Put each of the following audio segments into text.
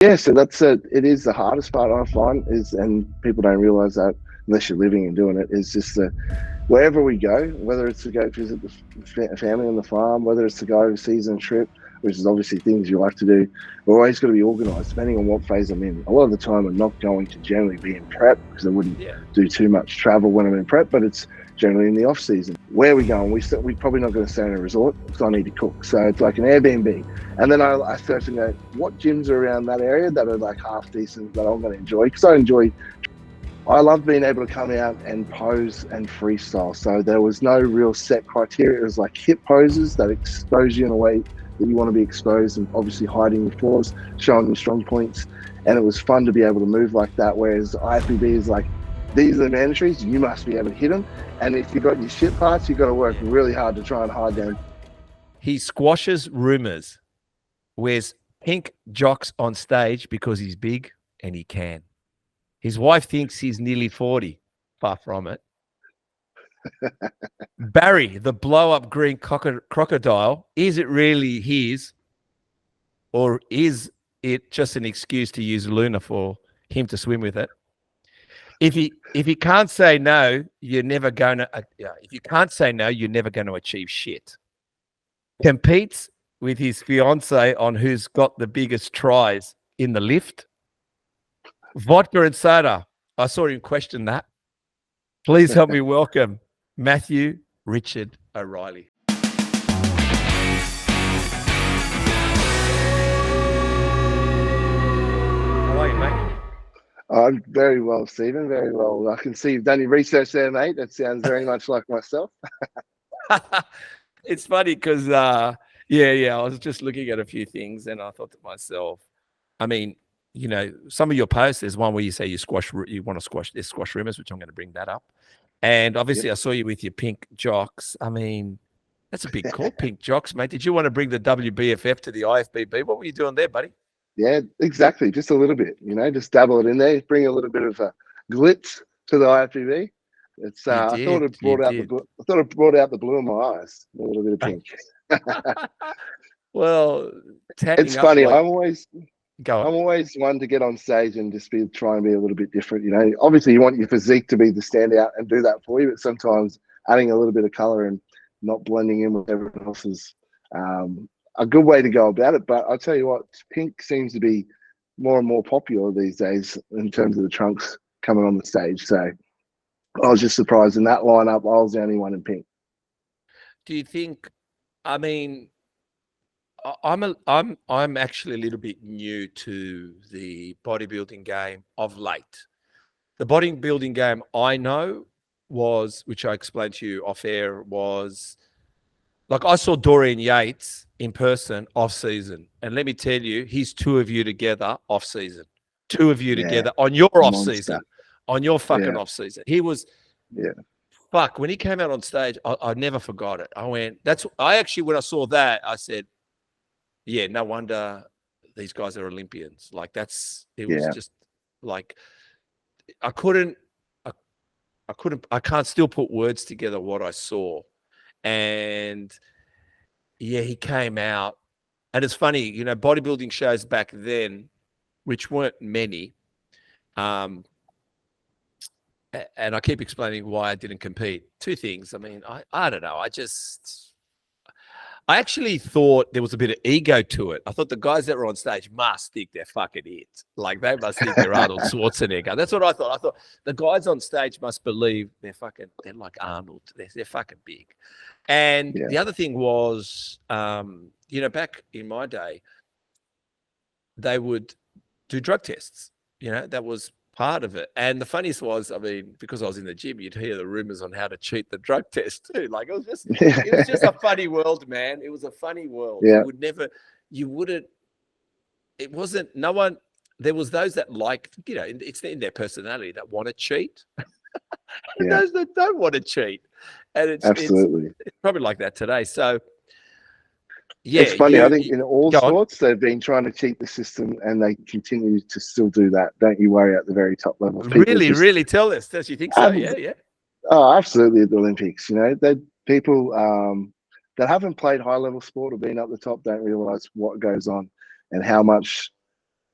Yeah, so it is the hardest part I find is, and people don't realize that unless you're living and doing it, is just wherever we go, whether it's to go visit the family on the farm, whether it's to go overseas on a trip, which is obviously things you like to do, we're always got to be organised depending on what phase I'm in. A lot of the time I'm not going to generally be in prep because I wouldn't do too much travel when I'm in prep, but it's generally in the off season. Where are we going? We're probably not going to stay in a resort because I need to cook. So it's like an Airbnb. And then I search and go, what gyms are around that area that are like half decent that I'm going to enjoy? Because I love being able to come out and pose and freestyle. So there was no real set criteria. It was like hip poses that expose you in a way that you want to be exposed, and obviously hiding your flaws, showing your strong points. And it was fun to be able to move like that. Whereas IFBB is like, these are the mandatories, you must be able to hit them. And if you've got your shit parts, you've got to work really hard to try and hide them. He squashes rumors, wears pink jocks on stage because he's big and he can. His wife thinks he's nearly 40. Far from it. Barry, the blow-up green crocodile, is it really his, or is it just an excuse to use Luna for him to swim with it? If he can't say no, you're never going to. If you can't say no, you're never going to achieve shit. Competes with his fiance on who's got the biggest tries in the lift. Vodka and soda. I saw him question that. Please help me welcome Matthew Richard O'Reilly. How are you, mate? I'm very well, Stephen. Very well. I can see you've done your research there, mate. That sounds very much like myself. It's funny because, I was just looking at a few things and I thought to myself, I mean, you know, some of your posts, there's one where you say you want to squash rumors, which I'm going to bring that up. And obviously I saw you with your pink jocks. I mean, that's a big call, pink jocks, mate. Did you want to bring the WBFF to the IFBB? What were you doing there, buddy? Yeah, exactly. Just a little bit, just dabble it in there, bring a little bit of glitz to the IFBB. It's I thought it brought out the blue in my eyes, a little bit of pink. Well, it's funny. I'm always one to get on stage and just try and be a little bit different. Obviously you want your physique to be the standout and do that for you, but sometimes adding a little bit of color and not blending in with everyone else is a good way to go about it. But I'll tell you what, pink seems to be more and more popular these days in terms of the trunks coming on the stage. So I was just surprised in that lineup, I was the only one in pink. Do you think, I mean, I'm actually a little bit new to the bodybuilding game of late. The bodybuilding game I know was, which I explained to you off air, was like I saw Dorian Yates in person off season, and let me tell you, he's two of you together off season, two of you together on your off season, on your fucking off season. He was, fuck. When he came out on stage, I never forgot it. I went, when I saw that, I said, yeah, no wonder these guys are Olympians. Like was just like, I can't still put words together what I saw. And yeah, he came out, and it's funny, bodybuilding shows back then, which weren't many. And I keep explaining why I didn't compete. Two things. I mean, I don't know. I actually thought there was a bit of ego to it. I thought the guys that were on stage must think they're fucking it. Like they must think they're Arnold Schwarzenegger. That's what I thought. I thought the guys on stage must believe they're like Arnold. They're fucking big. And the other thing was, back in my day, they would do drug tests. That was part of it. And the funniest was, I mean, because I was in the gym, you'd hear the rumors on how to cheat the drug test too. Like it was just a funny world, man. It was a funny world. Yeah. There was those that liked, it's in their personality that want to cheat. And those that don't want to cheat. And it's probably like that today. So yeah, it's funny. I think in all sports, they've been trying to cheat the system, and they continue to still do that. Don't you worry at the very top level. Really tell us. Does you think so? Yeah. Oh, absolutely. At the Olympics, that people that haven't played high level sport or been up the top don't realize what goes on and how much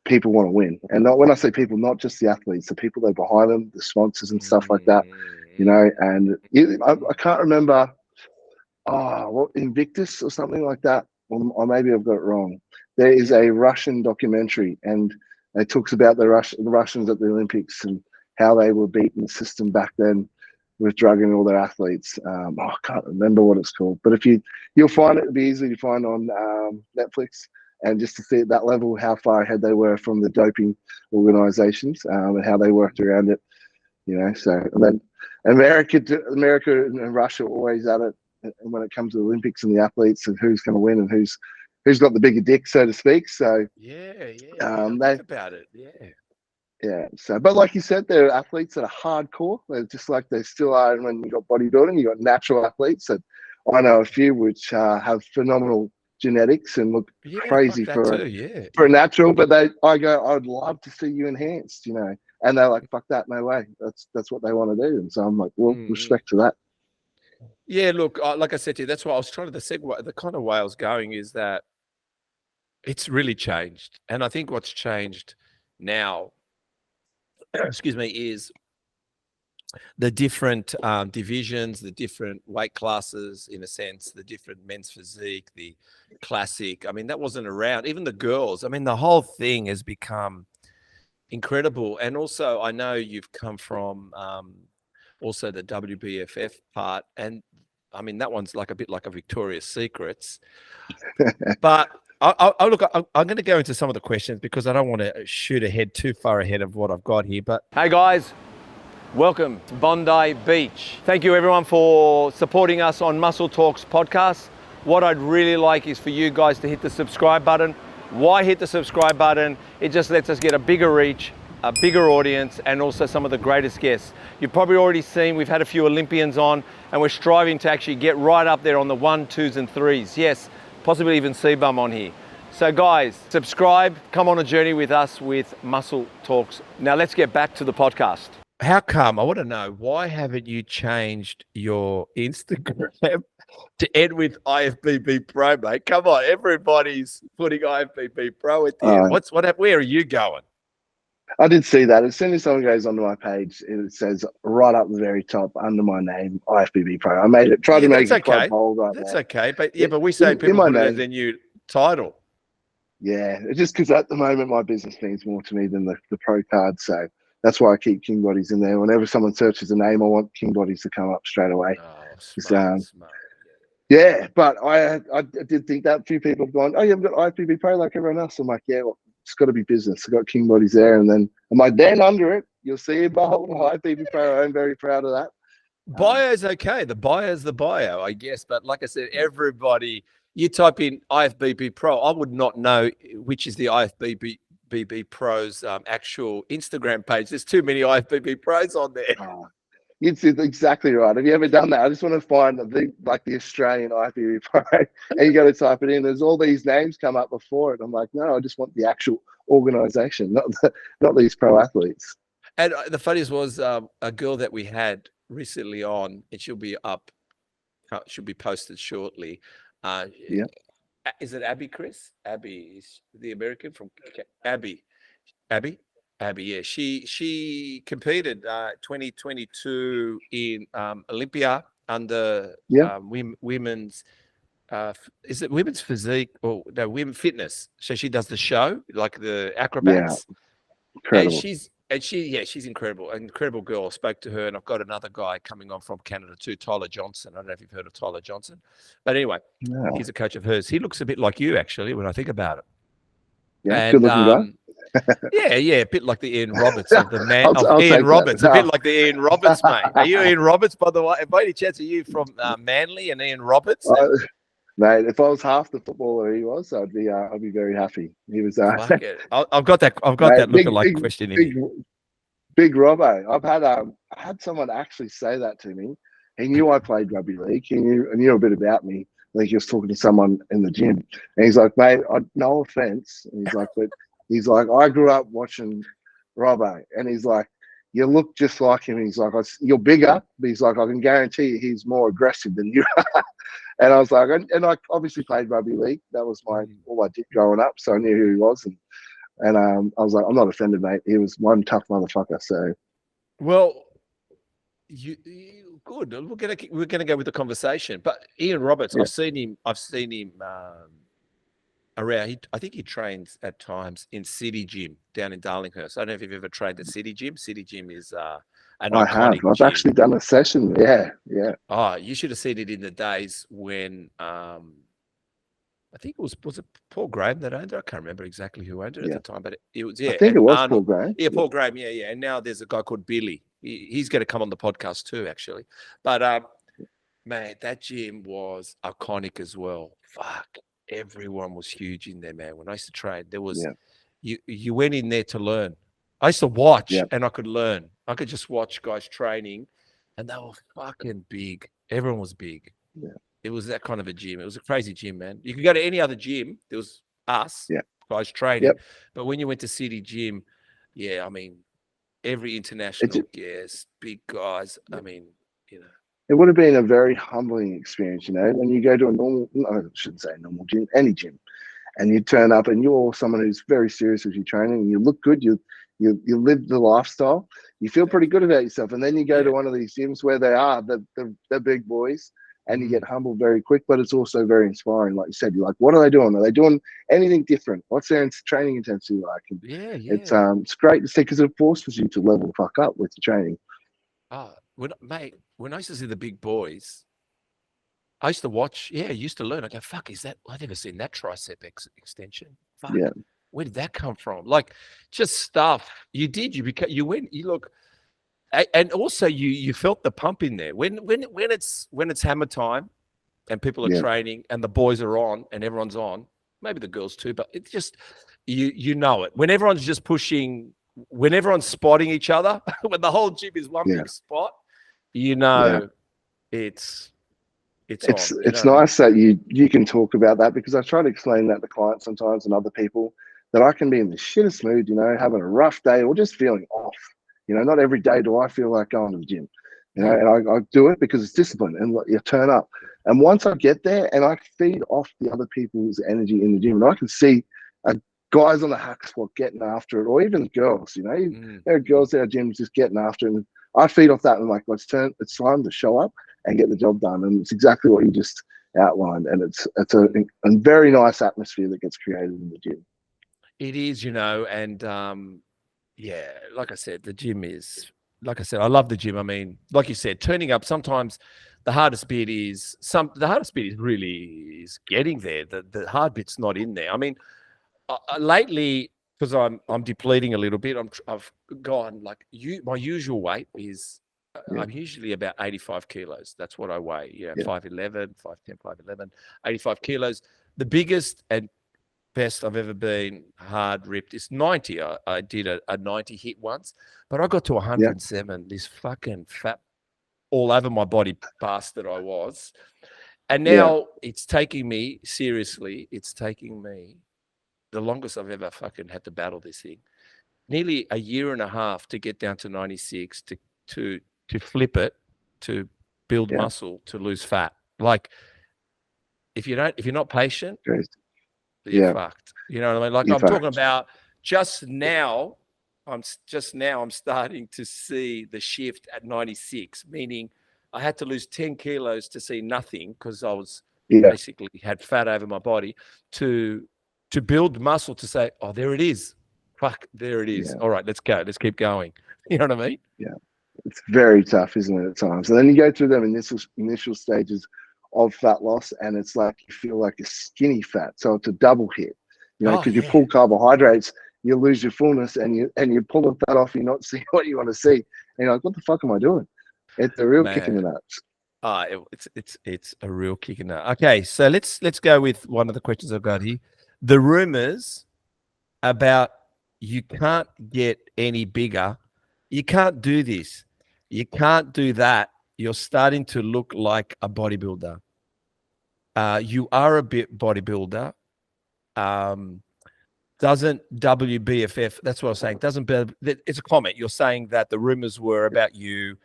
people want to win. And not, when I say people, not just the athletes, the people that are behind them, the sponsors and stuff like that, you know. And I can't remember, what, Invictus or something like that, or maybe I've got it wrong. There is a Russian documentary, and it talks about the Russians at the Olympics and how they were beating the system back then with drugging all their athletes. I can't remember what it's called, but you'll find it, it'll be easy to find on Netflix, and just to see at that level how far ahead they were from the doping organizations, and how they worked around it, you know. So, and then America and Russia are always at it, and when it comes to the Olympics and the athletes and who's going to win and who's got the bigger dick, so to speak. So think about it. Yeah. So, but like you said, there are athletes that are hardcore. They're just like they still are when you got bodybuilding. You got natural athletes, and I know a few which have phenomenal genetics and look crazy for a natural. But I'd love to see you enhanced, you know. And they're like, fuck that, no way. That's what they want to do. And so I'm like, well, respect to that. Yeah, look, like I said to you, that's why I was trying to, the kind of way I was going is that it's really changed. And I think what's changed now, excuse me, is the different divisions, the different weight classes, in a sense, the different men's physique, the classic. I mean, that wasn't around. Even the girls. I mean, the whole thing has become incredible. And also, I know you've come from also the WBFF part, and I mean, that one's like a bit like a Victoria's Secrets. But look, I'm going to go into some of the questions because I don't want to shoot ahead too far ahead of what I've got here. But hey guys, welcome to Bondi Beach. Thank you everyone for supporting us on Muscle Talks podcast. What I'd really like is for you guys to hit the subscribe button. Why hit the subscribe button? It just lets us get a bigger reach, a bigger audience, and also some of the greatest guests. You've probably already seen we've had a few Olympians on, and we're striving to actually get right up there on the 1, 2s, and 3s. Yes, possibly even C-Bum on here. So guys, subscribe, come on a journey with us with Muscle Talks. Now let's get back to the podcast. How come? I want to know, why haven't you changed your Instagram to end with IFBB Pro, mate? Come on, everybody's putting IFBB Pro at the end. Where are you going? I did see that. As soon as someone goes onto my page, it says right up the very top under my name, IFBB Pro. I made it. Tried to make it quite bold right That's now. okay, but but we say people put it as their new title. Yeah, just because at the moment my business means more to me than the pro card, so that's why I keep Kingbodies in there. Whenever someone searches a name, I want Kingbodies to come up straight away. Smart. Yeah, but I did think that a few people have gone, oh, you haven't got IFBB Pro like everyone else. I'm like, yeah, well, it's got to be business. I've got Kingbodies there, and then then under it, you'll see a bold IFBB Pro. I'm very proud of that. Bio's okay. The bio's the bio, I guess. But like I said, everybody, you type in IFBB Pro, I would not know which is the IFBB Pro's actual Instagram page. There's too many IFBB Pros on there. It's exactly right. Have you ever done that? I just want to find the Australian IFBB Pro, and you got to type it in. There's all these names come up before it. I'm like, no, I just want the actual organization, not these pro athletes. And the funniest was a girl that we had recently on, and she'll be posted shortly. Is it Abby, Chris? Abby is the American from Abby. Yeah. She competed 2022 in Olympia under women's is it women's physique or no, women's fitness. So she does the show, like the acrobats. Yeah. Incredible. She's incredible. An incredible girl. I spoke to her, and I've got another guy coming on from Canada too, Tyler Johnson. I don't know if you've heard of Tyler Johnson. But anyway, he's a coach of hers. He looks a bit like you, actually, when I think about it. Yeah, good looking guy. Yeah, a bit like the Ian Roberts of the man of Ian Roberts. A bit like the Ian Roberts, mate. Are you Ian Roberts, by the way? By any chance, are you from Manly and Ian Roberts? Mate, if I was half the footballer he was, I'd be very happy. He was. I've got that lookalike question in here. Big Robbo. I had someone actually say that to me. He knew I played rugby league. He knew a bit about me. I think he was talking to someone in the gym, and he's like, "Mate, no offense." And he's like, "I grew up watching Robbo," and he's like, "You look just like him." And he's like, "You're bigger," but he's like, "I can guarantee you he's more aggressive than you are." And I was like, and I obviously played rugby league. That was all I did growing up, so I knew who he was. And And I was like, I'm not offended, mate. He was one tough motherfucker. So Well, good. We're gonna go with the conversation. But Ian Roberts, yeah, I've seen him around. I think he trains at times in City Gym down in Darlinghurst. I don't know if you've ever trained at City Gym. City Gym is an I have. iconic I've gym. actually done a session. Yeah, yeah. Oh, you should have seen it in the days when I think was it Paul Graham that owned it? I can't remember exactly who owned it at Yeah. the time, but it was I think and it was Paul Arnold. Graham. Yeah, Paul Graham. Yeah, yeah. And now there's a guy called Billy. He's going to come on the podcast too, actually. But man, that gym was iconic as well. Fuck, everyone was huge in there, man. When I used to train, there was you went in there to learn. I used to watch and I could learn. I could just watch guys training, and they were fucking big. Everyone was big. Yeah. It was that kind of a gym. It was a crazy gym, man. You could go to any other gym. There was us guys training, but when you went to City Gym, yeah, I mean, every international guest, big guys. I mean, you know. It would have been a very humbling experience, you know, when you go to a normal, no, I shouldn't say normal gym, any gym, and you turn up and you're someone who's very serious with your training and you look good, you live the lifestyle, you feel pretty good about yourself. And then you go to one of these gyms where they are the big boys and you get humbled very quick, but it's also very inspiring. Like you said, you're like, what are they doing? Are they doing anything different? What's their training intensity like? And it's great to see because it forces you to level the fuck up with the training. When I used to see the big boys, I used to watch. Yeah, I used to learn. I go, fuck, is that? I've never seen that tricep extension. Fuck, where did that come from? Like, just stuff you did. You went. You look, and also you felt the pump in there when it's hammer time, and people are training, and the boys are on, and everyone's on. Maybe the girls too, but it's just you know it when everyone's just pushing. When everyone's spotting each other, when the whole gym is one big spot, you know, it's nice that you can talk about that because I try to explain that to clients sometimes and other people that I can be in the shittest mood, you know, having a rough day or just feeling off. You know, not every day do I feel like going to the gym, you know, and I do it because it's discipline and you turn up. And once I get there and I feed off the other people's energy in the gym, and I can see guys on the hack squat getting after it, or even girls, you know, there are girls at our gyms just getting after it. And I feed off that and like, it's time to show up and get the job done. And it's exactly what you just outlined. And it's a very nice atmosphere that gets created in the gym. It is, you know, and like I said, the gym is, like I said, I love the gym. I mean, like you said, turning up, sometimes the hardest bit is really getting there. The hard bit's not in there. I mean, lately, because I'm depleting a little bit, I've gone like my usual weight is I'm usually about 85 kilos. That's what I weigh. 5'11", 5'10", 5'11", 85 kilos. The biggest and best I've ever been hard ripped is 90. I did a 90 hit once, but I got to 107. This fucking fat all over my body bastard I was. And now it's taking me seriously. It's taking me the longest I've ever fucking had to battle this thing. Nearly a year and a half to get down to 96 to flip it, to build muscle, to lose fat. Like if you're not patient, you're fucked. You know what I mean? Like I'm talking about just now I'm starting to see the shift at 96, meaning I had to lose 10 kilos to see nothing because I was basically had fat over my body to build muscle to say, oh, there it is. Fuck, there it is. All right, let's go. Let's keep going. You know what I mean? Yeah. It's very tough, isn't it, at times? And then you go through them initial stages of fat loss, and it's like you feel like a skinny fat. So it's a double hit, you know, because you pull carbohydrates, you lose your fullness, and you pull the fat off, you're not seeing what you want to see. And you're like, what the fuck am I doing? It's a real kick in the nuts. It's a real kick in the nuts. Okay, so let's go with one of the questions I've got here. The rumors about you can't get any bigger. You can't do this. You can't do that. You're starting to look like a bodybuilder. You are a bit bodybuilder. Doesn't WBFF, that's what I was saying, it's a comment. You're saying that the rumors were about you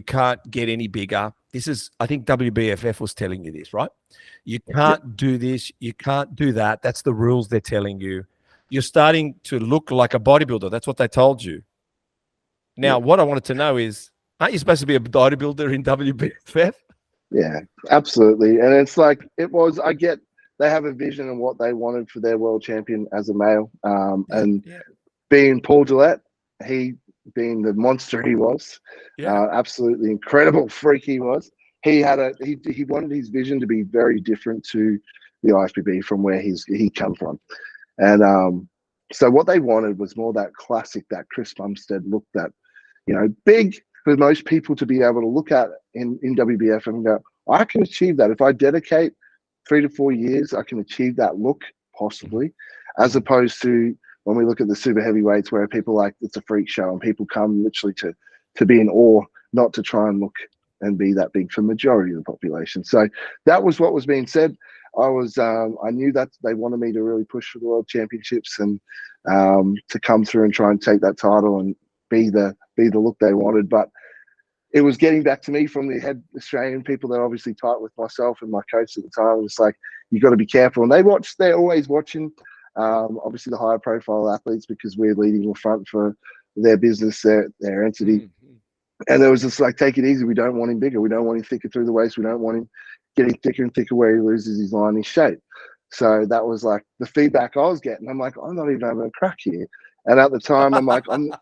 can't get any bigger. This is, I think WBFF was telling you this, right? You can't do this. You can't do that. That's the rules they're telling you. you're starting to look like a bodybuilder. That's what they told you. Now, what I wanted to know is, aren't you supposed to be a bodybuilder in WBFF? Yeah, absolutely. And it's like, I get they have a vision of what they wanted for their world champion as a male. And being Paul Gillette, he being the monster he was, absolutely incredible freak he was. He wanted his vision to be very different to the IFBB from where he come from. And so what they wanted was more that classic, that Chris Bumstead look, that, big for most people to be able to look at in WBF and go, I can achieve that. If I dedicate 3 to 4 years, I can achieve that look possibly, as opposed to when we look at the super heavyweights where people like, it's a freak show and people come literally to be in awe, not to try and look and be that big for the majority of the population. So that was what was being said. I knew that they wanted me to really push for the world championships and to come through and try and take that title and be the look they wanted. But it was getting back to me from the head Australian people that obviously tight with myself and my coach at the time. It's like, you got to be careful. And they're always watching, obviously the higher profile athletes, because we're leading the front for their business, their entity. And it was just like, take it easy. We don't want him bigger. We don't want him thicker through the waist. We don't want him getting thicker and thicker where he loses his line, his shape. So that was like the feedback I was getting. I'm like, I'm not even having a crack here. And at the time, I'm like, I'm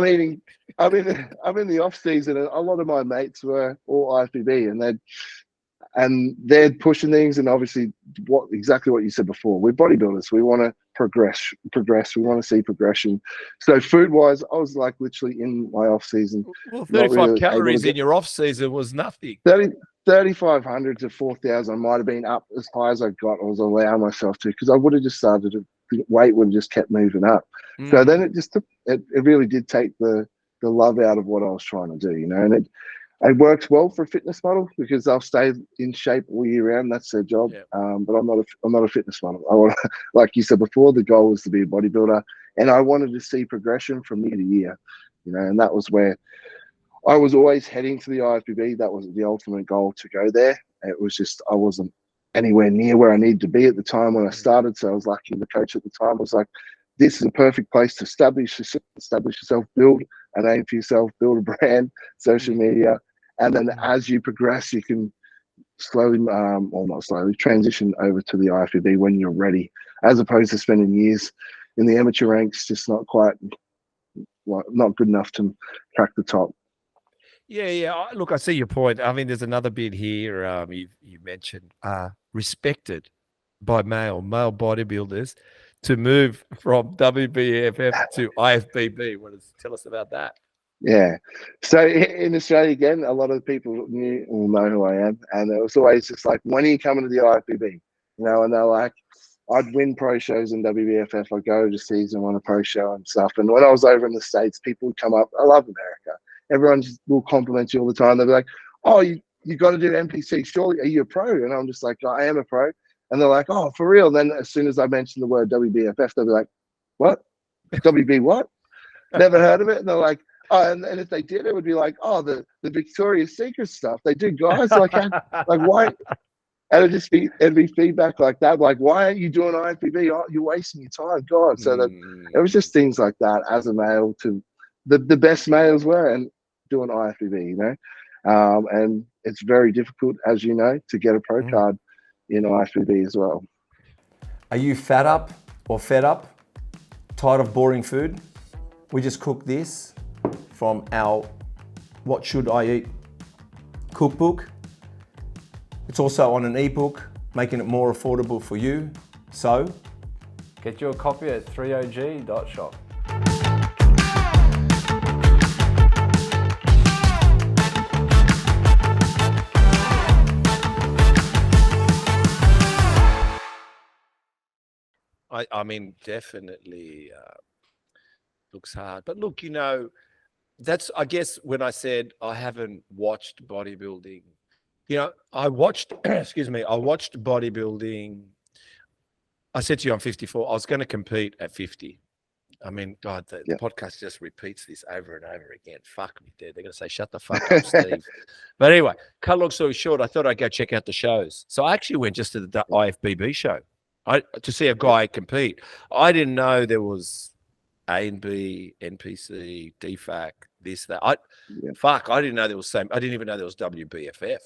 in the off season, and a lot of my mates were all IFBB, and they're pushing things. And obviously, exactly what you said before, we're bodybuilders. We want to progress. We want to see progression. So food wise, I was like literally in my off season. Well, 35 calories in your off season was nothing. 3,500 to 4,000 might have been up as high as I got. I was allowing myself to, because I would have just started to, the weight would have just kept moving up. So then it really did take the love out of what I was trying to do, and it works well for a fitness model because they'll stay in shape all year round. That's their job. But I'm not a fitness model. I want, like you said before, the goal was to be a bodybuilder, and I wanted to see progression from year to year, and that was where I was always heading to the IFBB. That was the ultimate goal, to go there. It was just, I wasn't anywhere near where I needed to be at the time when I started. So I was lucky the coach at the time was like, this is a perfect place to establish yourself, build an aim for yourself, build a brand, social media. And then as you progress, you can slowly, or not slowly, transition over to the IFBB when you're ready, as opposed to spending years in the amateur ranks, just not good enough to crack the top. Yeah. Look, I see your point. I mean, there's another bit here. You mentioned respected by male bodybuilders to move from WBFF to IFBB. Tell us about that? Yeah. So in Australia, again, a lot of people will know who I am. And it was always just like, when are you coming to the IFBB? And they're like, I'd win pro shows in WBFF. I'd go to season, win a pro show and stuff. And when I was over in the States, people would come up. I love America. Everyone just will compliment you all the time. They'll be like, oh, you got to do NPC. Surely, are you a pro? And I'm just like, I am a pro. And they're like, oh, for real? Then as soon as I mention the word WBFF, they'll be like, what? WB what? Never heard of it. And they're like, oh, and if they did, it would be like, oh, the Victoria's Secret stuff. They do, guys. Like why? And it'd be feedback like that. Like, why aren't you doing IFBB? Oh, you're wasting your time, God. So that it was just things like that as a male to the best males were and doing IFBB, and it's very difficult, as you know, to get a pro card in IFBB as well. Are you fat up or fed up? Tired of boring food? We just cooked this from our What Should I Eat cookbook. It's also on an ebook, making it more affordable for you. So, get your copy at threeog.shop. I mean, definitely looks hard. But look, that's, I guess, when I said I haven't watched bodybuilding, I watched, I watched bodybuilding. I said to you, I'm 54. I was going to compete at 50. I mean, God, the podcast just repeats this over and over again. Fuck me, dude. They're going to say, shut the fuck up, Steve. But anyway, cut long story short, I thought I'd go check out the shows. So I actually went just to the IFBB show. to see a guy compete. I didn't know there was A and B, NPC, DFAC, this, that. I didn't know there was I didn't even know there was WBFF.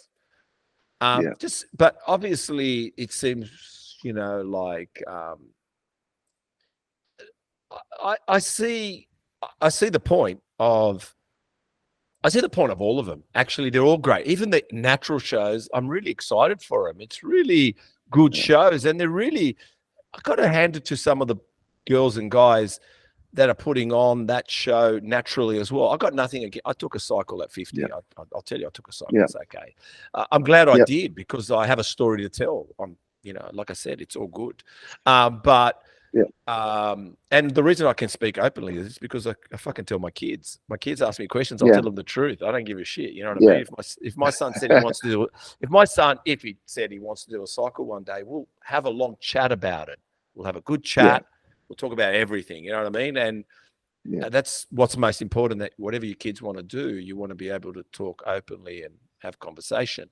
But obviously it seems, like I see the point of all of them. Actually, they're all great. Even the natural shows, I'm really excited for them. It's really good shows, and they're really, I got to hand it to some of the girls and guys that are putting on that show naturally as well. I got nothing against. I took a cycle at 50. Yeah. I'll tell you, I took a cycle. It's okay. I'm glad I did, because I have a story to tell. Like I said, it's all good. And the reason I can speak openly is because I fucking tell my kids. My kids ask me questions, I'll tell them the truth. I don't give a shit. You know what I mean? If my son said he wants to do it, if he said he wants to do a cycle one day, we'll have a long chat about it. We'll have a good chat. We'll talk about everything. You know what I mean? And that's what's most important, that whatever your kids want to do, you want to be able to talk openly and have conversation.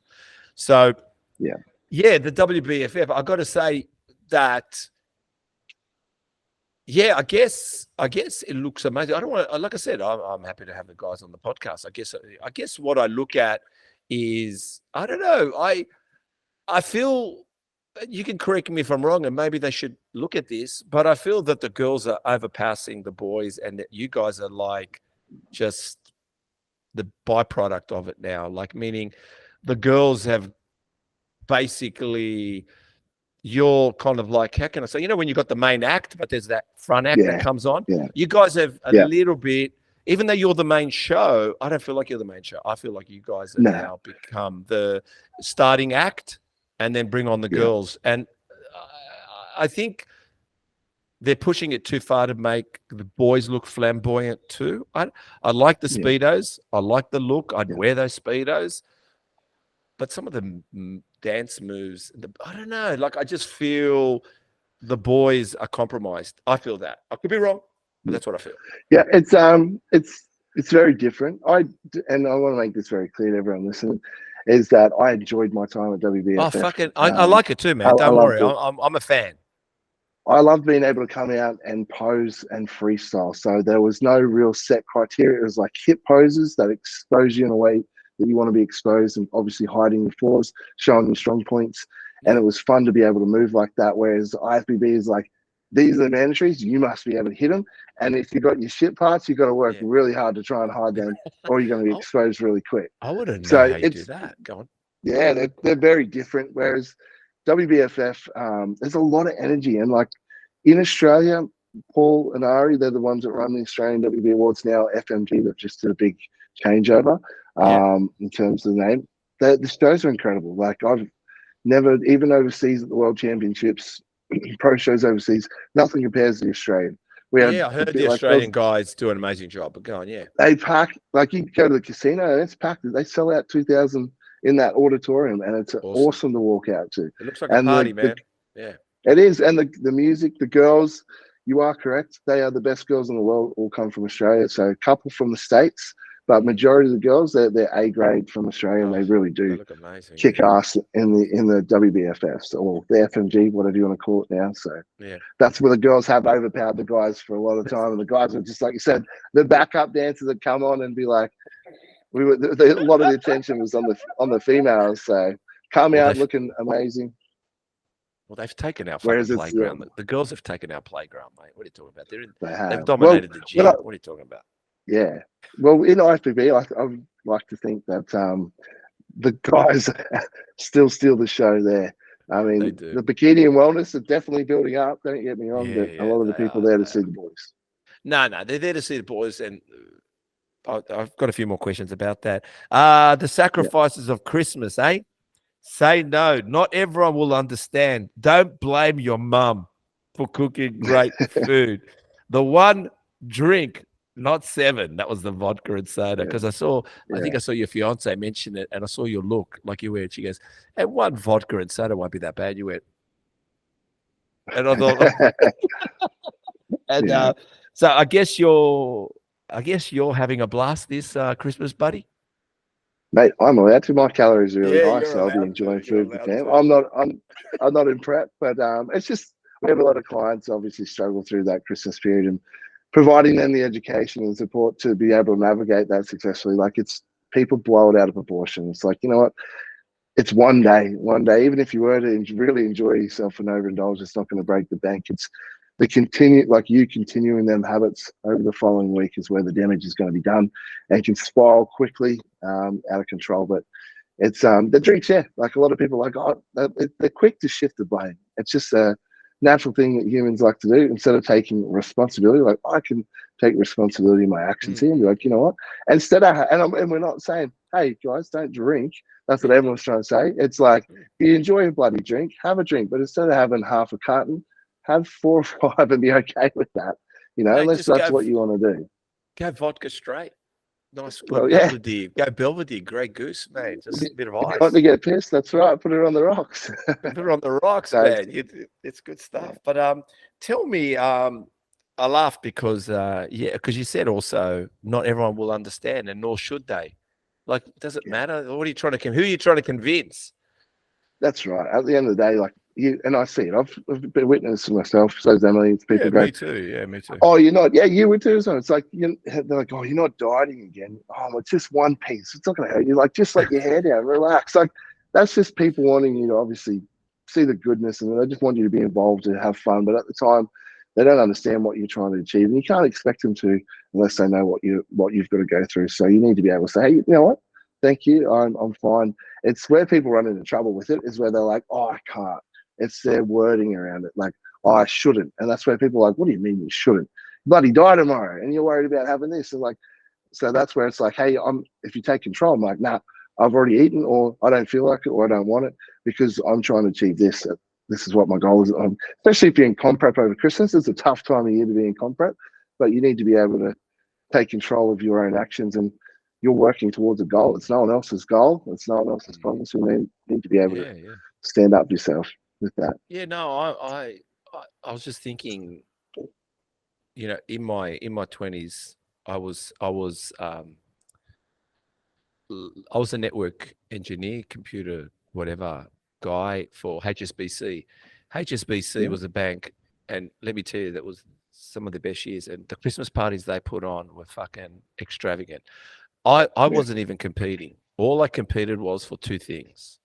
So, the WBFF, I got to say that, I guess it looks amazing. I don't want to, like I said, I'm happy to have the guys on the podcast. I guess what I look at is, I don't know, I feel, you can correct me if I'm wrong, and maybe they should look at this, but I feel that the girls are overpassing the boys, and that you guys are like just the byproduct of it now. Like, meaning the girls have basically, you're kind of like, how can I say, when you got the main act, but there's that front act that comes on. You guys have a little bit, even though you're the main show, I don't feel like you're the main show. I feel like you guys have now become the starting act, and then bring on the girls. And I think they're pushing it too far to make the boys look flamboyant too. I like the Speedos. I like the look. I'd wear those Speedos. But some of the dance moves, I don't know. Like, I just feel the boys are compromised. I feel that. I could be wrong, but that's what I feel. Yeah, it's very different. I want to make this very clear to everyone listening, is that I enjoyed my time at WBFF. Oh, fucking, I like it too, man. Don't worry. I'm a fan. I love being able to come out and pose and freestyle. So there was no real set criteria. It was like hip poses that expose you in a way that you want to be exposed, and obviously hiding your flaws, showing your strong points. And it was fun to be able to move like that. Whereas IFBB is like, these are the mandatories, you must be able to hit them. And if you got your shit parts, you got to work really hard to try and hide them, or you're going to be exposed really quick. I wouldn't know how you do that. Go on. Yeah, they're very different. Whereas WBFF, there's a lot of energy. And like in Australia, Paul and Ari, they're the ones that run the Australian WB Awards now. FMG, they've just did a big changeover in terms of the name. The shows are incredible. Like, I've never, even overseas at the World Championships, pro shows overseas, nothing compares to the Australian. I heard the Australian guys do an amazing job, but go on, They pack, like, you go to the casino, it's packed. They sell out 2,000 in that auditorium, and it's awesome to walk out to. It looks like a party, man. It is. And the music, the girls, you are correct. They are the best girls in the world, all come from Australia. So a couple from the States, but majority of the girls, they're A grade from Australia, and they really do kick ass in the WBFFs, or the FMG, whatever you want to call it now. So that's where the girls have overpowered the guys for a lot of time, and the guys are just, like you said, the backup dancers that come on and be like, a lot of the attention was on the females. So come out looking amazing. Well, they've taken our playground. The girls have taken our playground, mate. What are you talking about? They've dominated the gym. What are you talking about? Yeah. Well, in IFBB, I would like to think that the guys still steal the show there. I mean, the bikini and wellness are definitely building up. Don't get me wrong, but a lot of the people there to see the boys. No, they're there to see the boys, and I've got a few more questions about that. The sacrifices of Christmas, eh? Say no. Not everyone will understand. Don't blame your mum for cooking great food. The one drink, not 7. That was the vodka and soda. Because I think I saw your fiance mention it, and I saw your look, like you went. She goes, and one vodka and soda won't be that bad. You went, and I thought, and so I guess you're having a blast this Christmas, buddy. Mate, I'm allowed to. My calories are really high, so I'll be enjoying food with them. I'm not in prep, but it's just we have a lot of clients obviously struggle through that Christmas period, and providing them the education and support to be able to navigate that successfully. Like, it's people blow it out of proportion. It's like, you know what? It's one day. Even if you were to really enjoy yourself and overindulge, it's not going to break the bank. It's the continuing them habits over the following week is where the damage is going to be done, and can spiral quickly out of control. But it's the drinks, yeah. Like, a lot of people are like, oh, they're quick to shift the blame. It's just a natural thing that humans like to do. Instead of taking responsibility, like, I can take responsibility in my actions here and be like, you know what? Instead of, and we're not saying, hey guys, don't drink. That's what everyone's trying to say. It's like, you enjoy a bloody drink, have a drink, but instead of having half a carton, have 4 or 5 and be okay with that. You know, unless that's what you want to do. Go vodka straight. Nice, good Well, yeah. Belvedere. Go Belvedere, Grey Goose, mate. Just a bit of ice. Want to get pissed? That's right. Put it on the rocks. Put it on the rocks, man. It's good stuff. But tell me, I laugh because because you said also not everyone will understand, and nor should they. Like, does it matter? What are you trying to? Who are you trying to convince? That's right. At the end of the day, like, you and I see it. I've been witness myself. So is Emily. It's people go, me too. Yeah, me too. Oh, you're not. Yeah, you would too. So it's like, they're like, oh, you're not dieting again. Oh, it's just one piece. It's not going to hurt you. Like, just let your hair down, relax. Like, that's just people wanting you to obviously see the goodness, and they just want you to be involved and have fun. But at the time, they don't understand what you're trying to achieve, and you can't expect them to unless they know what you've got to go through. So you need to be able to say, hey, you know what? Thank you. I'm fine. It's where people run into trouble with it, is where they're like, oh, I can't. It's their wording around it, like, oh, I shouldn't. And that's where people are like, what do you mean you shouldn't? Bloody die tomorrow, and you're worried about having this. And like, so that's where it's like, hey, if you take control, I'm like, nah, I've already eaten, or I don't feel like it, or I don't want it, because I'm trying to achieve this. This is what my goal is. Especially if you're in comp prep over Christmas, it's a tough time of year to be in comp prep, but you need to be able to take control of your own actions, and you're working towards a goal. It's no one else's goal. It's no one else's promise. You need to be able to stand up yourself with that. Yeah, no, I was just thinking, you know, in my 20s, I was a network engineer, computer, whatever guy for HSBC. HSBC was a bank, and let me tell you, that was some of the best years. And the Christmas parties they put on were fucking extravagant. I wasn't even competing. All I competed was for 2 things: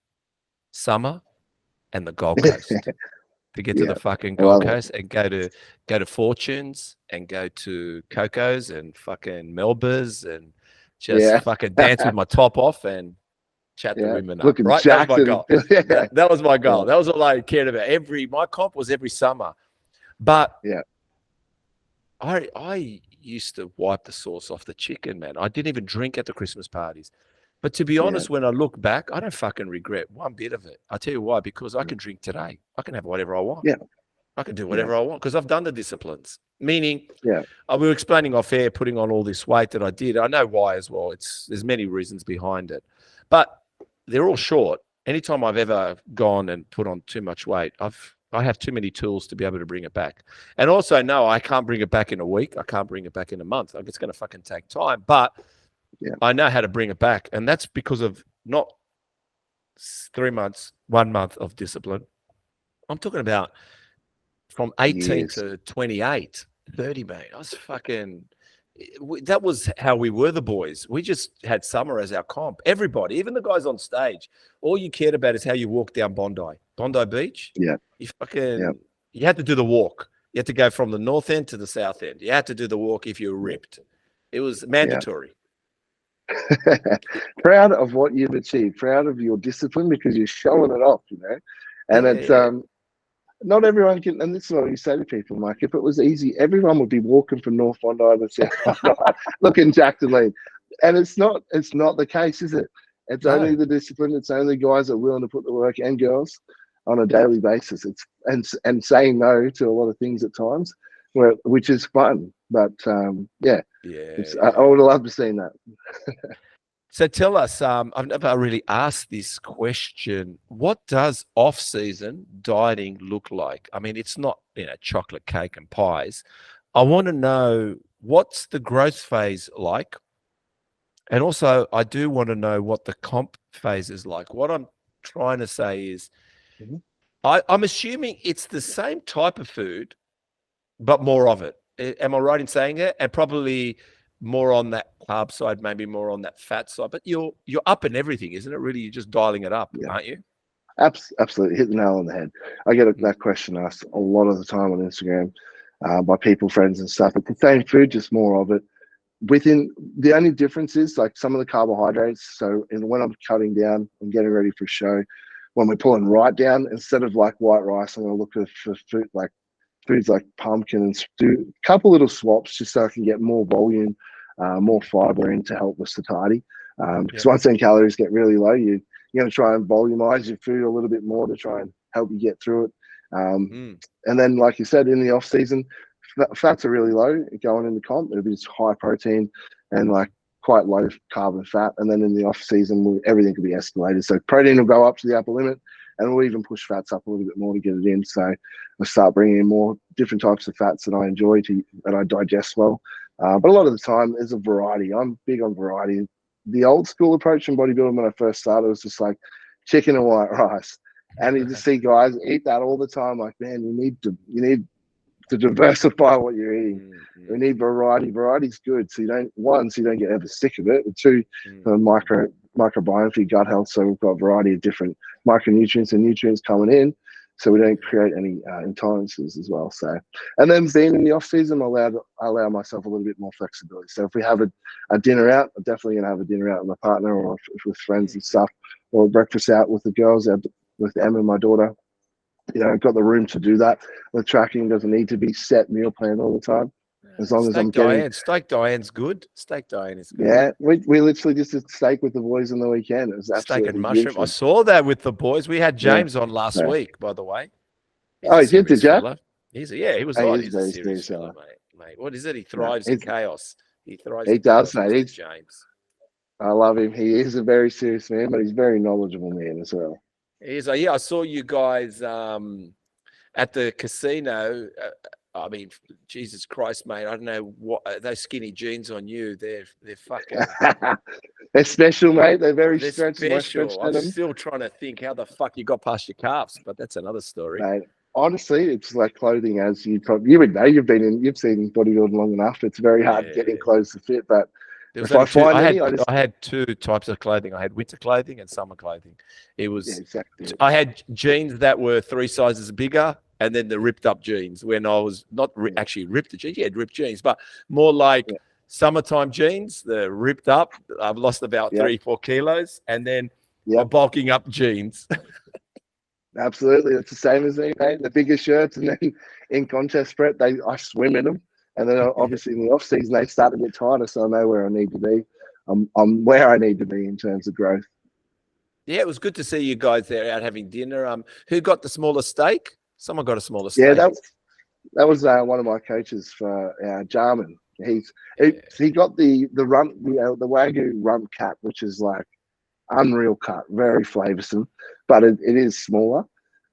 summer and the Gold Coast. To get to the fucking Gold Coast and go to Fortunes and go to Coco's and fucking Melba's and just fucking dance with my top off and chat the women up. Right? That was my goal. That was my goal. That was all I cared about. My comp was every summer. But I used to wipe the sauce off the chicken, man. I didn't even drink at the Christmas parties. But to be honest, when I look back, I don't fucking regret one bit of it. I'll tell you why, because I can drink today. I can have whatever I want. I can do whatever I want because I've done the disciplines. Meaning, we were explaining off air, putting on all this weight that I did. I know why as well. There's many reasons behind it. But they're all short. Anytime I've ever gone and put on too much weight, I have too many tools to be able to bring it back. And also, no, I can't bring it back in a week. I can't bring it back in a month. Like, it's going to fucking take time. But I know how to bring it back. And that's because of not 3 months, 1 month of discipline. I'm talking about from 18 to 28, 30, mate. I was fucking... That was how we were, the boys. We just had summer as our comp. Everybody, even the guys on stage, all you cared about is how you walk down Bondi Beach. You fucking, you had to do the walk. You had to go from the north end to the south end. You had to do the walk if you were ripped. It was mandatory. Proud of what you've achieved. Proud of your discipline because you're showing it off, you know. And it's not everyone can, and this is what you say to people, Mike. If it was easy, everyone would be walking from North Bondi to South Bondi, looking jacked and lean. And it's not the case, is it? It's only the discipline. It's only guys that are willing to put the work, and girls, on a daily basis. It's and saying no to a lot of things at times, which is fun. But I would have loved to see that. So tell us, I've never really asked this question. What does off-season dieting look like? I mean, it's not, chocolate cake and pies. I want to know, what's the growth phase like? And also, I do want to know what the comp phase is like. What I'm trying to say is, I'm assuming it's the same type of food, but more of it. Am I right in saying that? And probably more on that carb side, maybe more on that fat side. But you're up in everything, isn't it? Really, you're just dialing it up, aren't you? Absolutely, hit the nail on the head. I get that question asked a lot of the time on Instagram by people, friends, and stuff. It's the same food, just more of it. Within the only difference is like some of the carbohydrates. So when I'm cutting down and getting ready for show, when we're pulling right down, instead of like white rice, I'm going to look for food like foods like pumpkin and do a couple little swaps just so I can get more volume, more fiber in to help with satiety. Because once then calories get really low, you're going to try and volumize your food a little bit more to try and help you get through it. And then, like you said, in the off season, fats are really low going into comp. It'll be just high protein and like quite low carb and fat. And then in the off season, everything could be escalated. So protein will go up to the upper limit, and we'll even push fats up a little bit more to get it in. So we'll start bringing in more different types of fats that I enjoy that I digest well. But a lot of the time, there's a variety. I'm big on variety. The old school approach in bodybuilding when I first started was just like chicken and white rice. And you just see guys eat that all the time. Like, man, you need to diversify what you're eating. We need variety. Variety's good. So you don't get ever sick of it. And two, for microbiome for your gut health. So we've got a variety of different micronutrients and nutrients coming in, so we don't create any intolerances as well. So, and then being in the off season, I allow myself a little bit more flexibility. So if we have a dinner out, I'm definitely gonna have a dinner out with my partner or with friends and stuff, or a breakfast out with the girls, with Emma, my daughter. I've got the room to do that. The tracking doesn't need to be set meal plan all the time. As long as I'm getting steak Diane's good. Steak Diane is good. Yeah, we literally just did steak with the boys on the weekend. It was steak and mushroom. beautiful. I saw that with the boys. We had James on last week, by the way. He did you? He was on. He's a serious fella, mate. What is it? He thrives in chaos. He thrives. He does, mate. James. I love him. He is a very serious man, but he's a very knowledgeable man as well. He is. I saw you guys at the casino. I mean, Jesus Christ, mate! I don't know what those skinny jeans on you. They're fucking. They're special, mate. They're very stretched. Special. I'm still trying to think how the fuck you got past your calves, but that's another story. Mate, honestly, it's like clothing. As you would know, you've seen bodybuilding long enough. It's very hard getting clothes to fit. But if I find I had two types of clothing. I had winter clothing and summer clothing. It was. Exactly. I had jeans that were 3 sizes bigger. And then the ripped up jeans when I was not actually ripped the jeans. Yeah, ripped jeans, but more like summertime jeans, the ripped up. I've lost about 3-4 kilos. And then bulking up jeans. Absolutely. It's the same as me, mate. The bigger shirts, and then in contest prep, I swim in them. And then obviously in the off season, they start to get tighter. So I know where I need to be. I'm where I need to be in terms of growth. Yeah, it was good to see you guys there out having dinner. Who got the smaller steak? Someone got a smaller steak. Yeah, that was one of my coaches for Jarman. He got the rump, the Wagyu rump cut, which is like unreal cut, very flavoursome, but it is smaller.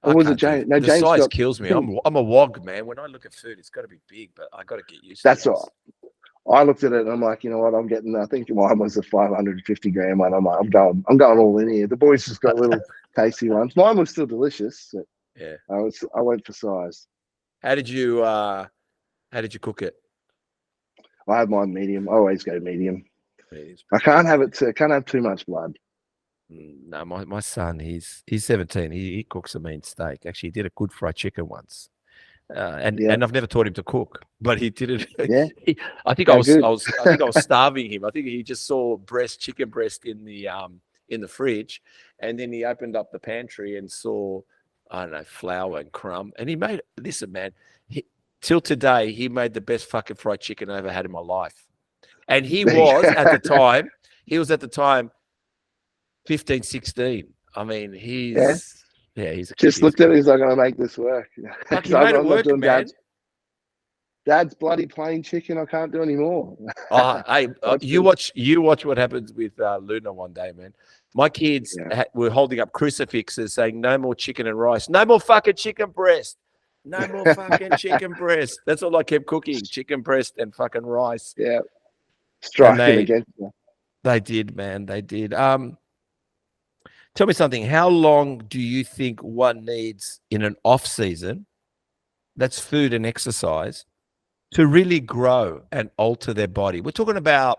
Or was it James? No, the James size kills me. I'm a wog, man. When I look at food, it's got to be big, but I got to get used to it. That's all. I looked at it and I'm like, you know what? I think mine was a 550 gram one. I'm like, I'm going all in here. The boys just got little tasty ones. Mine was still delicious. Yeah, I went for size. How did you cook it? I have mine medium. I always go medium. I can't have too much blood. No, my son, he's 17. He cooks a mean steak. Actually, he did a good fried chicken once. And I've never taught him to cook, but he did it. Yeah. I think I was starving him. I think he just saw chicken breast in the fridge, and then he opened up the pantry and saw, I don't know, flour and crumb. And he made, listen, man, till today, he made the best fucking fried chicken I ever had in my life. And he was at the time 15, 16. I mean, he's a just looked at it. He's like, I'm going to make this work. Like, he made it work, man. Dad's bloody plain chicken. I can't do anymore. You watch what happens with Luna one day, man. My kids were holding up crucifixes saying, no more chicken and rice. No more fucking chicken breast. No more fucking chicken breast. That's all I kept cooking, chicken breast and fucking rice. Yeah. Striking against you. They did, man. They did. Tell me something. How long do you think one needs in an off season? That's food and exercise to really grow and alter their body. We're talking about,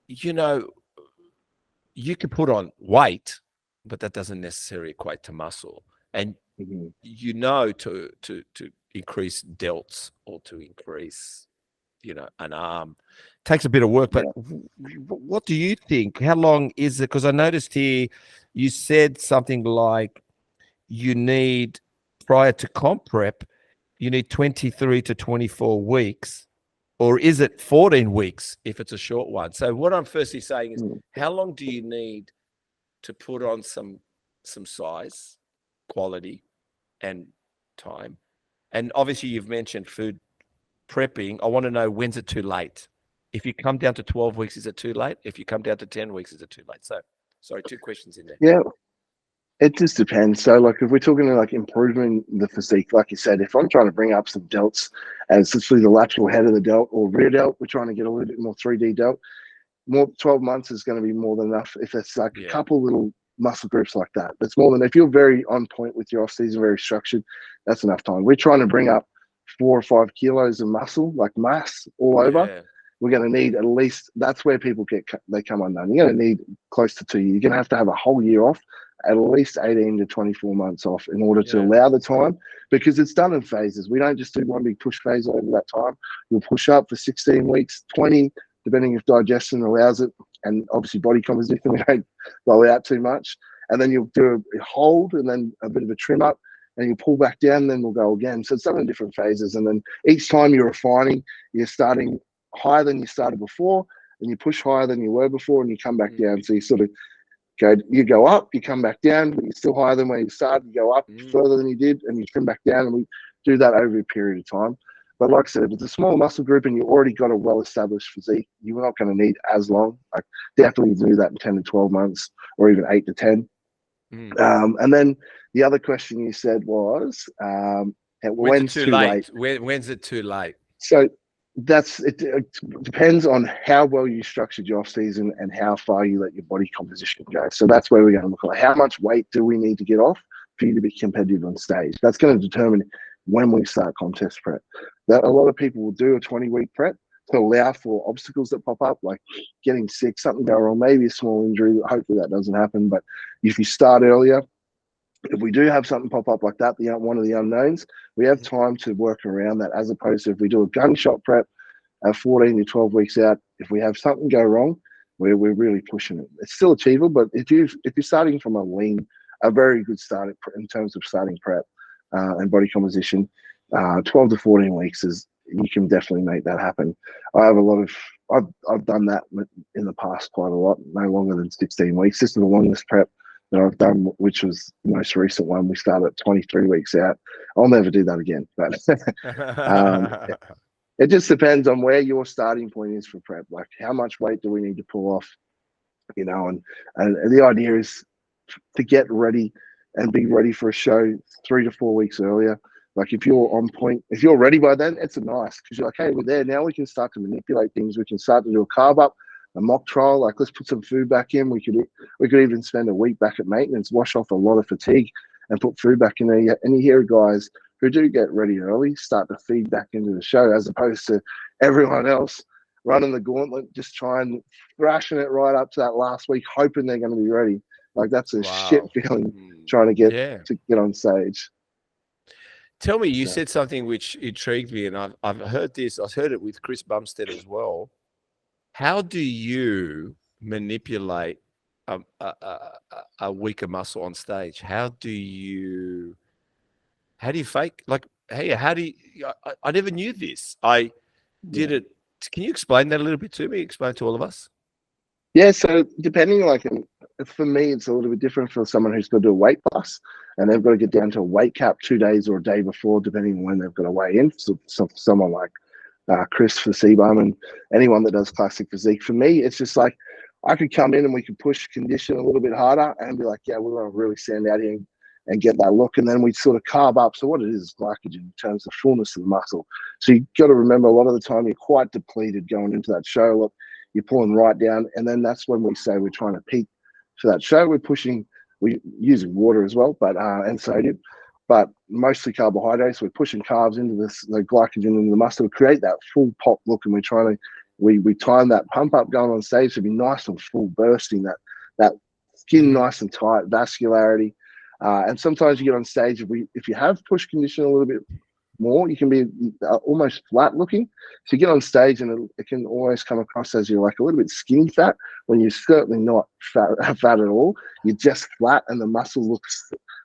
you know, you can put on weight, but that doesn't necessarily equate to muscle. And you know, to increase delts or to increase, you know, an arm takes a bit of work. But what do you think? How long is it? Because I noticed here you said something like you need, prior to comp prep, you need 23 to 24 weeks, or is it 14 weeks if it's a short one? So what I'm firstly saying is, how long do you need to put on some size, quality, and time? And obviously you've mentioned food prepping. I want to know, when's it too late? If you come down to 12 weeks, is it too late? If you come down to 10 weeks, is it too late? So, sorry, 2 questions in there. Yeah, it just depends. So, like, if we're talking like improving the physique, like you said, if I'm trying to bring up some delts, and essentially the lateral head of the delt or rear delt, we're trying to get a little bit more 3D delt. More 12 months is going to be more than enough. If it's like a couple little muscle groups like that, that's more than, if you're very on point with your off season, very structured, that's enough time. We're trying to bring up 4 or 5 kilos of muscle, like mass all over. We're going to need at least, that's where people they come undone. You're going to need close to 2 years. You're going to have a whole year off, at least 18 to 24 months off, in order to allow the time, because it's done in phases. We don't just do one big push phase over that time. You'll push up for 16 weeks, 20, depending if digestion allows it, and obviously body composition, we don't blow out too much. And then you'll do a hold and then a bit of a trim up, and you pull back down, and then we'll go again. So it's done in different phases. And then each time you're refining, you're starting higher than you started before, and you push higher than you were before, and you come back down. So you sort of go up, you come back down, but you're still higher than where you started. You go up further than you did, and you trim back down, and we do that over a period of time. But like I said, if it's a small muscle group and you already got a well-established physique, you're not going to need as long. Like, definitely do that in 10 to 12 months, or even 8 to 10. And then the other question you said was, when's too late? When's it too late? So it depends on how well you structured your off season and how far you let your body composition go. So that's where we're going to look at how much weight do we need to get off for you to be competitive on stage. That's going to determine when we start contest prep. That a lot of people will do a 20-week prep to allow for obstacles that pop up, like getting sick, something go wrong, maybe a small injury. Hopefully that doesn't happen. But if you start earlier, if we do have something pop up like that, one of the unknowns, we have time to work around that, as opposed to if we do a gunshot prep at 14 to 12 weeks out, if we have something go wrong, we're really pushing it. It's still achievable, but if you're starting from a very good start in terms of starting prep and body composition, 12 to 14 weeks you can definitely make that happen. I've done that in the past quite a lot, no longer than 16 weeks. This is the longest prep that I've done, which was the most recent one. We started at 23 weeks out. I'll never do that again. But it just depends on where your starting point is for prep. Like, how much weight do we need to pull off? You know, and the idea is to get ready and be ready for a show 3 to 4 weeks earlier. Like, if you're on point, if you're ready by then, it's nice, because you're like, hey, we're there. Now we can start to manipulate things. We can start to do a carb up, a mock trial. Like, let's put some food back in. We could even spend a week back at maintenance, wash off a lot of fatigue, and put food back in there. And you hear guys who do get ready early start to feed back into the show, as opposed to everyone else running the gauntlet, just trying, thrashing it right up to that last week, hoping they're going to be ready. Like, that's a shit feeling, trying to get on stage. Tell me, you said something which intrigued me, and I've heard this. I've heard it with Chris Bumstead as well. How do you manipulate a weaker muscle on stage? How do you fake? Like, hey, I never knew this. I did it. Can you explain that a little bit to me? Explain to all of us. Yeah, so depending, like, for me, it's a little bit different for someone who's got to do a weight class, and they've got to get down to a weight cap 2 days or a day before, depending on when they've got to weigh in. So someone like Chris for CBum and anyone that does classic physique. For me, it's just like, I could come in and we could push condition a little bit harder and be like, yeah, we want to really stand out here and get that look. And then we sort of carb up. So what it is glycogen in terms of fullness of the muscle. So you got to remember, a lot of the time you're quite depleted going into that show. Look, you're pulling right down. And then that's when we say we're trying to peak for that show. We're using water as well, but and sodium, but mostly carbohydrates. We're pushing carbs into the glycogen into the muscle to create that full pop look, and we're trying to we time that pump up going on stage to be nice and full, bursting that skin nice and tight, vascularity. And sometimes you get on stage, if you have push condition a little bit more, you can be almost flat looking. So you get on stage and it can always come across as you're like a little bit skinny fat when you're certainly not fat at all. You're just flat, and the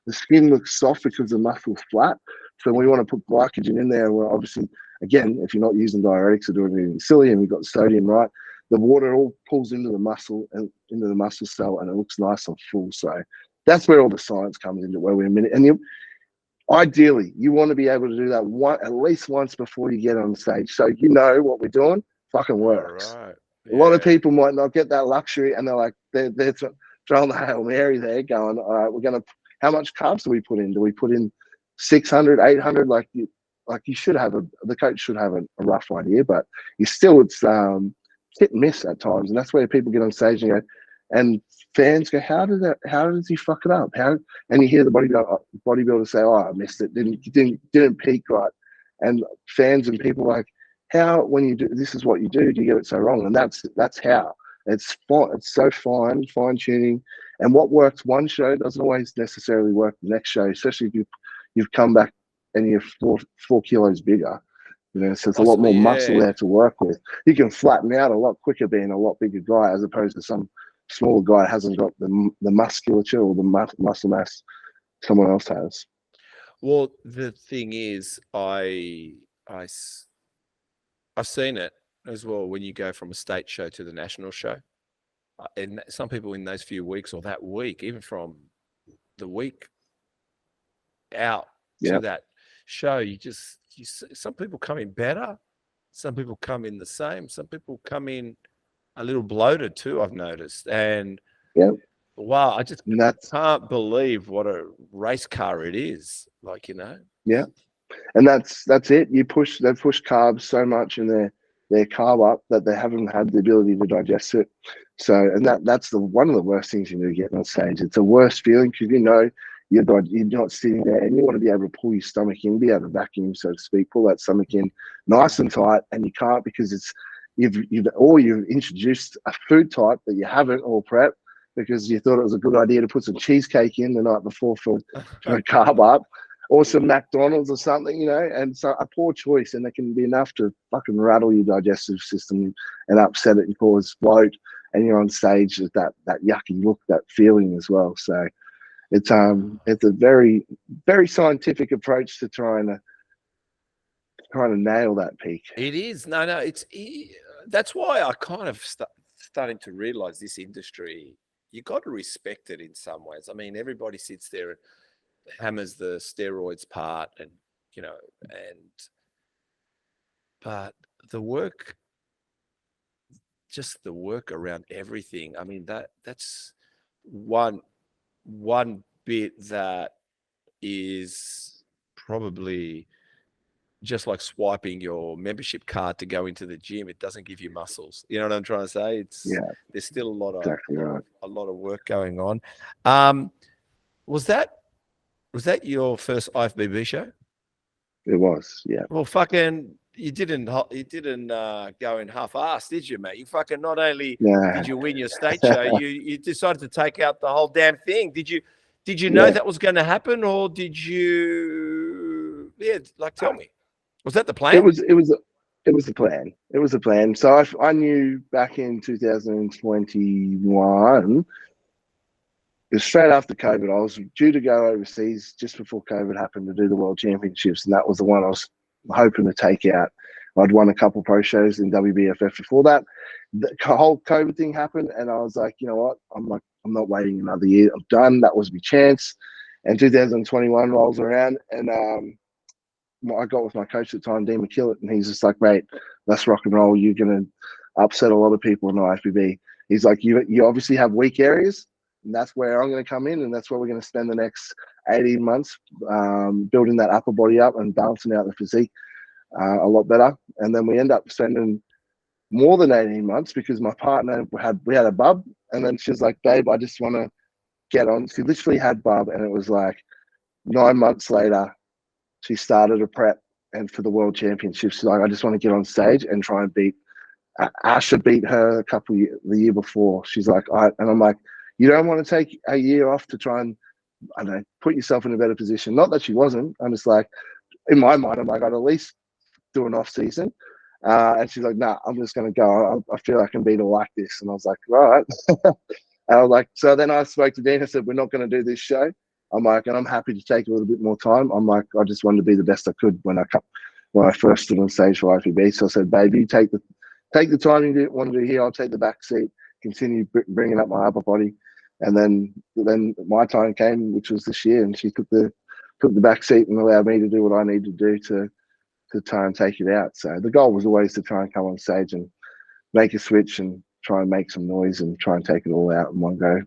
skin looks soft because the muscle's flat. So we want to put glycogen in there. Well, obviously, again, if you're not using diuretics or doing anything silly, and we've got sodium right, the water all pulls into the muscle and into the muscle cell, and it looks nice and full. So that's where all the science comes into, where we're ideally, you want to be able to do that at least once before you get on stage, so you know what we're doing fucking works. Right. Yeah. A lot of people might not get that luxury, and they're like, they're throwing the Hail Mary there, going, all right, how much carbs do we put in? Do we put in 600, 800? Like you should have the coach should have a rough idea, but it's hit and miss at times, and that's where people get on stage and go, and fans go, how does he fuck it up? And you hear the bodybuilder say, oh, I missed it, didn't peak right. And fans and people are like, how, when you do this is what you do you get it so wrong? And that's how. It's so fine tuning, and what works one show doesn't always necessarily work the next show, especially if you've come back and you're 4 kilos bigger. So there's a lot more muscle there to work with. You can flatten out a lot quicker being a lot bigger guy, as opposed to some smaller guy hasn't got the musculature or the muscle mass someone else has. Well, the thing is, I've seen it as well when you go from a state show to the national show. And some people in those few weeks or that week, even from the week out to that show, some people come in better, some people come in the same, some people come in a little bloated too, I've noticed. And wow, I just can't believe what a race car it is. Yeah. And that's it. They've pushed carbs so much in their carb up that they haven't had the ability to digest it. So, and that's one of the worst things you do getting on stage. It's a worst feeling, because you're not sitting there, and you want to be able to pull your stomach in, be able to vacuum, so to speak, pull that stomach in nice and tight, and you can't, because you've introduced a food type that you haven't all prepped, because you thought it was a good idea to put some cheesecake in the night before for a carb up, or some McDonald's or something, and so a poor choice, and it can be enough to fucking rattle your digestive system and upset it and cause bloat, and you're on stage with that yucky look, that feeling as well. So it's a very, very scientific approach to trying to nail that peak. It is. No, that's why I kind of starting to realize this industry, you got to respect it in some ways. I mean, everybody sits there and hammers the steroids part, and but the work around everything. I mean, that's one bit that is probably just like swiping your membership card to go into the gym. It doesn't give you muscles. You know what I'm trying to say? There's still a lot of work going on. Was that your first IFBB show? It was, yeah. Well, fucking, you didn't go in half-assed, did you, mate? You fucking not only did you win your state show, you decided to take out the whole damn thing. Did you know that was going to happen, or did you? Yeah, tell me. Was that the plan? It was the plan. It was the plan. So I knew back in 2021. It was straight after COVID. I was due to go overseas just before COVID happened to do the World Championships, and that was the one I was hoping to take out. I'd won a couple pro shows in WBFF before that. The whole COVID thing happened, and I was like, you know what? I'm not waiting another year. I'm done. That was my chance. And 2021 rolls around, and I got with my coach at the time, Dean McKillett, and he's just like, mate, let's rock and roll. You're going to upset a lot of people in the IFBB. He's like, you obviously have weak areas, and that's where I'm going to come in, and that's where we're going to spend the next 18 months building that upper body up and balancing out the physique a lot better. And then we end up spending more than 18 months, because my partner we had a bub, And then she was like, babe, I just want to get on. She literally had Bub, and it was like 9 months later, she started a prep and for the world championships. She's like, I just want to get on stage and try and beat Asha beat her the year before. She's like, and I'm like, you don't want to take a year off to try and, I don't know, put yourself in a better position. Not that she wasn't. I'm just like, in my mind, I'm like, I'd at least do an off season. And she's like, nah, I'm just going to go. I feel I can beat her like this. And I was like, right. And I was like, so then I spoke to Dean. I said, we're not going to do this show. I'm like, and I'm happy to take a little bit more time. I'm like, I just wanted to be the best I could when I first stood on stage for IFBB. So I said, baby, you take the time you want to do here. I'll take the back seat, continue bringing up my upper body. And then my time came, which was this year, and she took the back seat and allowed me to do what I need to do to try and take it out. So the goal was always to try and come on stage and make a switch and try and make some noise and try and take it all out in one go.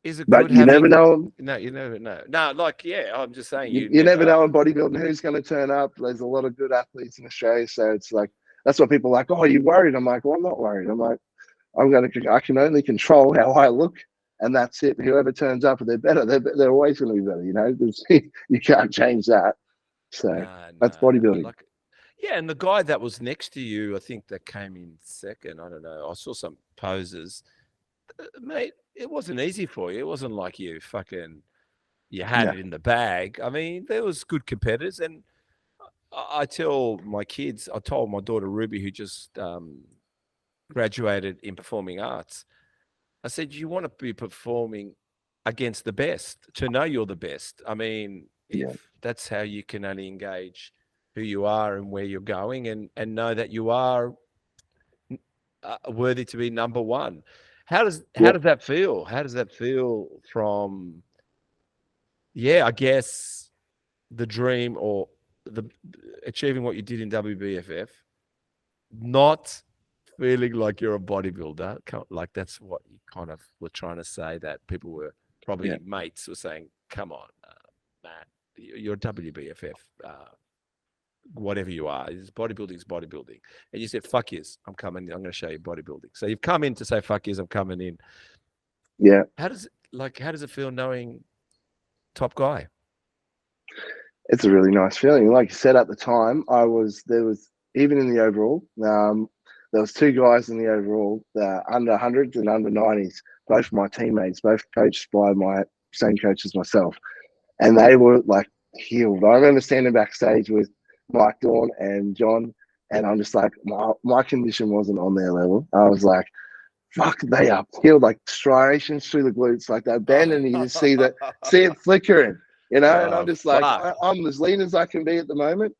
Is it but good you having, never know. No, you never know. No, like, yeah, I'm just saying. You never know in bodybuilding who's going to turn up. There's a lot of good athletes in Australia. So it's like, that's what people are like, oh, are you worried? I'm like, well, I'm not worried. I'm like, I can only control how I look. And that's it. Whoever turns up, they're better. They're always going to be better. You know, you can't change that. So that's bodybuilding. Like, yeah, and the guy that was next to you, I think that came in second. I don't know. I saw some poses, mate. It wasn't easy for you. It wasn't like you had it in the bag. I mean, there was good competitors, and I tell my kids. I told my daughter Ruby, who just graduated in performing arts. I said, you want to be performing against the best, to know you're the best. I mean, if that's how you can only engage who you are and where you're going, and know that you are worthy to be number one. How does that feel? How does that feel from, I guess, the dream or the achieving what you did in WBFF, not feeling like you're a bodybuilder? Like, that's what you kind of were trying to say, that people were probably mates were saying, come on, Matt, you're a WBFF, whatever you are. Bodybuilding is bodybuilding. And you said, fuck yes, I'm coming in. I'm going to show you bodybuilding. So you've come in to say, fuck yes, I'm coming in. Yeah. How does it feel knowing top guy? It's a really nice feeling. Like you said, at the time, there was even in the overall, there was 2 guys in the overall, under 100s and under 90s, both my teammates, both coached by my same coach as myself. And they were like healed. I remember standing backstage with Mike Dawn and John, and I'm just like, my condition wasn't on their level. I was like, fuck, they are healed, like striations through the glutes, like that bend, and you just see it flickering, you know. And I'm just like, I'm as lean as I can be at the moment.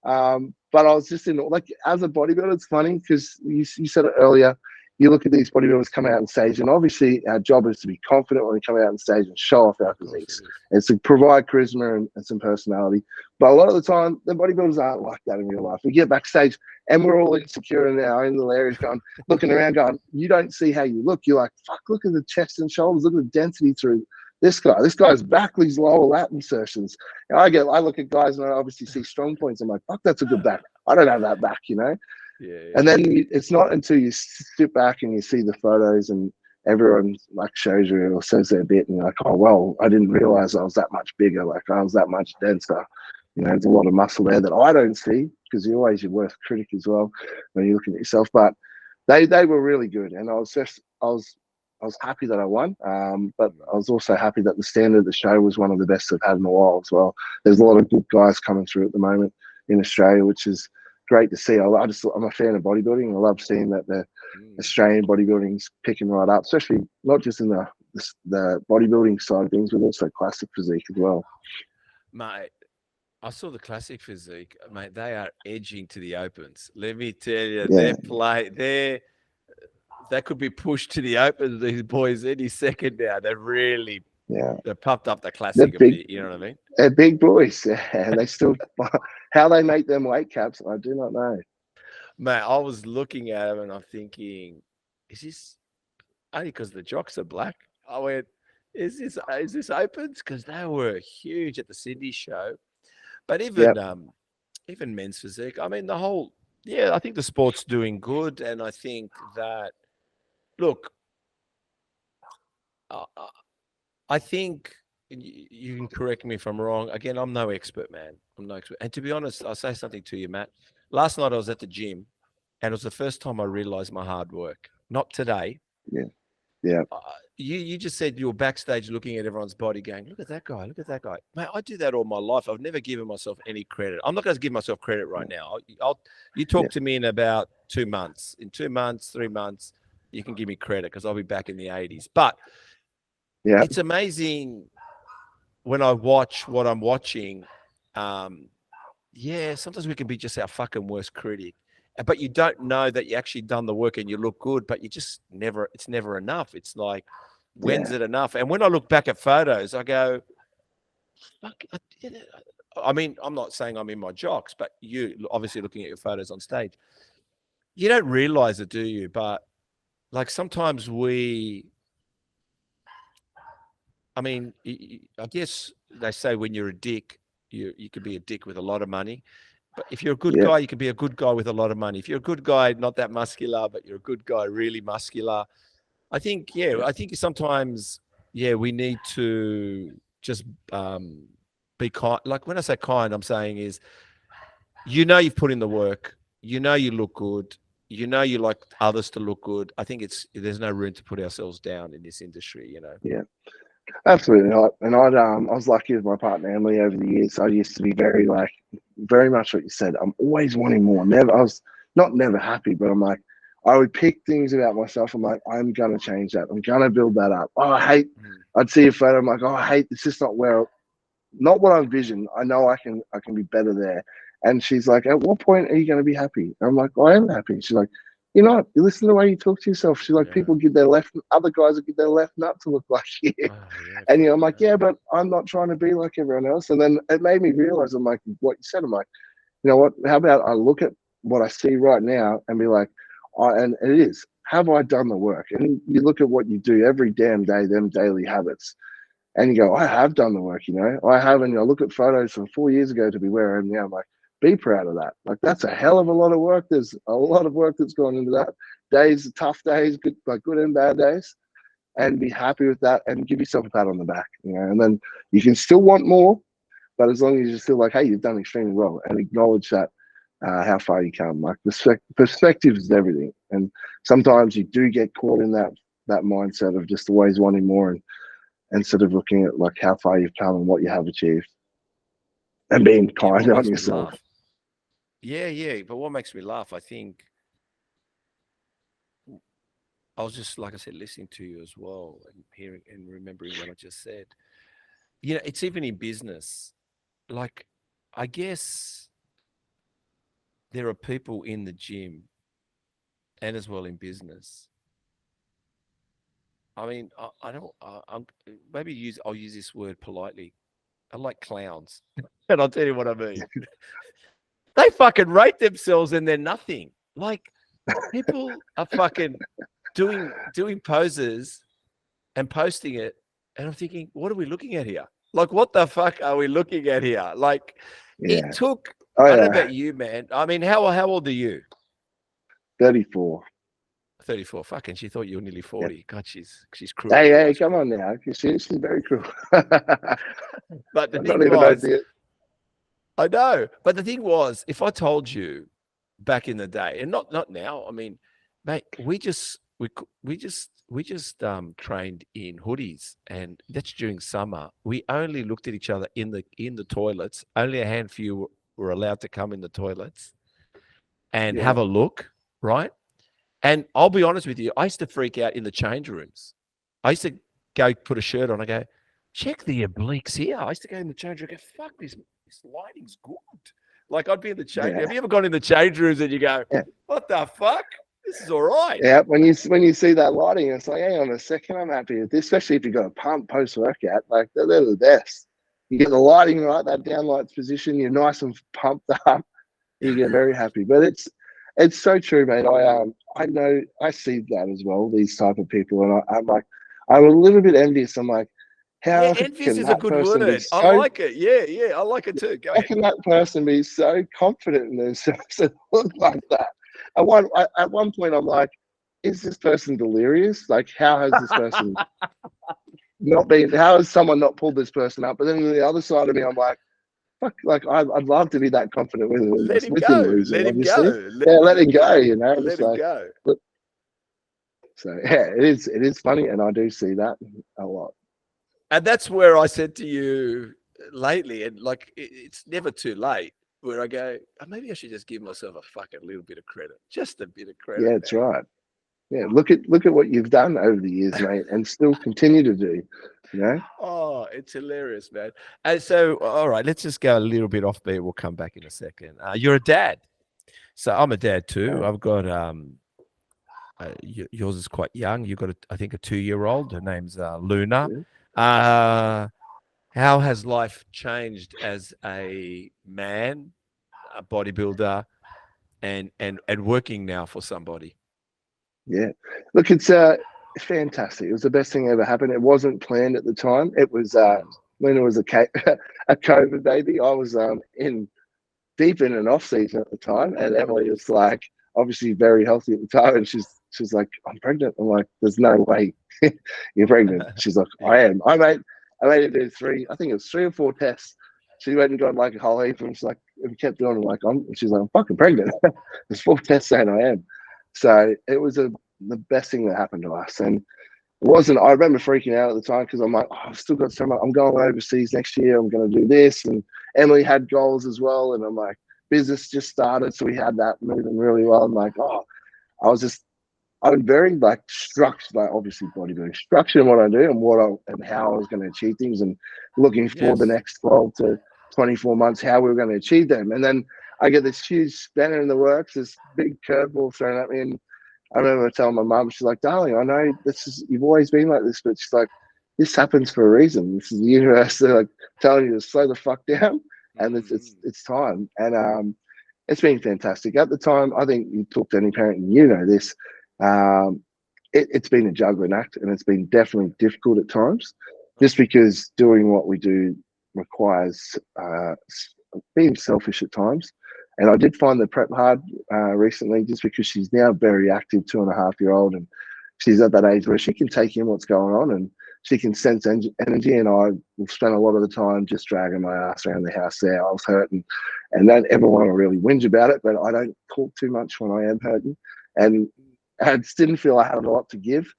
But I was just like, as a bodybuilder, it's funny because you said it earlier. You look at these bodybuilders come out on stage, and obviously our job is to be confident when we come out on stage and show off our physiques. It's to provide charisma and some personality. But a lot of the time, the bodybuilders aren't like that in real life. We get backstage and we're all insecure in our own little areas, looking around, going, you don't see how you look. You're like, fuck, look at the chest and shoulders, look at the density through this guy. This guy's back, these lower lat insertions. And I look at guys and I obviously see strong points. I'm like, fuck, that's a good back. I don't have that back, you know? Yeah. And then it's not until you sit back and you see the photos and everyone like shows you or says their bit, and you're like, oh, well, I didn't realize I was that much bigger. Like, I was that much denser. You know, there's a lot of muscle there that I don't see, because you're always your worst critic as well when you're looking at yourself. But they were really good, and I was happy that I won. But I was also happy that the standard of the show was one of the best I've had in a while as well. There's a lot of good guys coming through at the moment in Australia, which is great to see. I'm a fan of bodybuilding. I love seeing that the Australian bodybuilding's picking right up, especially not just in the bodybuilding side of things, but also classic physique as well. Mate, I saw the classic physique. Mate, they are edging to the opens. Let me tell you, they could be pushed to the opens, these boys, any second now. They're really they pumped up the classic a bit, you know what I mean? They're big boys, and they still how they make them weight caps, I do not know. Mate, I was looking at them and I'm thinking, is this only because the jocks are black? I went, is this opens? Because they were huge at the Sydney show. But even men's physique, I mean, I think the sport's doing good, and I think that, look, I think you can correct me if I'm wrong. Again, I'm no expert, man. I'm no expert. And to be honest, I'll say something to you, Matt. Last night I was at the gym, and it was the first time I realized my hard work. Not today. Yeah. Yeah. You just said you were backstage looking at everyone's body going, look at that guy, look at that guy. Mate, I do that all my life. I've never given myself any credit. I'm not going to give myself credit right now. You talk to me in about 2 months. In 2 months, 3 months, you can give me credit because I'll be back in the 80s. But yeah, it's amazing when I watch what I'm watching. Yeah, sometimes we can be just our fucking worst critic. But you don't know that you actually done the work and you look good, but you just never, it's never enough. It's like, when's it enough? And when I look back at photos, I go, fuck, I mean, I'm not saying I'm in my jocks, but you obviously looking at your photos on stage, you don't realize it, do you? But like sometimes I mean, I guess they say when you're a dick, you could be a dick with a lot of money. But if you're a good guy, you can be a good guy with a lot of money. If you're a good guy, not that muscular, but you're a good guy, really muscular. I think, I think sometimes, we need to just be kind. Like when I say kind, I'm saying is, you've put in the work. You look good. You like others to look good. I think there's no room to put ourselves down in this industry, Yeah. Absolutely not. And I was lucky with my partner Emily over the years. I used to be very much what you said. I'm always wanting more. I was never happy, but I'm like, I would pick things about myself. I'm like, I'm gonna change that. I'm gonna build that up. Oh, I'd see a photo. I'm like, oh, I hate this. Is not what I envisioned. I know I can be better there. And she's like, at what point are you gonna be happy? And I'm like, I am happy. She's like, you listen to the way you talk to yourself. She's like, people give other guys will give their left nut to look like you. And I'm like, but I'm not trying to be like everyone else. And then it made me realize, I'm like, what you said, I'm like, you know what? How about I look at what I see right now and be like, and it is, have I done the work? And you look at what you do every damn day, them daily habits, and you go, I have done the work, I have. And I look at photos from 4 years ago to be where I am now. I'm like, be proud of that. Like, that's a hell of a lot of work. There's a lot of work that's gone into that. Tough days, good and bad days, and be happy with that and give yourself a pat on the back, and then you can still want more, but as long as you're still like, hey, you've done extremely well, and acknowledge that, how far you come. Like, perspective is everything. And sometimes you do get caught in that mindset of just always wanting more, and instead of looking at like how far you've come and what you have achieved, and being kind on yourself. Yeah. But what makes me laugh, I think, I was just, like I said, listening to you as well and hearing and remembering what I just said. It's even in business. Like, I guess there are people in the gym and as well in business. I mean, I'm maybe I'll use this word politely. I like clowns. And I'll tell you what I mean. They fucking rate themselves and they're nothing. Like, people are fucking doing poses and posting it, and I'm thinking, what are we looking at here? Like, what the fuck are we looking at here? Like, it took. I don't know about you, man. I mean, how old are you? 34. 34. Fucking, she thought you were nearly 40. Yeah. God, she's cruel. Hey, come on now. She's very cruel. But the thing was, I know. But the thing was, if I told you back in the day, and not now, I mean, mate, we just trained in hoodies, and that's during summer. We only looked at each other in the toilets. Only a handful were allowed to come in the toilets and have a look, right? And I'll be honest with you, I used to freak out in the change rooms. I used to go put a shirt on. I go, check the obliques here. I used to go in the change room and go, fuck, this lighting's good. Like, I'd be in the change. Have you ever gone in the change rooms and you go, what the fuck? This is all right. Yeah, when you see that lighting, it's like, hang on a second, I'm happy with this. Especially if you've got a pump post-workout, like they're the best. You get the lighting right, that downlights position, you're nice and pumped up, you get very happy. But it's so true, mate. I know, I see that as well, these type of people, and I'm a little bit envious. I'm like, how envious is a good word. I like it. Yeah, I like it too. Go ahead. How can that person be so confident in themselves and look like that? At one point, I'm like, is this person delirious? Like, how has this person not been? How has someone not pulled this person up? But then on the other side of me, I'm like, fuck, like I'd love to be that confident with him, Let him with him go. losing, Let him obviously. go. Yeah, let him go. You know, Let just him like. go. But, so yeah, it is funny, and I do see that a lot. And that's where I said to you lately, and like it's never too late. Where I go, oh, maybe I should just give myself a fucking little bit of credit, just a bit of credit. Yeah, that's right. Yeah, look at what you've done over the years, mate, and still continue to do. You know. Oh, it's hilarious, man. And so, all right, let's just go a little bit off beat. We'll come back in a second. You're a dad, so I'm a dad too. I've got yours is quite young. You've got I think a 2-year-old. Her name's Luna. Yeah. How has life changed as a man, a bodybuilder, and working now for somebody? Yeah, look, it's fantastic. It was the best thing ever happened. It wasn't planned at the time. It was when it was a COVID baby. I was in deep in an off season at the time, and Emily was like obviously very healthy at the time, and she's like, I'm pregnant. I'm like, there's no way you're pregnant. She's like, I am. I made it do 3. I think it was 3 or 4 tests. She went and got like a whole heap, and she's like, we kept doing it. Like, she's like, I'm fucking pregnant. There's 4 tests saying I am. So it was the best thing that happened to us. And it wasn't, I remember freaking out at the time because I'm like, oh, I've still got so much. I'm going overseas next year. I'm going to do this. And Emily had goals as well. And I'm like, business just started. So we had that moving really well. I'm like, oh, I'm very like structured, like obviously bodybuilding, structured in what I do and how I was going to achieve things and looking for the next 12 to 24 months, how we were going to achieve them. And then I get this huge spanner in the works, this big curveball thrown at me. And I remember telling my mum, she's like, darling, I know you've always been like this, but she's like, this happens for a reason. This is the universe. They're like telling you to slow the fuck down and it's time. And it's been fantastic. At the time, I think you talk to any parent and you know this, it's been a juggling act and it's been definitely difficult at times just because doing what we do requires being selfish at times. And I did find the prep hard recently just because she's now very active, 2.5-year-old, and she's at that age where she can take in what's going on and she can sense energy. And I will spend a lot of the time just dragging my ass around the house there. I was hurting and don't ever want to really whinge about it, but I don't talk too much when I am hurting. And I just didn't feel I had a lot to give,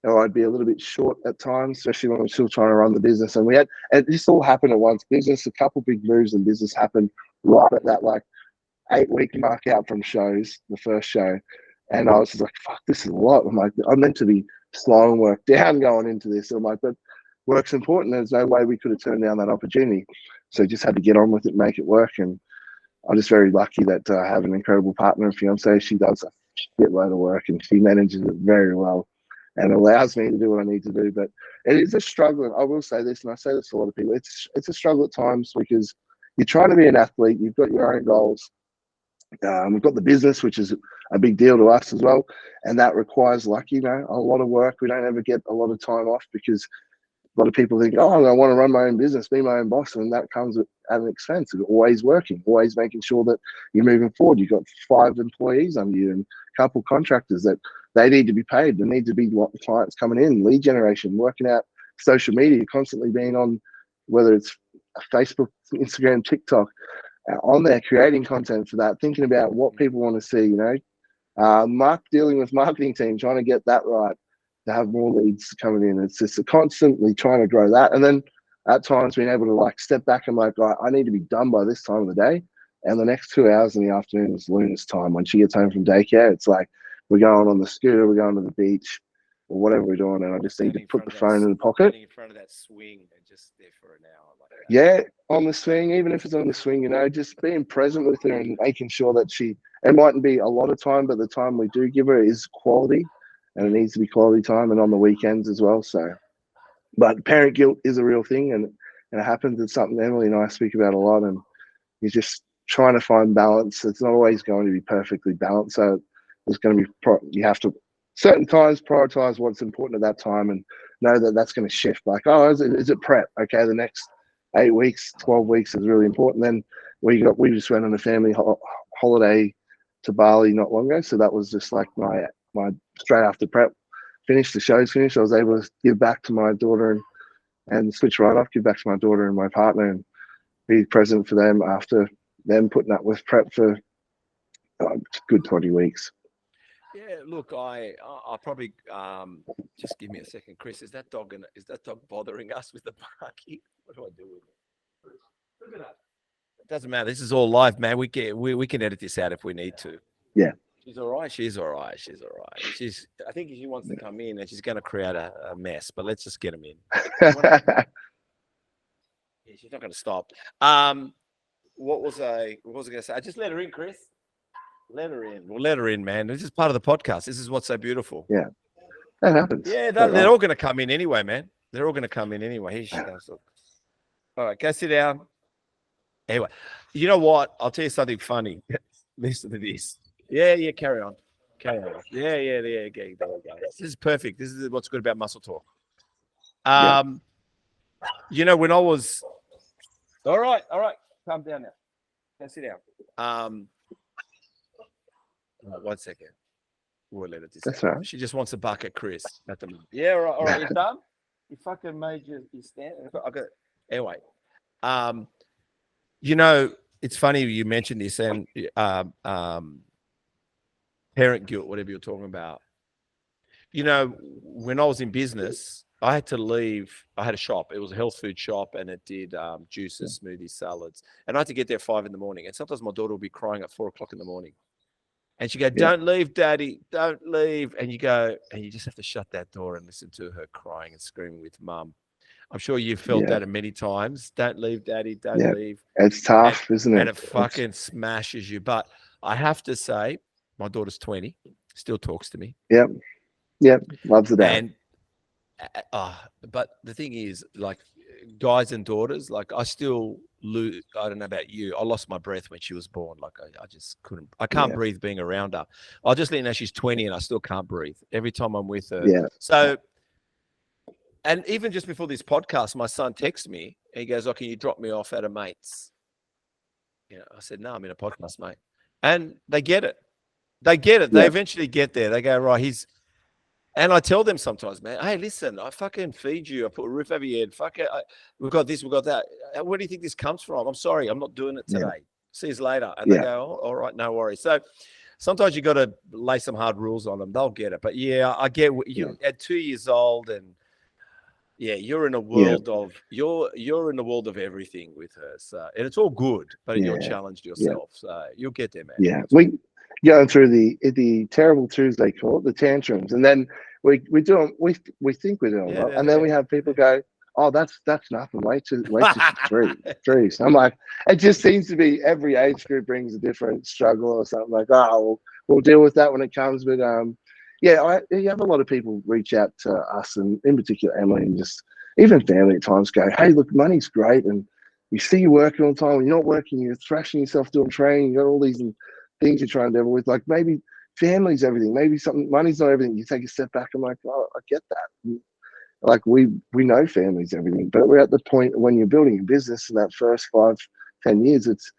or I'd be a little bit short at times, especially when I'm still trying to run the business. And this all happened at once. A couple big moves in business happened right at that like 8-week mark out from shows, the first show. And I was just like, fuck, this is a lot. I'm like, I'm meant to be slowing work down going into this. And I'm like, but work's important. There's no way we could have turned down that opportunity. So just had to get on with it, make it work. And I'm just very lucky that I have an incredible partner and fiance. She does a shitload of work and she manages it very well and allows me to do what I need to do. But it is a struggle. And I will say this, and I say this to a lot of people, it's a struggle at times because you're trying to be an athlete, you've got your own goals. We've got the business, which is a big deal to us as well. And that requires a lot of work. We don't ever get a lot of time off because a lot of people think, oh, I want to run my own business, be my own boss. And that comes at an expense of always working, always making sure that you're moving forward. You've got 5 employees under you and a couple contractors that they need to be paid. There need to be clients coming in, lead generation, working out social media, constantly being on, whether it's Facebook, Instagram, TikTok, on there, creating content for that, thinking about what people want to see, dealing with marketing team, trying to get that right, to have more leads coming in. It's just constantly trying to grow that. And then at times being able to like step back and like, I need to be done by this time of the day. And the next 2 hours in the afternoon is Luna's time. When she gets home from daycare, it's like, we're going on the scooter, we're going to the beach, or whatever we're doing. And I just need to put the phone in the pocket. In front of that swing and just there for an hour. Yeah, on the swing, even if it's on the swing, just being present with her and making sure that it mightn't be a lot of time, but the time we do give her is quality and it needs to be quality time and on the weekends as well. So, but parent guilt is a real thing and it happens. It's something Emily and I speak about a lot, and you're just trying to find balance. It's not always going to be perfectly balanced. So there's going to be, you have to certain times prioritize what's important at that time and know that that's going to shift. Like, oh, is it prep? Okay, the next 8 weeks, 12 weeks is really important. Then we just went on a family holiday to Bali not long ago. So that was just like my straight after prep finished, the show's finished, I was able to give back to my daughter and switch right off, give back to my daughter and my partner and be present for them after them putting up with prep for a good 20 weeks. Yeah, look, I'll probably just give me a second, Chris. Is that dog bothering us with the barking? What do I do with it? Look at that. It doesn't matter. This is all live, man. We can edit this out if we need to. Yeah. She's all right. She's all right. She's all right. I think she wants to come in and she's going to create a mess, but let's just get him in. Yeah, she's not going to stop. What was I going to say? I just let her in, Chris. Let her in. We'll let her in, man. This is part of the podcast. This is what's so beautiful. Yeah. That happens. Yeah, they're all going to come in anyway, man. They're all going to come in anyway. Here she comes. All right, go sit down. Anyway, you know what? I'll tell you something funny. Listen to this. Yeah, carry on. Carry on. Yeah. There we go. This is perfect. This is what's good about Muscle Talk. You know, when I was... All right. Calm down now. Go sit down. 1 second. We'll let it disappear. That's all right. She just wants a bucket, Chris. At the moment. Yeah, all right. You done? You fucking made your stand. I got anyway. You know, it's funny you mentioned this and parent guilt, whatever you're talking about. You know, when I was in business, I had to leave. I had a shop. It was a health food shop, and it did juices, smoothies, salads. And I had to get there at 5 a.m. And sometimes my daughter would be crying at 4 o'clock in the morning. And she'd go, "Don't leave, Daddy. Don't leave." And you go, and you just have to shut that door and listen to her crying and screaming with Mum. I'm sure you've felt that many times. Don't leave, Daddy. Don't leave. It's tough, isn't it? And it fucking smashes you. But I have to say, my daughter's 20, still talks to me. Yep. Loves it. And but the thing is, like, guys and daughters, like, I still lose. I don't know about you. I lost my breath when she was born. Like, I just couldn't. I can't breathe being around her. I'll just let you know she's 20 and I still can't breathe every time I'm with her. Yeah. So. And even just before this podcast, my son texts me and he goes, "Oh, can you drop me off at a mate's?" You know, I said, "No, I'm in a podcast, mate." And they get it. They eventually get there. They go, "Right, and I tell them sometimes, man, hey, listen, I fucking feed you. I put a roof over your head. Fuck it. We've got this, we've got that. Where do you think this comes from? I'm sorry, I'm not doing it today. See you later." And they go, "Oh, all right, no worries." So sometimes you got to lay some hard rules on them. They'll get it. But yeah, I get you at 2 years old and you're in a world of you're in the world of everything with her. So, and it's all good, but you're challenged yourself. So you'll get there, man. Yeah, we going through the terrible twos, they call it, the tantrums, and then we think we're doing well, and then we have people go, "Oh, that's nothing. Wait till three." So I'm like, it just seems to be every age group brings a different struggle or something. Like, oh, we'll deal with that when it comes. But you have a lot of people reach out to us, and in particular Emily, and just even family at times go, "Hey, look, money's great, and we see you working all the time. When you're not working, you're thrashing yourself doing training. You got all these things you're trying to deal with. Like maybe family's everything. Maybe money's not everything. You take a step back." I'm like, "Oh, I get that." Like we know family's everything, but we're at the point when you're building a business in that first 5-10 years, it's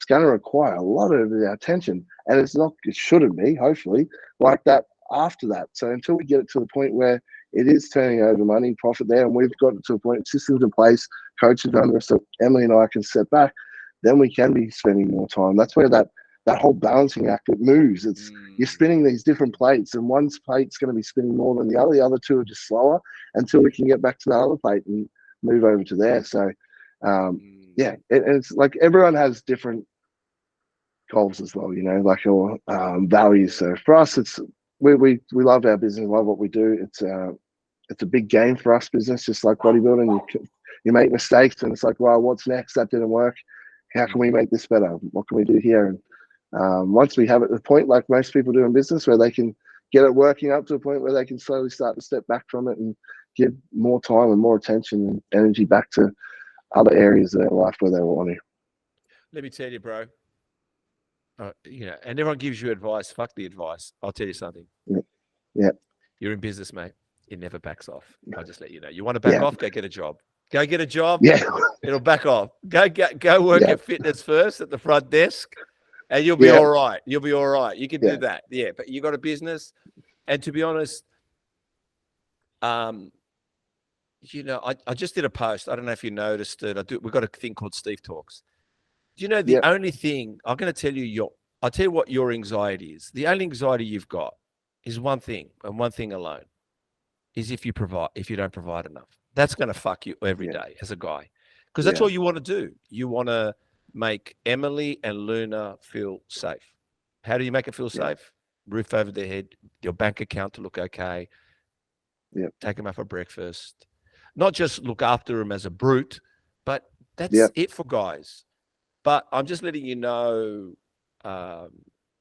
going to require a lot of our attention, and it shouldn't be, hopefully, like that after that. So until we get it to the point where it is turning over money, profit there, and we've got it to a point, systems in place, coaches under us, so Emily and I can step back, then we can be spending more time. That's where that whole balancing act, it moves. It's you're spinning these different plates, and one's plate's going to be spinning more than the other. The other two are just slower until we can get back to the other plate and move over to there. So it's like everyone has different goals as well, like your values. So for us, it's we love our business, love what we do. It's a big game for us, business, just like bodybuilding. You make mistakes, and it's like, well, what's next? That didn't work. How can we make this better? What can we do here? And once we have it at the point, like most people do in business, where they can get it working up to a point where they can slowly start to step back from it and give more time and more attention and energy back to other areas of their life where they want to. Let me tell you, bro. And everyone gives you advice. Fuck the advice. I'll tell you something. Yeah. You're in business, mate. It never backs off. I'll just let you know. You want to back off? Go get a job. Go get a job. Yeah. It'll back off. Go work at Fitness First at the front desk, and you'll be all right. You'll be all right. You can do that. Yeah, but you got a business. And to be honest, I just did a post. I don't know if you noticed it. We've got a thing called Steve Talks. Do you know the only thing I'm going to tell you? I'll tell you what your anxiety is. The only anxiety you've got is one thing and one thing alone: is if you don't provide enough. That's going to fuck you every day as a guy, because that's all you want to do. You want to make Emily and Luna feel safe. How do you make it feel safe? Roof over their head, your bank account to look okay. Take them out for breakfast. Not just look after them as a brute, but that's it for guys. But I'm just letting you know,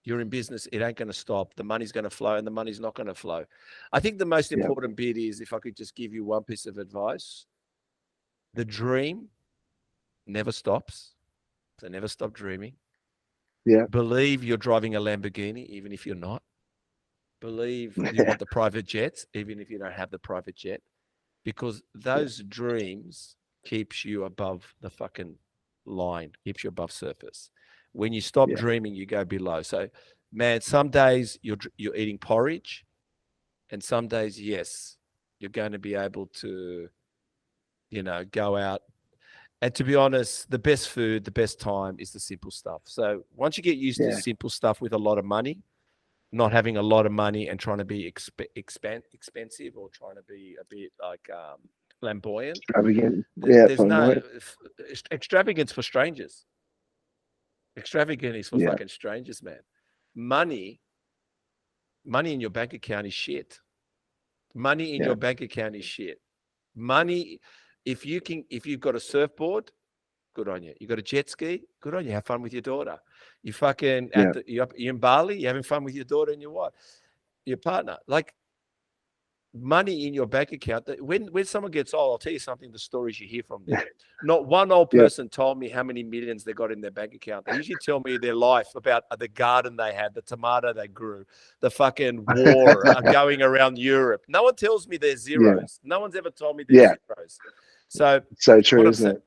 you're in business. It ain't going to stop. The money's going to flow, and the money's not going to flow. I think the most important bit is, if I could just give you one piece of advice, the dream never stops. So never stop dreaming. Believe you're driving a Lamborghini, even if you're not. Believe you want the private jets, even if you don't have the private jet, because those dreams keeps you above the fucking line, keeps you above surface. When you stop dreaming, you go below. So, man, some days you're eating porridge, and some days, yes, you're going to be able to, go out. And to be honest, the best food, the best time is the simple stuff. So once you get used to simple stuff with a lot of money, not having a lot of money and trying to be expensive or trying to be a bit like flamboyant. Extravagant. There's no extravagance for strangers. Extravagant is for fucking strangers, man. Money in your bank account is shit. Money in your bank account is shit. Money, if you've got a surfboard, good on you. You got a jet ski, good on you. Have fun with your daughter. You fucking you're in Bali, you're having fun with your daughter and your wife, your partner. Like, money in your bank account. When someone gets old, I'll tell you something. The stories you hear from them. Not one old person told me how many millions they got in their bank account. They usually tell me their life, about the garden they had, the tomato they grew, the fucking war going around Europe. No one tells me there's zeros. No one's ever told me there's zeros. So true, isn't it?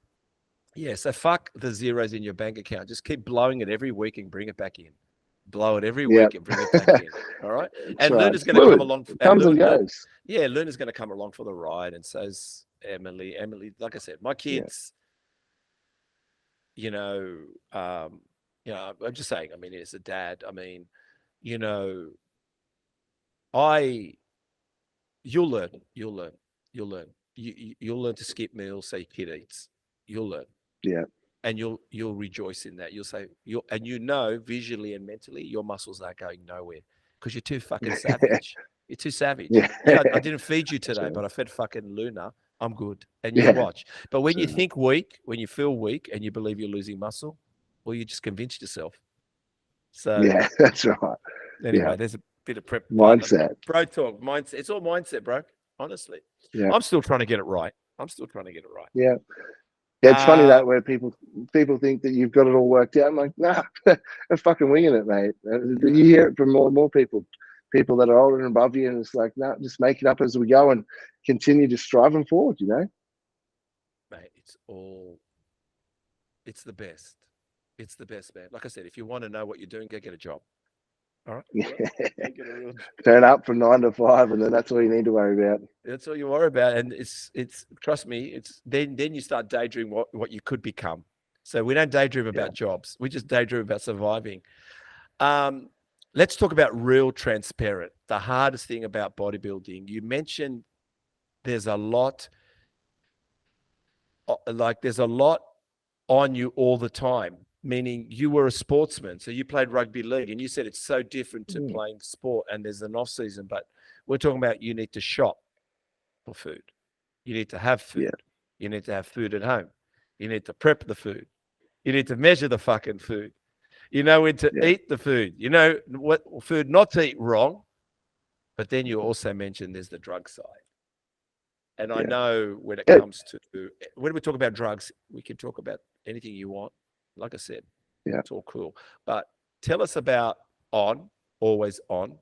Yeah, so fuck the zeros in your bank account. Just keep blowing it every week and bring it back in. Blow it every week and bring it back in. All right? And Luna's going to come along. Comes and goes. Yeah, Luna's going to come along for the ride, and so's Emily. Emily, like I said, my kids, I'm just saying, I mean, as a dad, I mean, you'll learn. You'll learn. You'll learn to skip meals so your kid eats. You'll learn. Yeah. And you'll rejoice in that. You'll say visually and mentally, your muscles are going nowhere because you're too fucking savage. You're too savage. I didn't feed you today, but I fed fucking Luna. I'm good. And you watch. But when you think weak, when you feel weak and you believe you're losing muscle, well, you just convinced yourself. So that's right. Anyway, there's a bit of prep. Mindset. Bro talk. Mindset. It's all mindset, bro. Honestly. Yeah. I'm still trying to get it right. Yeah. Yeah, it's funny that where people think that you've got it all worked out. I'm like, nah, I'm fucking winging it, mate. You hear it from more and more people that are older and above you, and it's like, nah, just make it up as we go and continue to striving forward, Mate, it's the best. It's the best, man. Like I said, if you want to know what you're doing, go get a job. All right. Turn up from 9 to 5, and then that's all you need to worry about. That's all you worry about, and it's trust me. It's then you start daydreaming what you could become. So we don't daydream about jobs. We just daydream about surviving. Let's talk about real transparent. The hardest thing about bodybuilding. You mentioned there's a lot on you all the time. Meaning you were a sportsman, so you played rugby league, and you said it's so different to playing sport, and there's an off season. But we're talking about you need to shop for food, you need to have food, you need to have food at home, you need to prep the food, you need to measure the fucking food, you know when to eat the food, you know what food not to eat wrong. But then you also mentioned there's the drug side, and I know when it comes to when we talk about drugs, we can talk about anything you want. Like I said, it's all cool. But tell us about always on,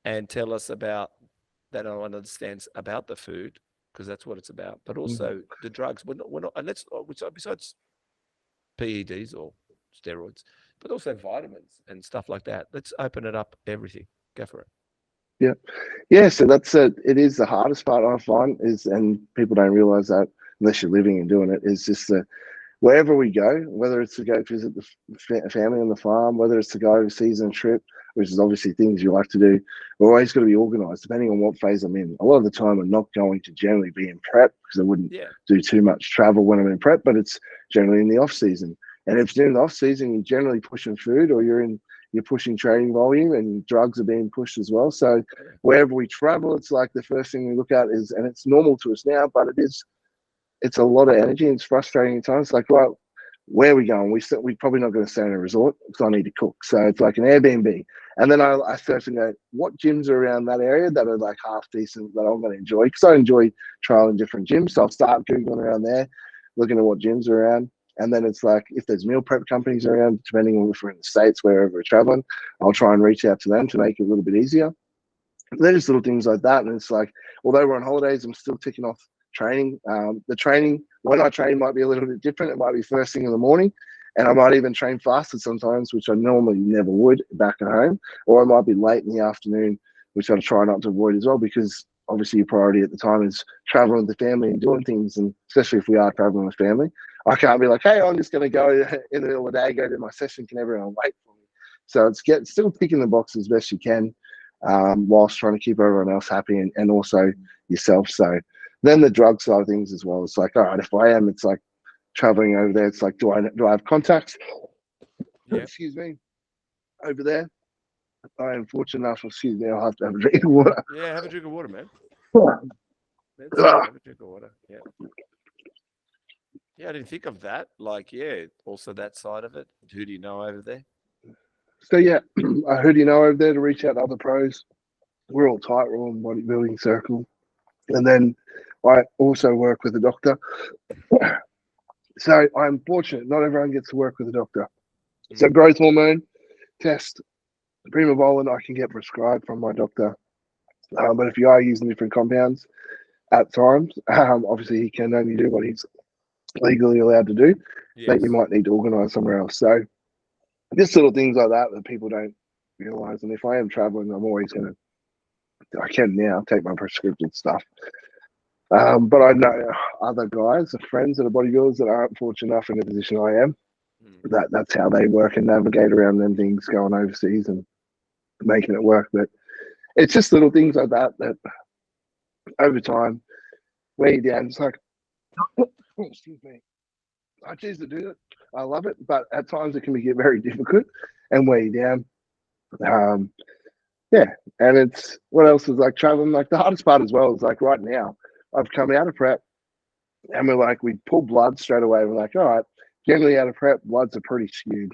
and tell us about that. I understands about the food, because that's what it's about. But also the drugs. We're not. And besides PEDs or steroids, but also vitamins and stuff like that. Let's open it up. Everything. Go for it. Yeah, so that's it is the hardest part I find is, and people don't realize that unless you're living and doing it, is just the wherever we go, whether it's to go visit the family on the farm, whether it's to go overseas on a trip, which is obviously things you like to do, we're always going to be organized depending on what phase I'm in. A lot of the time, I'm not going to generally be in prep because I wouldn't Yeah. do too much travel when I'm in prep, but it's generally in the off season. And if it's in the off season, you're generally pushing food or you're pushing training volume and drugs are being pushed as well. So wherever we travel, it's like the first thing we look at is, and it's normal to us now, but it's a lot of energy and it's frustrating at times. Like, right, where are we going? We're probably not going to stay in a resort because I need to cook. So it's like an Airbnb. And then I search and go, what gyms are around that area that are like half decent that I'm going to enjoy? Because I enjoy trialing different gyms. So I'll start Googling around there, looking at what gyms are around. And then it's like, if there's meal prep companies around, depending on if we're in the States, wherever we're traveling, I'll try and reach out to them to make it a little bit easier. They're just little things like that. And it's like, although we're on holidays, I'm still ticking off training. The training, when I train, might be a little bit different. It might be first thing in the morning. And I might even train fasted sometimes, which I normally never would back at home. Or it might be late in the afternoon, which I'll try not to avoid as well, because obviously your priority at the time is traveling with the family and doing things. And especially if we are traveling with family, I can't be like, hey, I'm just going to go in the middle of the day, go to my session. Can everyone wait for me? So it's still ticking the boxes as best you can, whilst trying to keep everyone else happy and also yourself. So then the drug side of things as well. It's like, all right, if I am, it's like traveling over there. It's like, do I have contacts? Yeah. Excuse me, over there. I am fortunate enough. Excuse me, I'll have to have a drink of water. Yeah, have a drink of water, man. That's Ah. it, have a drink of water. Yeah. Yeah, I didn't think of that. Like, yeah, also that side of it. Who do you know over there? So yeah, I heard over there to reach out to other pros. We're all tight. We're all in bodybuilding circle, and then I also work with a doctor. So I'm fortunate. Not everyone gets to work with a doctor. So growth hormone test, primobolan, I can get prescribed from my doctor. But if you are using different compounds at times, obviously he can only do what he's legally allowed to do. Yes. But you might need to organise somewhere else. So just little things like that that people don't realise. And if I am travelling, I'm always I can now take my prescription stuff. But I know other guys, friends that are bodybuilders that aren't fortunate enough in the position I am. That's how they work and navigate around them things going overseas and making it work. But it's just little things like that that over time weigh you down. It's like, excuse me, I choose to do it. I love it, but at times it can get very difficult and weigh you down. Yeah, and it's what else is like traveling. Like the hardest part as well is like right now, I've come out of prep and we're like, we pull blood straight away. We're like, all right, generally out of prep, bloods are pretty skewed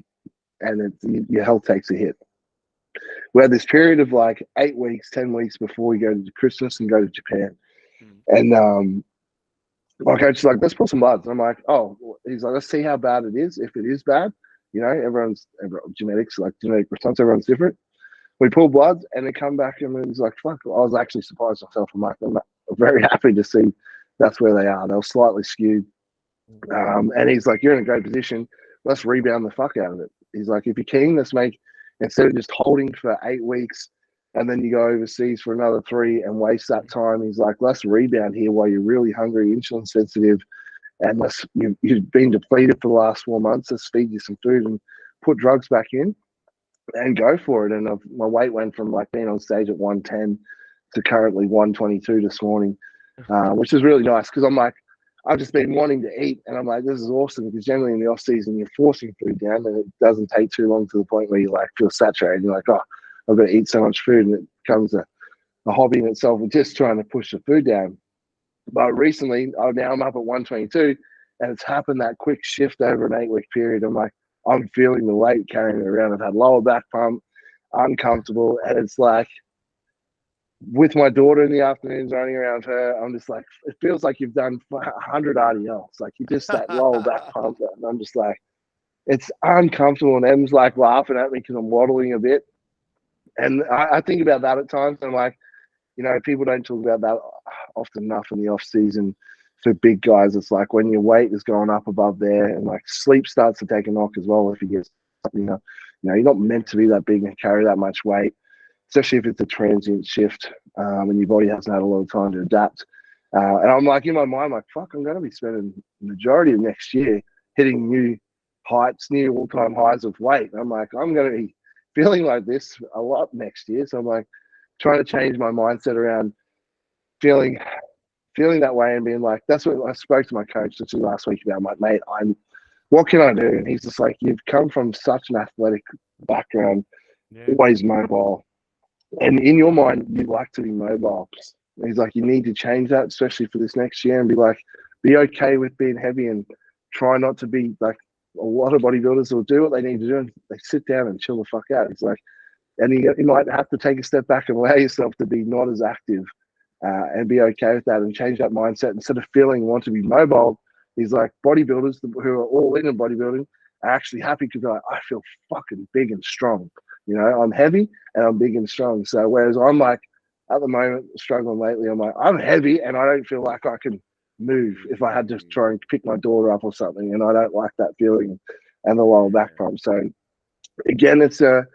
and your health takes a hit. We had this period of like 8 weeks, 10 weeks before we go to Christmas and go to Japan. And my coach is like, let's pull some bloods. And I'm like, oh, he's like, let's see how bad it is. If it is bad, everyone's genetics, like genetic response, everyone's different. We pull bloods and they come back and he's like, fuck, I was actually surprised myself. I'm like, I'm very happy to see that's where they are. They were slightly skewed. And he's like, you're in a great position. Let's rebound the fuck out of it. He's like, if you're keen, let's make, instead of just holding for 8 weeks and then you go overseas for another 3 and waste that time. He's like, let's rebound here while you're really hungry, insulin sensitive, and you've been depleted for the last 4 months. Let's feed you some food and put drugs back in and go for it. And my weight went from like being on stage at 110 to currently 122 this morning, which is really nice because I'm like, I've just been wanting to eat, and I'm like, this is awesome because generally in the off season you're forcing food down, and it doesn't take too long to the point where you like feel saturated. You're like, oh, I've got to eat so much food, and it becomes a hobby in itself of just trying to push the food down. But recently, now I'm up at 122, and it's happened that quick shift over an 8-week period. I'm like, I'm feeling the weight carrying it around. I've had lower back pump, uncomfortable, and it's like, with my daughter in the afternoons running around her, I'm just like, it feels like you've done 100 RDLs. Like you just that lower back pump. And I'm just like, it's uncomfortable. And Em's like laughing at me because I'm waddling a bit. And I think about that at times. And I'm like, people don't talk about that often enough in the off season for big guys. It's like when your weight is going up above there and like sleep starts to take a knock as well if you get something, you're not meant to be that big and carry that much weight. especially if it's a transient shift and your body hasn't had a lot of time to adapt. And I'm like, in my mind, like, fuck, I'm going to be spending the majority of next year hitting new heights, new all-time highs of weight. And I'm like, I'm going to be feeling like this a lot next year. So I'm like trying to change my mindset around feeling that way and being like, that's what I spoke to my coach last week about. I'm like, mate, what can I do? And he's just like, you've come from such an athletic background, always mobile. And in your mind, you like to be mobile. And he's like, you need to change that, especially for this next year, and be okay with being heavy and try not to be like a lot of bodybuilders will do what they need to do. And they sit down and chill the fuck out. It's like, and you might have to take a step back and allow yourself to be not as active and be okay with that and change that mindset. Instead of feeling want to be mobile, he's like, bodybuilders who are all in bodybuilding are actually happy because they're like, I feel fucking big and strong. You know, I'm heavy and I'm big and strong. So whereas I'm like, at the moment, struggling lately, I'm like, I'm heavy and I don't feel like I can move if I had to try and pick my daughter up or something. And I don't like that feeling and the lower back pump. So again, it's a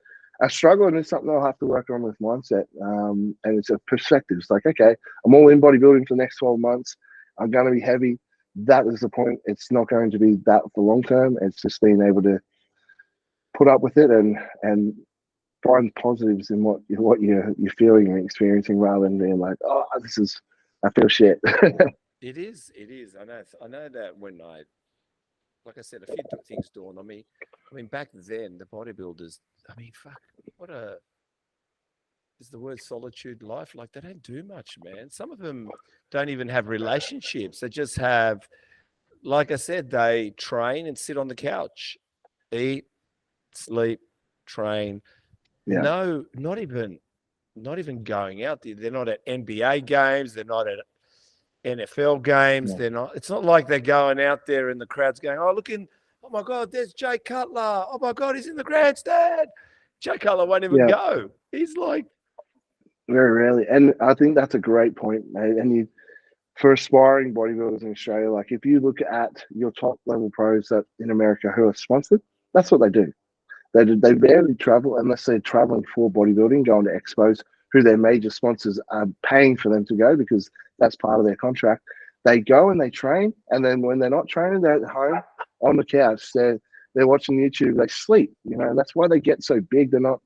struggle, and it's something I'll have to work on with mindset. And it's a perspective. It's like, okay, I'm all in bodybuilding for the next 12 months. I'm going to be heavy. That is the point. It's not going to be that for long term. It's just being able to put up with it and find positives in what you're feeling and experiencing, rather than being like, oh, I feel shit. It is. I know that when like I said, a few things dawned on me. I mean, back then, the bodybuilders, I mean, fuck, is the word solitude life? Like, they don't do much, man. Some of them don't even have relationships. They just have, like I said, they train and sit on the couch, eat, sleep, train. Yeah. No, not even going out there. They're not at NBA games. They're not at NFL games. Yeah. They're not. It's not like they're going out there and the crowd's going, oh my God, there's Jay Cutler. Oh my God, he's in the grandstand. Jay Cutler won't even go. He's like, very rarely. And I think that's a great point, mate. And for aspiring bodybuilders in Australia, like if you look at your top level pros that in America who are sponsored, that's what they do. They barely travel unless they're traveling for bodybuilding, going to expos, who their major sponsors are paying for them to go because that's part of their contract. They go and they train, and then when they're not training, they're at home on the couch. They're watching YouTube. They sleep, you know, and that's why they get so big. They're not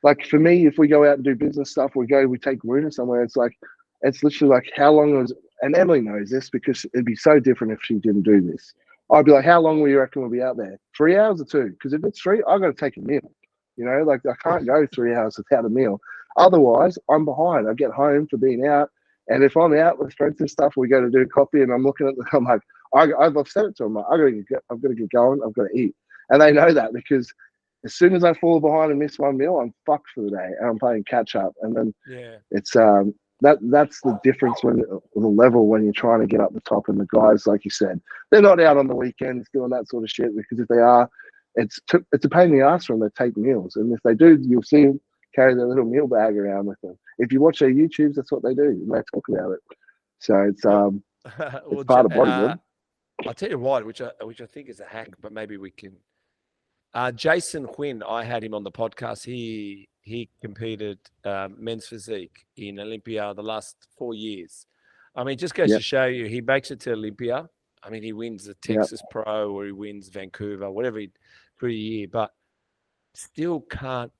like, for me, if we go out and do business stuff, we take Runa somewhere. It's like, it's literally like, how long was, and Emily knows this because it'd be so different if she didn't do this. I'd be like, how long will you reckon we'll be out there? 3 hours or 2? Because if it's 3, I've got to take a meal. You know, like I can't go 3 hours without a meal. Otherwise, I'm behind. I get home for being out. And if I'm out with friends and stuff, we go to do coffee and I'm looking at them, I'm like, I've said it to them, like, I've got to get going. I've got to eat. And they know that because as soon as I fall behind and miss one meal, I'm fucked for the day and I'm playing catch up. And then it's that's the difference when the level when you're trying to get up the top. And the guys, like you said, they're not out on the weekends doing that sort of shit, because if they are, it's a pain in the ass for them to take meals. And if they do, you'll see them carry their little meal bag around with them. If you watch their YouTubes, that's what they do. And they talk about it. So it's it's part of bodybuilding. I'll tell you what, which I think is a hack, but maybe we can. Jason Quinn, I had him on the podcast. He competed men's physique in Olympia the last 4 years. I mean, just goes to show you, he makes it to Olympia. I mean, he wins the Texas Pro or he wins Vancouver, whatever for a year, but still can't,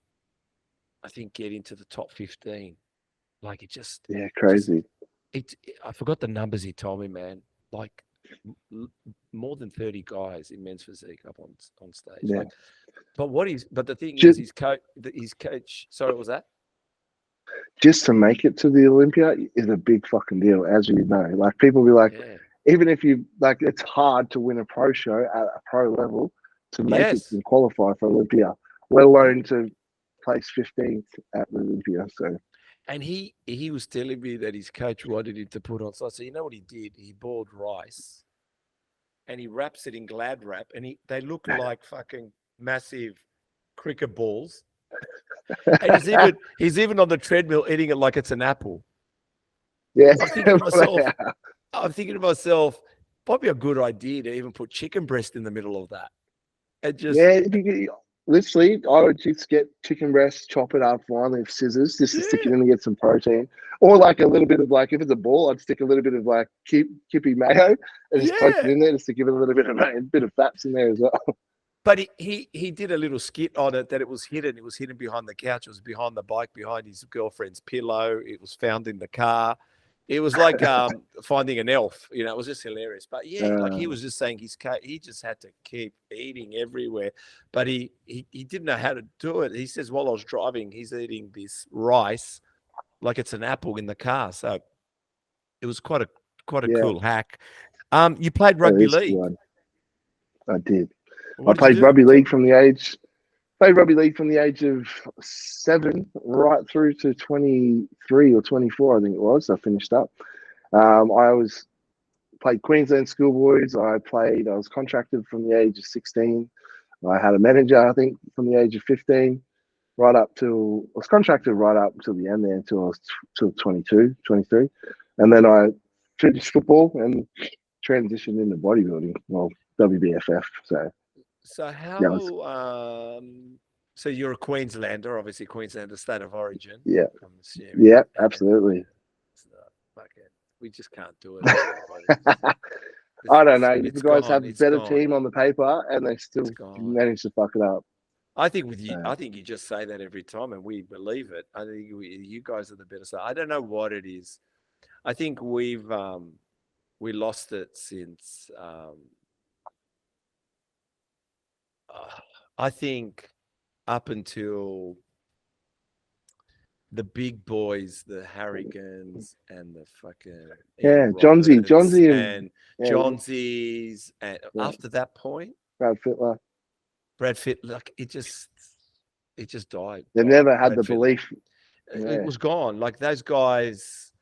I think, get into the top 15. Like, it just crazy. I forgot the numbers he told me, man. Like more than 30 guys in men's physique up on stage. Yeah. Like, but the thing is, his coach. Sorry, what was that? Just to make it to the Olympia is a big fucking deal, as you know. Like, people be like, even if you like, it's hard to win a pro show at a pro level to make it and qualify for Olympia, let alone to place 15th at the Olympia. So. And he was telling me that his coach wanted him to put on. So I said, you know what he did? He boiled rice, and he wraps it in Glad wrap, and they look like fucking massive cricket balls. And he's even on the treadmill eating it like it's an apple. Yeah. I'm thinking to myself, probably a good idea to even put chicken breast in the middle of that. And just literally, I would just get chicken breast, chop it up finely with scissors, just to stick it in and get some protein. Or like a little bit of like, if it's a ball, I'd stick a little bit of like Kippy mayo and just poke it in there just to give it a little bit of fats in there as well. But he did a little skit on it that it was hidden. It was hidden behind the couch. It was behind the bike, behind his girlfriend's pillow. It was found in the car. It was like finding an elf. You know, it was just hilarious. But yeah, like he was just saying he just had to keep eating everywhere. But he didn't know how to do it. He says while I was driving, he's eating this rice like it's an apple in the car. So it was quite a cool hack. You played rugby league. I did. I played rugby league from the age of 7 right through to 23 or 24, I think it was. I finished up. I played Queensland schoolboys. I was contracted from the age of 16. I had a manager, I think, from the age of 15, I was contracted right up until the end there, until I was 22, 23. And then I finished football and transitioned into bodybuilding, well, WBFF. So so you're a Queenslander, obviously Queenslander state of origin. Yeah. Yeah, absolutely. We just can't do it. I don't know. You guys have a better team on the paper and they still manage to fuck it up. I think with you, I think you just say that every time and we believe it. I think you guys are the better side. I don't know what it is. I think we lost it since I think up until the boys, the Harrigans and the fucking Johnsy and Johnsies, and after that point, Brad Fittler, like it just died. They never had the belief. It was gone. Like those guys,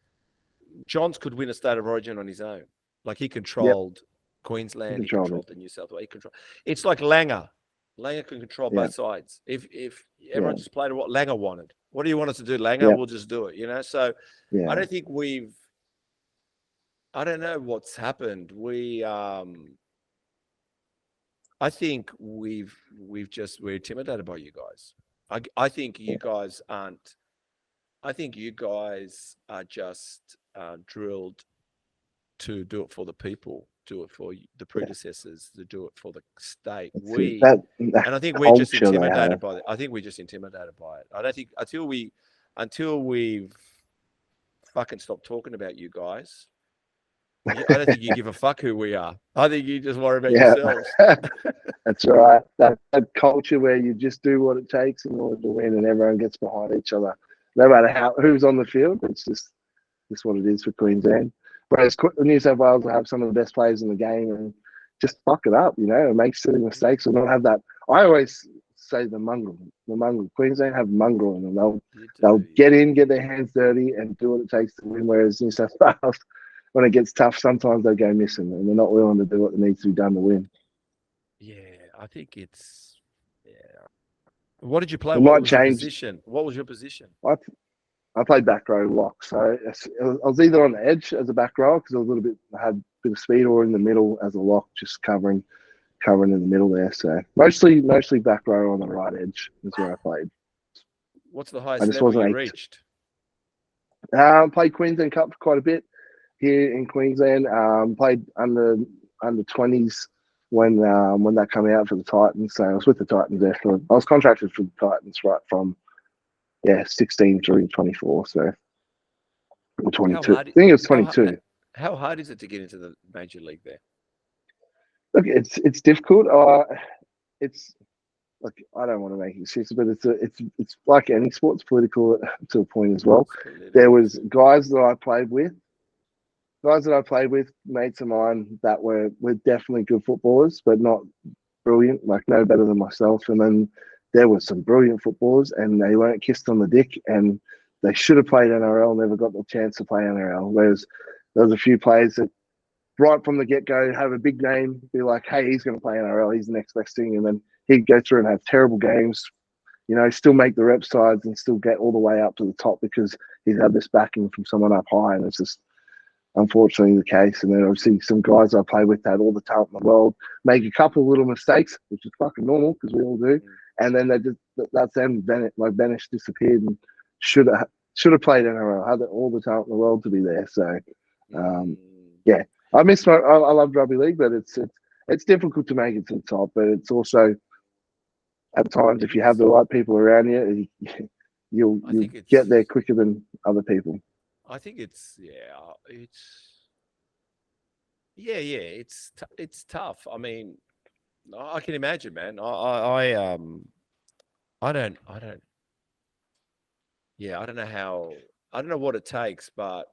Johns could win a state of origin on his own. Like he controlled Queensland, he controlled the New South Wales. It's like Langer. Langer can control both sides. If everyone just played what Langer wanted. What do you want us to do, Langer? We'll just do it, you know? So I don't think I don't know what's happened. I think we're intimidated by you guys. I think you guys aren't. I think you guys are just drilled to do it for the people, do it for the predecessors, to do it for the state. And I think we're just intimidated by it. I think we're just intimidated by it. I don't think until we've fucking stopped talking about you guys, I don't think you give a fuck who we are. I think you just worry about yourselves. That's right. That culture where you just do what it takes in order to win, and everyone gets behind each other, no matter who's on the field. It's just what it is for Queensland. Whereas New South Wales will have some of the best players in the game and just fuck it up, you know, and make silly mistakes and not have that. I always say the mongrel. Queensland have mongrel in them. They'll get in, get their hands dirty, and do what it takes to win. Whereas New South Wales, when it gets tough, sometimes they go missing and they're not willing to do what needs to be done to win. Yeah, I think it's. Yeah. What did you play? What was your position? I played back row lock, so I was either on the edge as a back row because I had a bit of speed, or in the middle as a lock, just covering in the middle there. So mostly back row on the right edge is where I played. What's the highest level you reached? Played Queensland Cup quite a bit here in Queensland. Played under 20s when that came out for the Titans. So I was with the Titans there I was contracted for the Titans right from 16 through 24. So 22. I think it was 22. How hard is it to get into the major league there? Look, it's difficult. It's like, I don't want to make excuses, but it's like any sport. It's political to a point as well. There was guys that I played with, mates of mine that were definitely good footballers, but not brilliant, like no better than myself. And then there were some brilliant footballers and they weren't kissed on the dick and they should have played NRL, never got the chance to play NRL. Whereas there was a few players that right from the get-go have a big name, be like, hey, he's going to play NRL, he's the next best thing. And then he'd go through and have terrible games, you know, still make the rep sides and still get all the way up to the top because he's had this backing from someone up high. And it's just unfortunately the case. And then obviously some guys I play with had all the talent in the world, make a couple of little mistakes, which is fucking normal because we all do, and then that's them. Like Benish disappeared and should have played NRL. Had all the talent in the world to be there. So, yeah, I love rugby league, but it's difficult to make it to the top. But it's also at times if you have the right people around you, you'll get there quicker than other people. I think it's tough. I mean, I can imagine, man. I don't know what it takes, but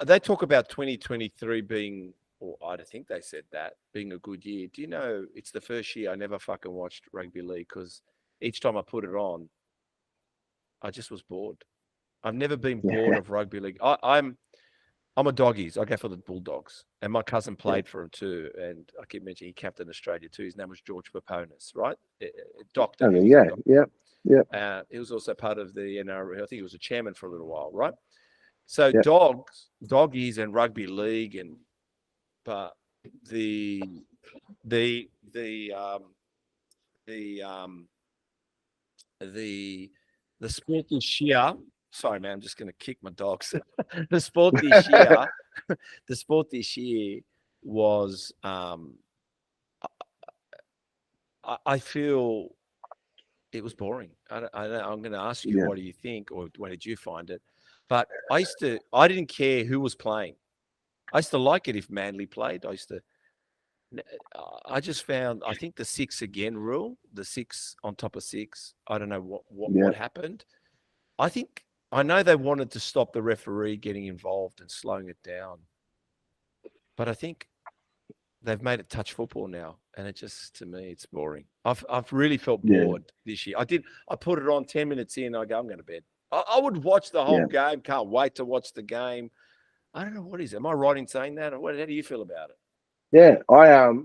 they talk about 2023 being, or I think they said that, being a good year. Do you know, it's the first year I never fucking watched rugby league because each time I put it on, I just was bored. I've never been bored of rugby league. I'm a doggies. I go for the Bulldogs. And my cousin played for him too. And I keep mentioning he captained Australia too. His name was George Paponis, right? Doctor. He was also part of the NRL. I think he was a chairman for a little while, right? So doggies and rugby league, but the sport this year. Sorry, man, I'm just going to kick my dogs. The sport this year was. I feel it was boring. I'm going to ask you, what do you think, or what did you find it? But I didn't care who was playing. I used to like it if Manly played. I just found, I think the 6 again rule, the 6 on top of 6. I don't know what happened. I know they wanted to stop the referee getting involved and slowing it down, but I think they've made it touch football now, and it just, to me, it's boring. I've really felt bored this year. I put it on 10 minutes in, I go, I'm going to bed. I would watch the whole game. Can't wait to watch the game. I don't know what is it. Am I right in saying that? How do you feel about it? Yeah,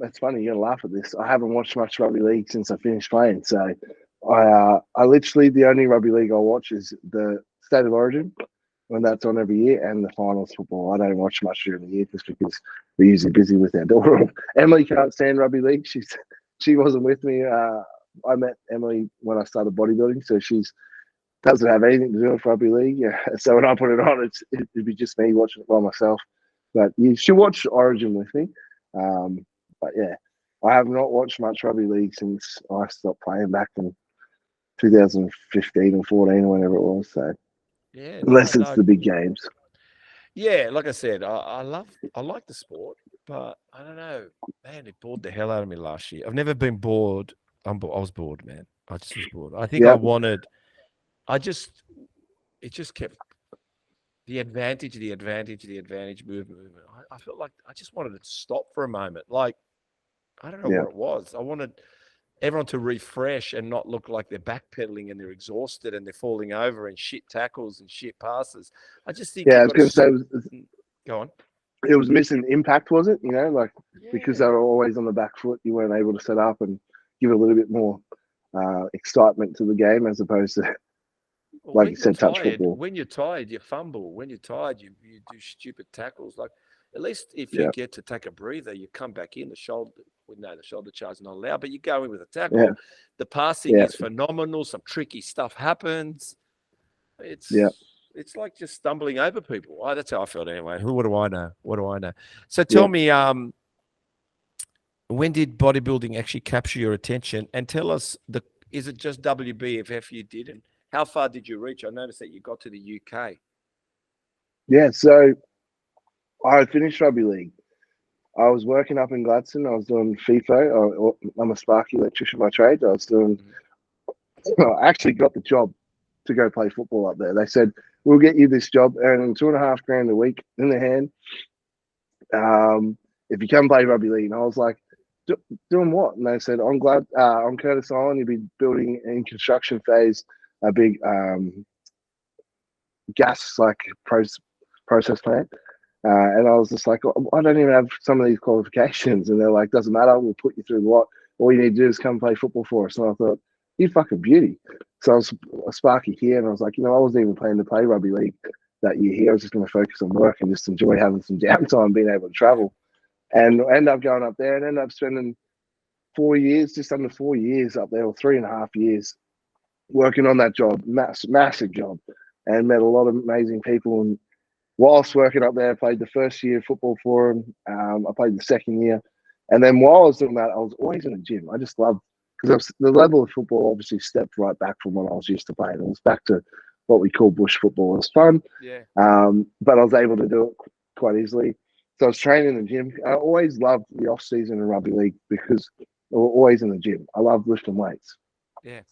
it's funny, you're gonna laugh at this. I haven't watched much rugby league since I finished playing. So I literally, the only rugby league I watch is the State of Origin when that's on every year, and the finals football. I don't watch much during the year just because we're usually busy with our daughter. Emily can't stand rugby league. She wasn't with me. I met Emily when I started bodybuilding, so she's doesn't have anything to do with rugby league. Yeah. So when I put it on, it'd be just me watching it by myself. But she'll watch Origin with me. But yeah, I have not watched much rugby league since I stopped playing back in 2015 or 14 or whenever it was. So unless it's the big games. Yeah, like I said, I like the sport, but I don't know, man. It bored the hell out of me last year. I've never been bored. I was bored, man. I just was bored. I think it just kept the advantage movement. I felt like I just wanted it to stop for a moment. Like, I don't know what it was. I wanted everyone to refresh and not look like they're backpedaling and they're exhausted and they're falling over and shit tackles and shit passes. I just think. Yeah, I was going to say. Go on. It was missing impact, was it? Because they were always on the back foot, you weren't able to set up and give a little bit more excitement to the game as opposed to, like you said, touch football. When you're tired, you fumble. When you're tired, you do stupid tackles. Like, at least if you get to take a breather, you come back in. The shoulder charge is not allowed, but you go in with a tackle. Yeah. The passing is phenomenal. Some tricky stuff happens. It's like just stumbling over people. That's how I felt anyway. What do I know? So tell me, when did bodybuilding actually capture your attention? And tell us, is it just WBFF you did? And how far did you reach? I noticed that you got to the UK. Yeah, so I finished rugby league. I was working up in Gladstone. I was doing FIFO. I'm a Sparky electrician by trade. I actually got the job to go play football up there. They said, we'll get you this job earning $2,500 a week in the hand if you come play rugby league. And I was like, doing what? And they said, on Curtis Island, you'll be building in construction phase a big gas process plant. And I was just like, I don't even have some of these qualifications. And they're like, doesn't matter, we'll put you through what. All you need to do is come play football for us. And I thought, you fucking beauty. So I was a Sparky here, and I was like, I wasn't even planning to play rugby league that year here. I was just going to focus on work and just enjoy having some downtime, being able to travel. And end up going up there and end up spending 4 years, just under 4 years up there, or 3.5 years, working on that job, massive job, and met a lot of amazing people. And whilst working up there, I played the first year of football for him. I played the second year. And then while I was doing that, I was always in the gym. I just loved, because the level of football obviously stepped right back from what I was used to playing. It was back to what we call bush football. It was fun, Yeah. but I was able to do it quite easily. So I was training in the gym. I always loved the off season in rugby league because we were always in the gym. I loved lifting weights. Yeah.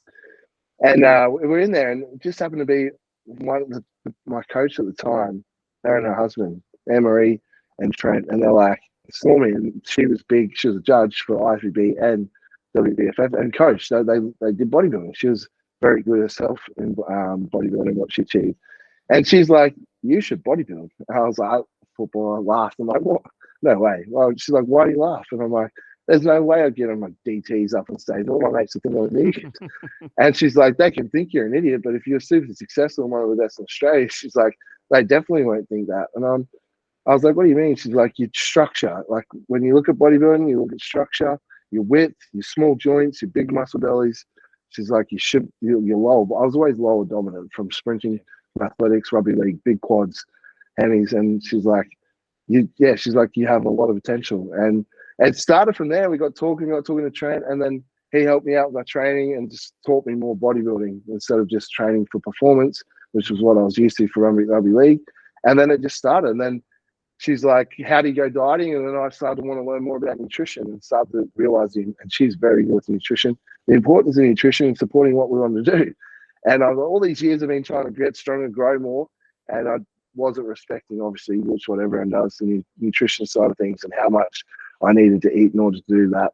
And we were in there, and it just happened to be my coach at the time, her and her husband, Anne-Marie and Trent, and they're like, saw me, and she was big. She was a judge for IFBB and WBFF and coach. So they did bodybuilding. She was very good herself in bodybuilding, what she achieved. And she's like, you should bodybuild. And I was like, football. I laughed. I'm like, what? No way. Well, she's like, why do you laugh? And I'm like, there's no way I'd get on my DTs up on stage. All my mates are thinking I'm an idiot. And she's like, they can think you're an idiot, but if you're super successful and one of the best in Australia, she's like, they definitely won't think that. And I was like, what do you mean? She's like, your structure. Like when you look at bodybuilding, you look at structure, your width, your small joints, your big muscle bellies. She's like, you're low. But I was always lower dominant from sprinting, athletics, rugby league, big quads, hammies. And she's like, she's like, you have a lot of potential. And it started from there. We got talking to Trent, and then he helped me out with my training and just taught me more bodybuilding instead of just training for performance, which was what I was used to for rugby league. And then it just started. And then she's like, how do you go dieting? And then I started to want to learn more about nutrition and started realizing, and she's very good with nutrition, the importance of nutrition and supporting what we want to do. And all these years I've been trying to get stronger, grow more, and I wasn't respecting, obviously, which what everyone does, the nutrition side of things and how much I needed to eat in order to do that,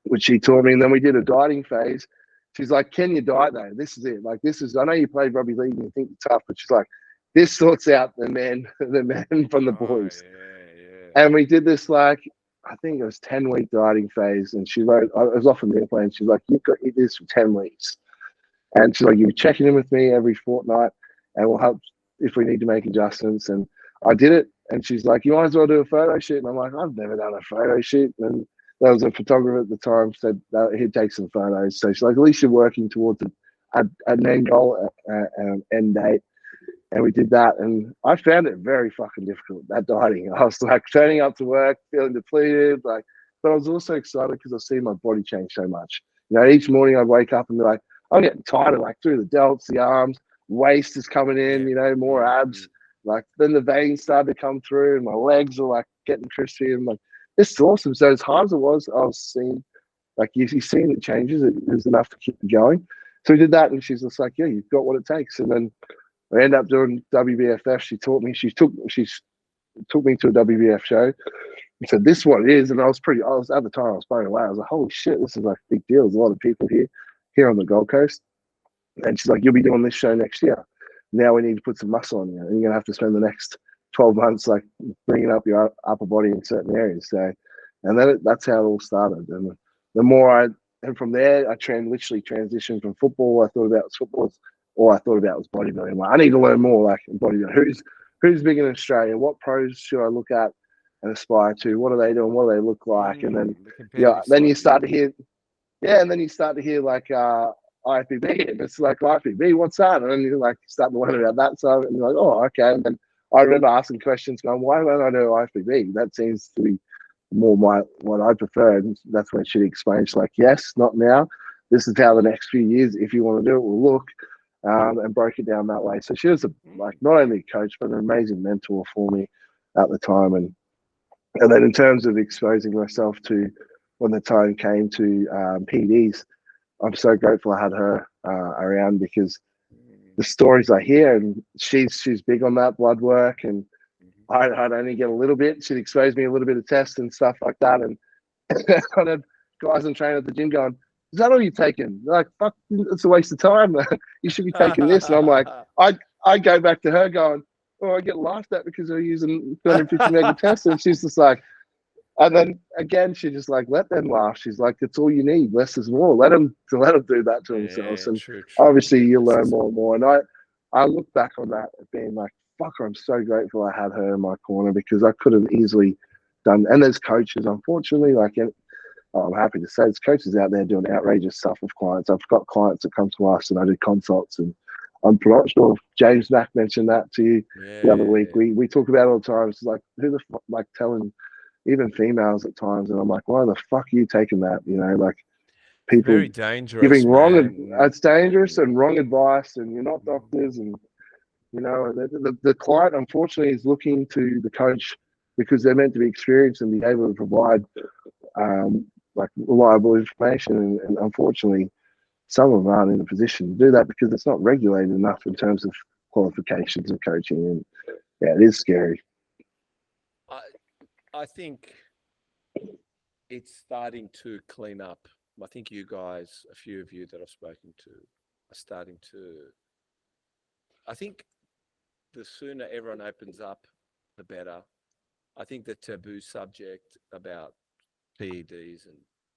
which she taught me. And then we did a dieting phase. She's like, can you diet though? This is it. Like, I know you played rugby league and you think you're tough, but she's like, this sorts out the men from the boys. Yeah. And we did this, like, I think it was 10-week dieting phase. And she wrote, I was off on the airplane. She's like, you've got to eat this for 10 weeks. And she's like, you're checking in with me every fortnight and we'll help if we need to make adjustments. And I did it. And she's like, you might as well do a photo shoot. And I'm like, I've never done a photo shoot. And there was a photographer at the time said he'd take some photos. So she's like, at least you're working towards an end goal, end date. And we did that. And I found it very fucking difficult, that dieting. I was like turning up to work, feeling depleted. But I was also excited because I've seen my body change so much. You know, each morning I'd wake up and be like, I'm getting tighter, like through the delts, the arms, waist is coming in, you know, more abs. Like then the veins started to come through and my legs are like getting crispy. And like, this is awesome. So as hard as it was, I was seeing, like, you've seen the changes. It was enough to keep it going. So we did that, and she's just like, yeah, you've got what it takes. And then I ended up doing WBFF. She took me to a WBF show and said, this is what it is. And at the time, I was blown away. I was like, holy shit, this is like a big deal. There's a lot of people here on the Gold Coast. And she's like, you'll be doing this show next year. Now we need to put some muscle on you. And you're going to have to spend the next 12 months like bringing up your upper body in certain areas. So, and then that's how it all started. And the more and from there, I literally transitioned from football. I thought about football. All I thought about was bodybuilding. Like, I need to learn more, like bodybuilding. Who's big in Australia? What pros should I look at and aspire to? What are they doing? What do they look like? And then, then you start to hear, and then you start to hear like IFBB, and it's like, IFBB, what's that? And then you like start to learn about that side, and you're like, oh, okay. And then I remember asking questions, going, why don't I do IFBB? That seems to be more what I prefer. And that's when she explained, she's like, yes, not now. This is how the next few years, if you want to do it, will look. And broke it down that way. So she was like not only a coach, but an amazing mentor for me at the time. And then in terms of exposing myself to when the time came to PDs, I'm so grateful I had her around, because the stories I hear, and she's big on that blood work, and I'd only get a little bit. She'd expose me a little bit of tests and stuff like that. And kind of guys and trainers at the gym going, is that all you're taking? They're like, fuck, it's a waste of time. You should be taking this. And I'm like, I go back to her going, oh, I get laughed at because they're using 250 mega tests. And she's just like, and then again, she just like, let them laugh. She's like, it's all you need. Less is more. Let them do that to themselves. And true. obviously you learn more and more. And I look back on that being like, fuck, I'm so grateful I had her in my corner, because I could have easily done, and there's coaches, unfortunately, like, I'm happy to say there's coaches out there doing outrageous stuff with clients. I've got clients that come to us and I do consults, and I'm not sure if James Mack mentioned that to you the other week. We talk about it all the time. It's like, who the fuck, like telling even females at times, and I'm like, why the fuck are you taking that? You know, like people Very dangerous, giving wrong, man. it's dangerous and wrong advice, and you're not doctors, and you know, the client unfortunately is looking to the coach because they're meant to be experienced and be able to provide like reliable information, and unfortunately some of them aren't in a position to do that because it's not regulated enough in terms of qualifications of coaching. And yeah, it is scary. I think it's starting to clean up. I think you guys, a few of you that I've spoken to, are starting to. I think the sooner everyone opens up, the better. I think the taboo subject about PEDs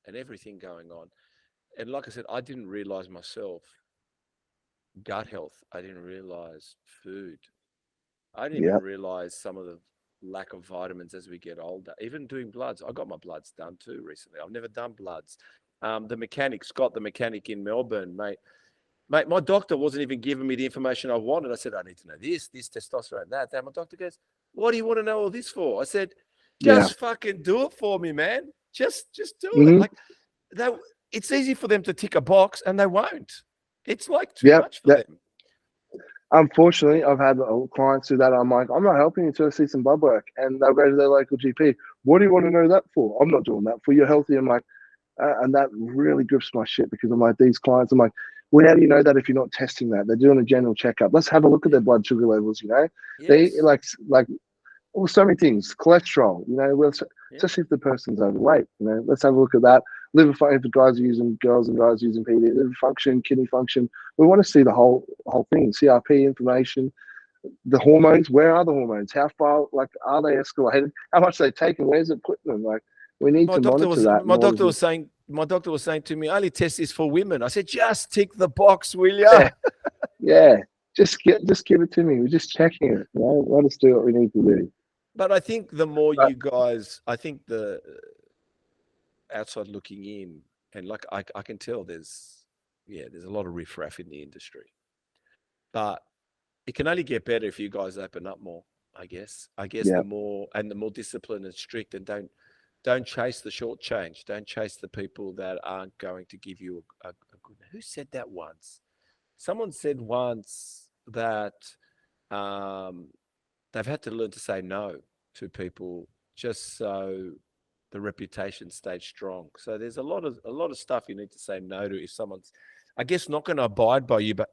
and everything going on. And like I said, I didn't realize myself gut health. I didn't realize food. I didn't even realize some of the lack of vitamins as we get older. Even doing bloods. I got my bloods done too recently. I've never done bloods. The mechanic, Scott, the mechanic in Melbourne, mate, my doctor wasn't even giving me the information I wanted. I said, I need to know this testosterone, that. My doctor goes, what do you want to know all this for? I said, just fucking do it for me, man. Just do it. Like that. It's easy for them to tick a box and they won't. It's like too much for them. Unfortunately, I've had clients do that. I'm like, I'm not helping you until I see some blood work. And they'll go to their local GP. What do you want to know that for? I'm not doing that for. You're healthy. I'm like, and that really grips my shit because I'm like, these clients, I'm like, well, how do you know that if you're not testing that? They're doing a general checkup. Let's have a look at their blood sugar levels, you know? Yes. They like well, so many things, cholesterol, you know, especially if the person's overweight, you know, let's have a look at that. Liver function, if guys are using, girls and guys using PD, liver function, kidney function. We want to see the whole thing, CRP information, the hormones. Where are the hormones? How far, like, are they escalated? How much they taking? Where's it putting them? Like, we need to monitor that. My doctor was saying to me, I only test this for women. I said, just tick the box, will you? Yeah. Just give it to me. We're just checking it. You know? Let us do what we need to do. But I think the more you guys, I think the outside looking in, and like I can tell there's a lot of riffraff in the industry. But it can only get better if you guys open up more, I guess. The more disciplined and strict, and don't chase the short change. Don't chase the people that aren't going to give you a good. Who said that once? Someone said once that they've had to learn to say no to people just so the reputation stays strong. So there's a lot of stuff you need to say no to if someone's, I guess, not going to abide by you. But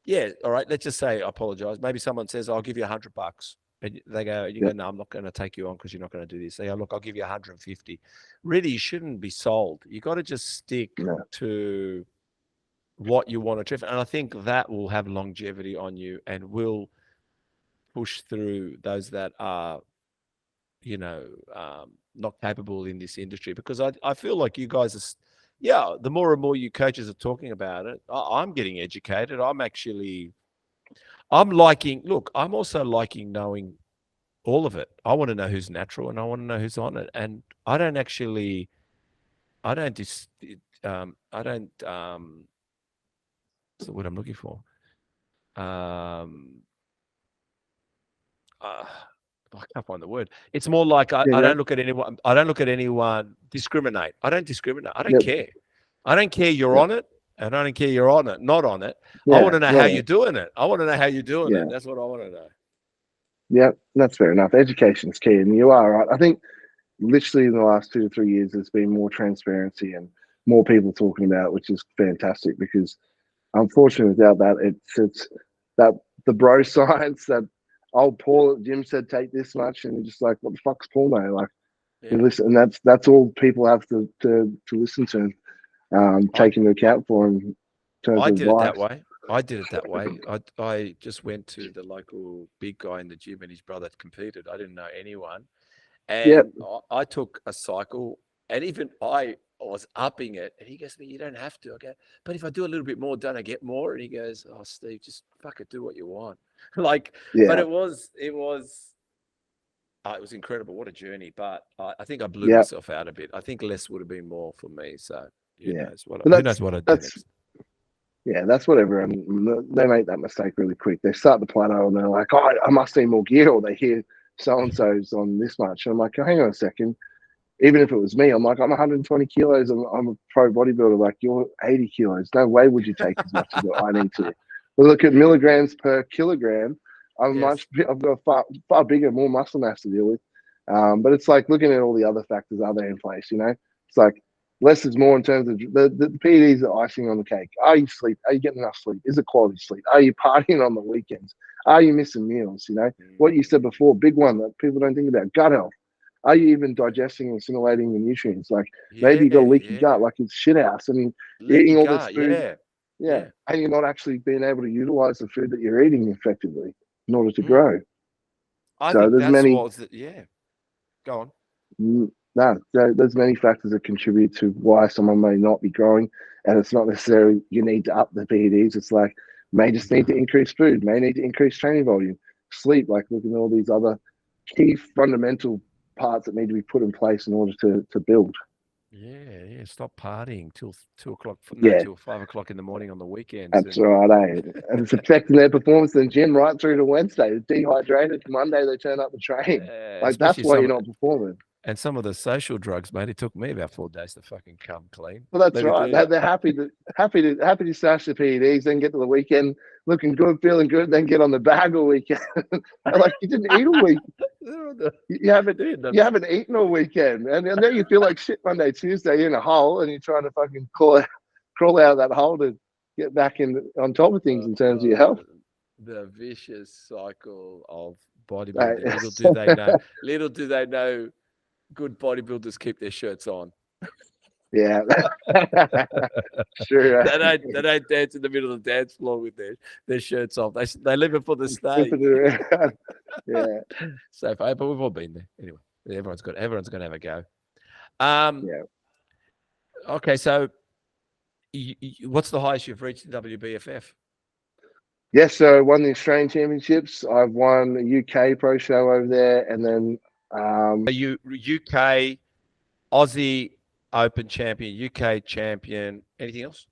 yeah, all right, let's just say I apologize. Maybe someone says, I'll give you $100. And they go, go, no, I'm not going to take you on because you're not going to do this. They go, look, I'll give you 150. Really, you shouldn't be sold. You got to just stick to what you want to achieve. And I think that will have longevity on you and will push through those that are, not capable in this industry. Because I feel like you guys are, the more and more you coaches are talking about it, I'm getting educated. I'm also liking knowing all of it. I want to know who's natural and I want to know who's on it. And I don't what's the word I'm looking for? I can't find the word. It's more like I don't look at anyone. I don't look at anyone discriminate. I don't discriminate. I don't care. I don't care you're on it, and I don't care you're on it, not on it. I want to know how you're doing it. I want to know how you're doing it. That's what I want to know. Yeah, that's fair enough. Education is key, and you are right. I think literally in the last 2 to 3 years, there's been more transparency and more people talking about it, which is fantastic. Because unfortunately, without that, it's that the bro science that old Paul at gym said take this much, and you're just like, what the fuck's Paul know? Like, you listen, and that's all people have to listen to, take into account for him. I did it that way. I just went to the local big guy in the gym, and his brother competed. I didn't know anyone, and I took a cycle, and even I was upping it, and he goes to me, you don't have to. I go, but if I do a little bit more, don't I get more? And he goes, oh, Steve, just fuck it, do what you want. But it was It was incredible. What a journey. But I think I blew Yeah. myself out a bit. I think less would have been more for me. So who Yeah. knows what But who knows what I'd do next. Yeah, that's what everyone, they make that mistake really quick. They start the plateau and they're like, oh, I must need more gear, or they hear so-and-so's on this much. And I'm like, hang on a second. Even if it was me, I'm like, I'm 120 kilos and I'm a pro bodybuilder. Like, you're 80 kilos. No way would you take as much as what I need to. But look at milligrams per kilogram. Yes. I've got far bigger, more muscle mass to deal with. But it's like looking at all the other factors, are they in place? You know, it's like less is more in terms of the PEDs are icing on the cake. Are you sleep? Are you getting enough sleep? Is it quality sleep? Are you partying on the weekends? Are you missing meals? You know, what you said before, big one that people don't think about, gut health. Are you even digesting and assimilating the nutrients? Like maybe you got a leaky gut, like it's shit house, and you're eating all this food. Yeah, and you're not actually being able to utilize the food that you're eating effectively in order to grow. I so think there's that's many. what Go on. No, there's many factors that contribute to why someone may not be growing, and it's not necessarily you need to up the PEDs. It's like may just need to increase food, may need to increase training volume, sleep. Like looking at all these other key fundamental parts that need to be put in place in order to build. Yeah. Stop partying till 2 o'clock. Till 5 o'clock in the morning on the weekends. That's right, and it's affecting their performance in the gym right through to Wednesday. They're dehydrated. Monday they turn up to train. Like that's why you're not performing. And some of the social drugs, mate, it took me about 4 days to fucking come clean. Well, that's right. They're happy to stash the PEDs, then get to the weekend looking good, feeling good, then get on the bag all weekend. Like you didn't eat all week. You haven't eaten all weekend, and then you feel like shit Monday, Tuesday. You're in a hole, and you're trying to fucking crawl out of that hole to get back on top of things in terms of your health. The vicious cycle of bodybuilding. Little do they know. Good bodybuilders keep their shirts on. Yeah, sure. They don't dance in the middle of the dance floor with their shirts off. They live it for the stage. Yeah. So, but we've all been there anyway. Everyone's going to have a go. Yeah. Okay, so what's the highest you've reached in WBFF? Yes, so I won the Australian Championships. I've won a UK Pro Show over there, and then you UK, Aussie Open champion, UK champion. Anything else?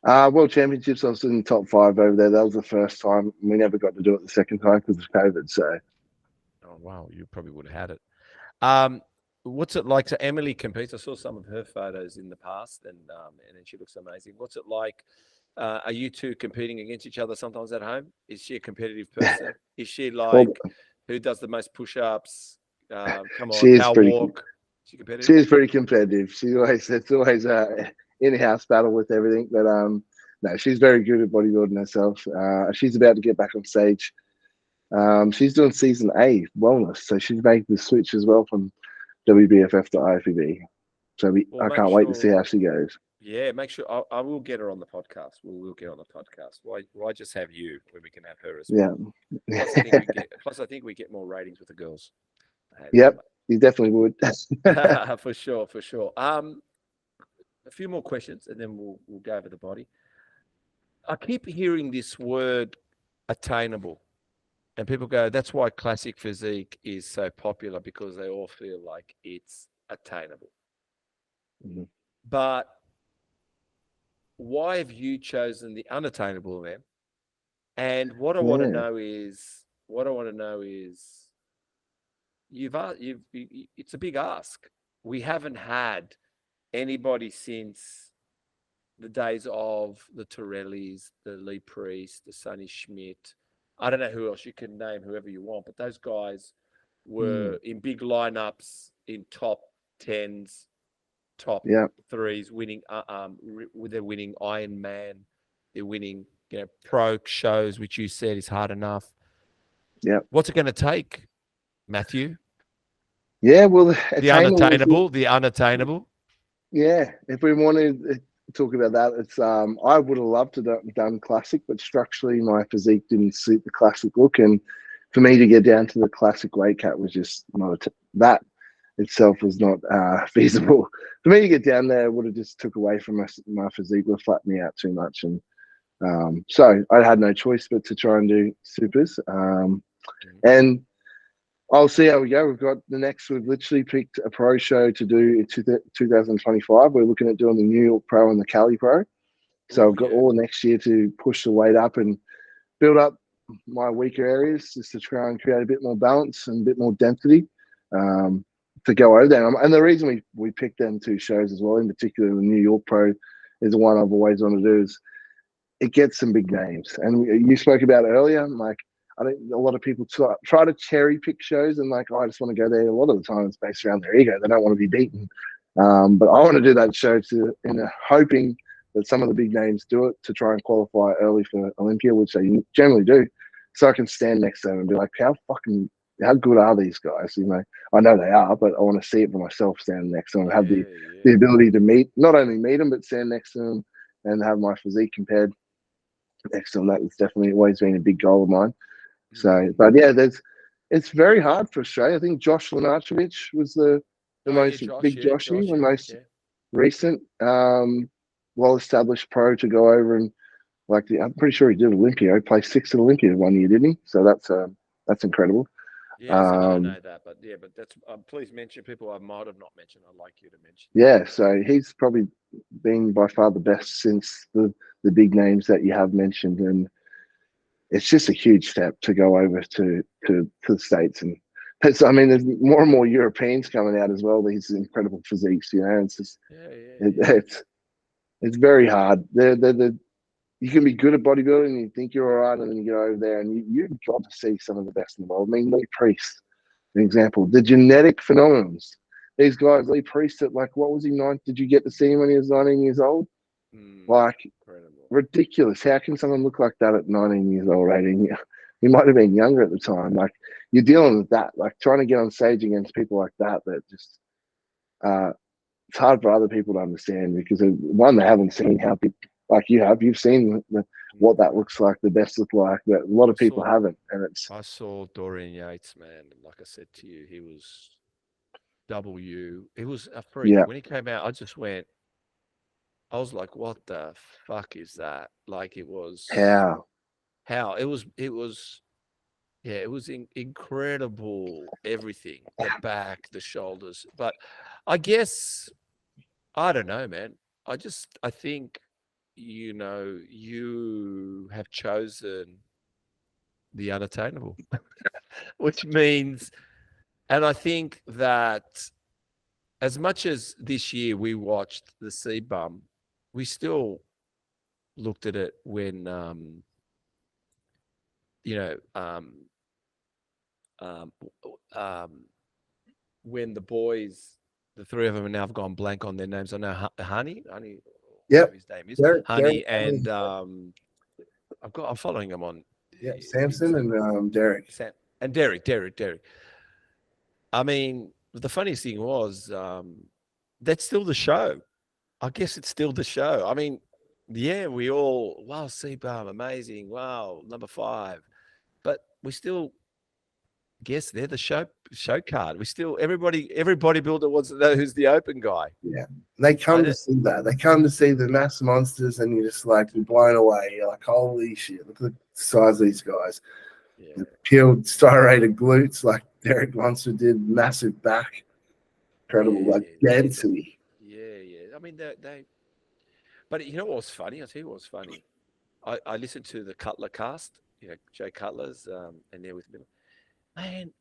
World Championships. I was in the top 5 over there. That was the first time. We never got to do it the second time because of COVID. So, oh wow, you probably would have had it. What's it like? So Emily competes. I saw some of her photos in the past, and then she looks amazing. What's it like? Are you two competing against each other sometimes at home? Is she a competitive person? Is she like who does the most push-ups? Come on, power walk. She competitive? She is pretty competitive. It's always in-house battle with everything. But no, she's very good at bodybuilding herself. She's about to get back on stage. She's doing season A wellness, so she's making the switch as well from WBFF to IFBB. So I can't wait to see how she goes. Yeah, make sure I will get her on the podcast. We'll get on the podcast. Why just have you when we can have her as well? Yeah. Plus, I think we get more ratings with the girls. Yep, you definitely would. For sure. A few more questions, and then we'll go over the body. I keep hearing this word attainable, and people go, "That's why classic physique is so popular because they all feel like it's attainable." Mm-hmm. But why have you chosen the unattainable then? And what I want to know is, it's a big ask. We haven't had anybody since the days of the Torellis, the Lee Priest, the Sonny Schmidt. I don't know who else. You can name whoever you want, but those guys were in big lineups in top 10s, top 3s, winning. They're winning Ironman. They're winning, pro shows, which you said is hard enough. Yeah. What's it going to take, Matthew? Yeah, well, the unattainable. Yeah, if we want to talk about that, it's I would have loved to have done classic, but structurally my physique didn't suit the classic look, and for me to get down to the classic weight cut was just not that itself was not feasible. For me to get down there would have just took away from my physique, would have flattened me out too much, and so I had no choice but to try and do supers. And I'll see how we go. We've literally picked a pro show to do in 2025. We're looking at doing the New York Pro and the Cali Pro. So I've got all next year to push the weight up and build up my weaker areas just to try and create a bit more balance and a bit more density to go over there. And the reason we picked them two shows as well, in particular the New York Pro, is the one I've always wanted to do. Is it gets some big names. And you spoke about it earlier, like, I think a lot of people try to cherry pick shows and like, oh, I just want to go there. A lot of the time it's based around their ego. They don't want to be beaten. But I want to do that show hoping that some of the big names do it to try and qualify early for Olympia, which they generally do. So I can stand next to them and be like, how good are these guys? You know, I know they are, but I want to see it for myself standing next to them, have the ability to not only meet them, but stand next to them and have my physique compared next to them. That's definitely always been a big goal of mine. So, but yeah, it's very hard for Australia. I think Josh Lunarchevich was the most recent, well-established pro to go over and I'm pretty sure he did Olympia. He placed 6th at Olympia one year, didn't he? So that's incredible. Yeah, I know that, but that's please mention people I might have not mentioned. I'd like you to mention. Yeah, so he's probably been by far the best since the big names that you have mentioned, and it's just a huge step to go over to the States. And there's more and more Europeans coming out as well. These incredible physiques, you know. It's just it's very hard. You can be good at bodybuilding and you think you're all right, and then you go over there and you've got to see some of the best in the world. I mean, Lee Priest, an example. The genetic phenomenons. These guys, Lee Priest at what was he, 9? Did you get to see him when he was 19 years old? Incredible. Ridiculous. How can someone look like that at 19 years old, 18 years? He might have been younger at the time. Like, you're dealing with that. Like, trying to get on stage against people like that just it's hard for other people to understand, because one, they haven't seen how big, like you have. You've seen what that looks like, the best look like, but a lot of people haven't. And I saw Dorian Yates, man. Like I said to you, he was W. He was a freak. When he came out, I was like, what the fuck is that? Like, it was it was incredible, everything, the back, the shoulders. But I guess, I don't know, man. I think, you know, you have chosen the unattainable, which means, and I think that as much as this year we watched the C-Bum, we still looked at it when, when the boys, the three of them, now have gone blank on their names. I know Honey, his name is Honey, and I'm following him on. Yeah, Samson and Derek. Derek. I mean, the funniest thing was that's still the show. I guess it's still the show. I mean, yeah, we all, wow, C-Bum, amazing, wow, number 5, but we still guess they're the show card. We still, every bodybuilder wants to know who's the open guy. Yeah, they come to see that. They come to see the mass monsters, and you're just like, you're blown away. You're like, holy shit, look at the size of these guys. Yeah. The peeled, striated glutes, like Derek Monster did, massive back, incredible, density. Yeah. I mean, they. But you know what's funny? I'll tell you what's funny. I listened to the Cutler cast, you know, Jay Cutler's, and they're with me. Man,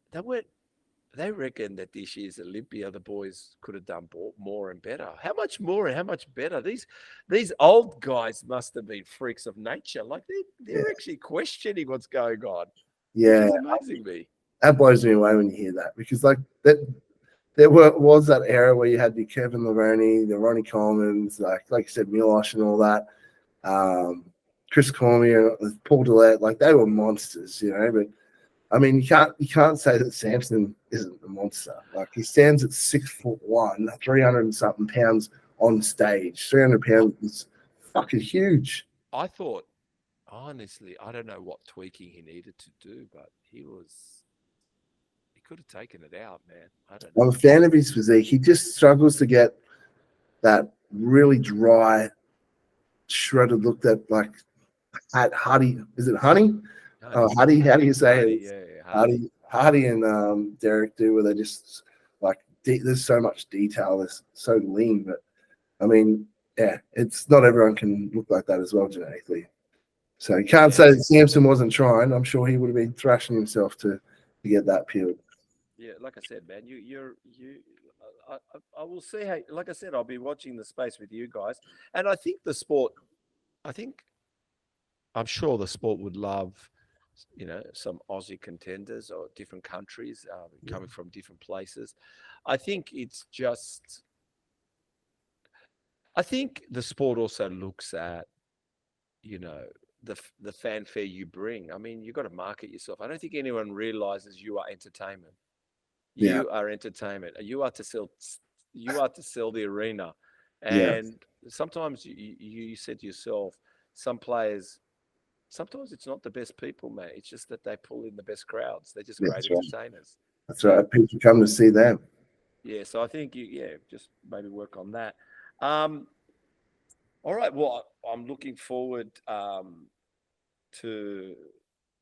they reckon that this year's Olympia, the boys could have done more and better. How much more and how much better? These old guys must have been freaks of nature. Like, they're actually questioning what's going on. Yeah. It's amazing me. That blows me away when you hear that, because like that, there was that era where you had the Kevin Laverne, the Ronnie Colemans, like you said, Milosh and all that, Chris Cormier, Paul Dillette, like they were monsters, you know. But I mean, you can't say that Samson isn't a monster. Like, he stands at 6'1", 300 and something pounds on stage. 300 pounds is fucking huge. I thought, honestly, I don't know what tweaking he needed to do, but he could have taken it out, man. I don't know. I'm a fan of his physique. He just struggles to get that really dry, shredded look that, like, at Huddy. Is it Honey? Huddy, how do you say it? Yeah, Hardy and Derek do, where they just like there's so much detail, there's so lean, but I mean, yeah, it's not everyone can look like that as well genetically. So you can't say that Samson wasn't trying. I'm sure he would have been thrashing himself to get that peeled. Yeah, like I said, man, I will see how. Like I said, I'll be watching the space with you guys, and I think the sport. I'm sure the sport would love, some Aussie contenders or different countries coming from different places. I think it's just. I think the sport also looks at, the fanfare you bring. I mean, you've got to market yourself. I don't think anyone realizes you are entertainment. You are entertainment. You are to sell. You are to sell the arena. And sometimes you said to yourself, some players, sometimes it's not the best people, mate. It's just that they pull in the best crowds. They're just great entertainers. That's right. People come to see them. Yeah. So I think just maybe work on that. All right. Well, I'm looking forward to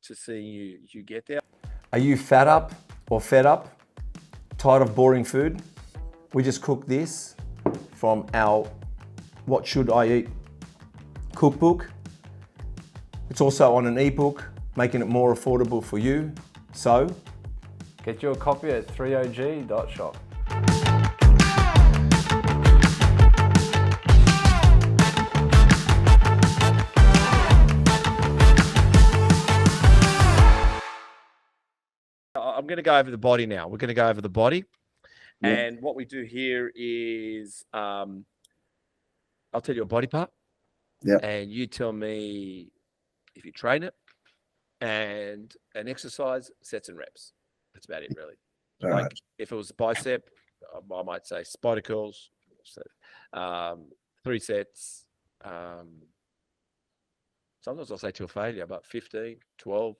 seeing you get there. Are you fat up or fed up? Tired of boring food? We just cooked this from our What Should I Eat cookbook. It's also on an ebook, making it more affordable for you. So, get your copy at threeog.shop. I'm going to go over the body now. We're going to go over the body. And what we do here is I'll tell you a body part. And you tell me if you train it, and an exercise, sets and reps. That's about it, really. Like if it was bicep, I might say spider curls, 3 sets. Sometimes I'll say to a failure, but 15, 12.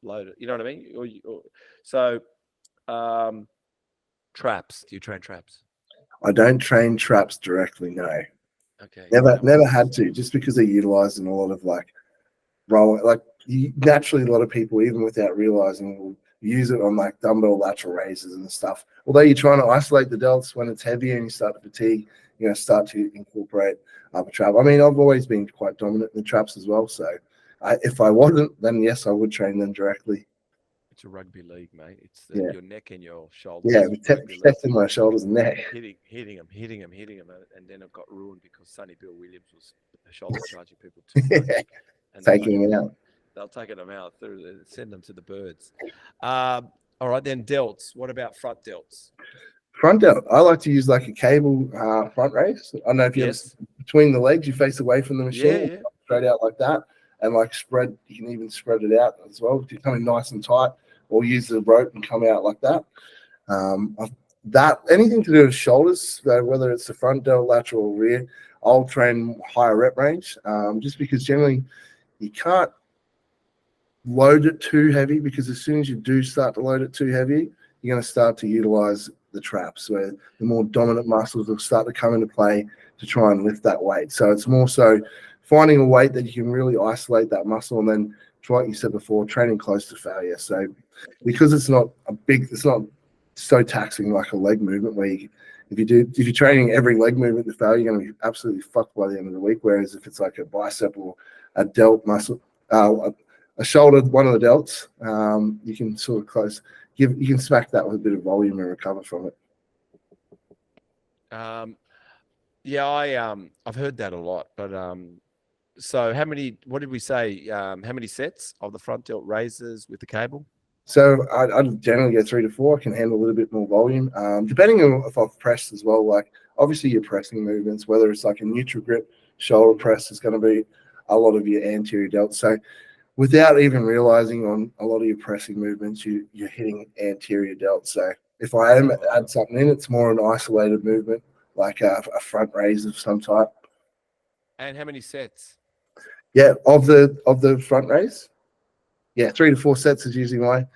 Loaded, you know what I mean? So, traps. Do you train traps? I don't train traps directly, no. Okay. Never had to, just because they're utilized in a lot of naturally a lot of people, even without realizing, will use it on like dumbbell lateral raises and stuff. Although you're trying to isolate the delts when it's heavier and you start to fatigue, start to incorporate a trap. I mean, I've always been quite dominant in the traps as well, so. If I wasn't, then yes, I would train them directly. It's a rugby league, mate. It's your neck and your shoulders. Yeah, protecting my shoulders and neck. Hitting them, and then it got ruined because Sonny Bill Williams was shoulder charging people too much. And taking them out. They'll take them out, send them to the birds. All right, then delts. What about front delts? Front delt, I like to use like a cable front raise. I don't know if you have between the legs, you face away from the machine, straight out like that. And like spread, you can even spread it out as well. If you're coming nice and tight, or use the rope and come out like that. Anything to do with shoulders, whether it's the front delt, lateral, or rear, I'll train higher rep range. Just because generally you can't load it too heavy, because as soon as you do start to load it too heavy, you're going to start to utilize the traps, where the more dominant muscles will start to come into play to try and lift that weight. So it's more so finding a weight that you can really isolate that muscle, and then, like you said before, training close to failure. So because it's not so taxing like a leg movement, where if you're training every leg movement to failure, you're going to be absolutely fucked by the end of the week. Whereas if it's like a bicep or a delt muscle, a shoulder, one of the delts, you can sort of you can smack that with a bit of volume and recover from it. I've heard that a lot, but so what did we say? How many sets of the front delt raises with the cable? So I generally go 3 to 4. I can handle a little bit more volume, depending on if I've pressed as well. Like obviously your pressing movements, whether it's like a neutral grip shoulder press, is going to be a lot of your anterior delts. So without even realizing, on a lot of your pressing movements, you're hitting anterior delts. So if I add something in, it's more an isolated movement, like a front raise of some type. And how many sets? Yeah, of the front raise. Yeah, 3 to 4 sets is usually my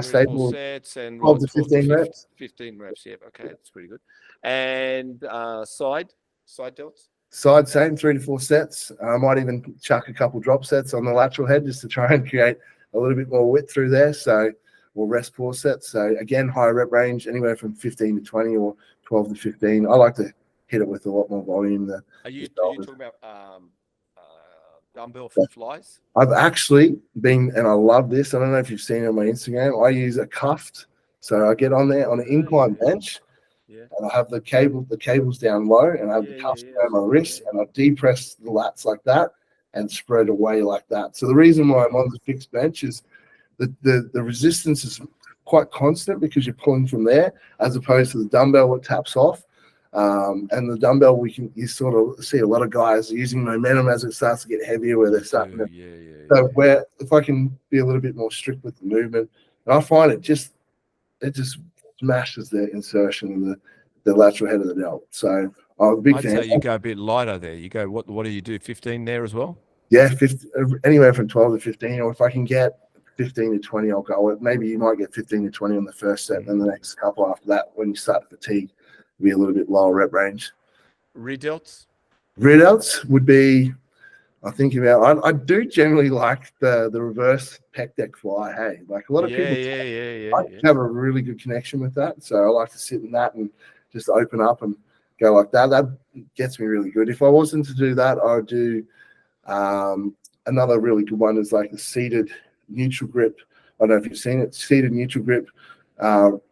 staple. 4 sets and 12 to 15 reps. 15 reps, yeah. Okay, that's pretty good. And side delts? Side, same, 3 to 4 sets. I might even chuck a couple drop sets on the lateral head just to try and create a little bit more width through there. So or rest pause sets. So again, higher rep range, anywhere from 15 to 20 or 12 to 15. I like to hit it with a lot more volume. Are you talking about dumbbell for flies? I've actually been, and I love this. I don't know if you've seen it on my Instagram. I use a cuffed. So I get on there on an incline bench, and I have the cables down low, and I have the cuffs around my wrist, and I depress the lats like that and spread away like that. So the reason why I'm on the fixed bench is the resistance is quite constant because you're pulling from there, as opposed to the dumbbell that taps off. And the dumbbell, you sort of see a lot of guys using momentum as it starts to get heavier, where they're starting to. So where if I can be a little bit more strict with the movement, and I find it just smashes the insertion of the lateral head of the delt. So I'm a big fan. I'd say you go a bit lighter there. You go, what do you do? 15 there as well? Yeah, 50, anywhere from 12 to 15, or if I can get 15 to 20, I'll go. Maybe you might get 15 to 20 on the first set, and then the next couple after that, when you start to fatigue, be a little bit lower rep range. Rear delts? Rear delts would be, I think about, I do generally like the reverse pec deck fly. Hey, like a lot of people I have a really good connection with that. So I like to sit in that and just open up and go like that. That gets me really good. If I wasn't to do that, I would do another really good one is like the seated neutral grip. I don't know if you've seen it, seated neutral grip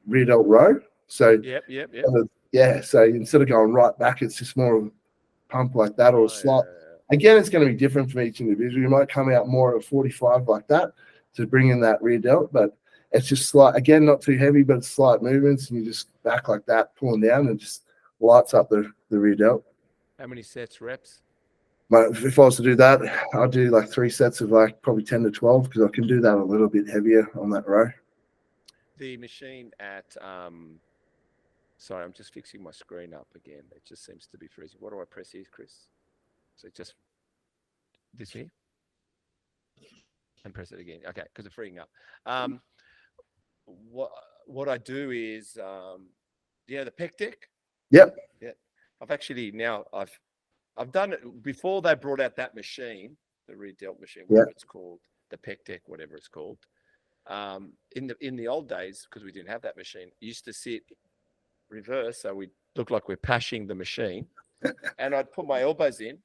rear delt row. So so instead of going right back, it's just more of a pump like that, or a slight. Again, it's going to be different from each individual. You might come out more at 45 like that to bring in that rear delt, but it's just slight. Again, not too heavy, but it's slight movements, and you just back like that, pulling down, and just lights up the rear delt. How many sets, reps? If I was to do that, I'd do like 3 sets of like probably 10 to 12, because I can do that a little bit heavier on that row. The machine at sorry, I'm just fixing my screen up again. It just seems to be freezing. What do I press here, Chris? So just this here, and press it again. Okay, because it's freeing up. What I do is the pec deck. Yep. Yeah, I've actually now I've done it before they brought out that machine, the rear delt machine, whatever it's called, the pec deck, whatever it's called. In the old days, because we didn't have that machine, used to sit reverse, so we look like we're pashing the machine, and I'd put my elbows in,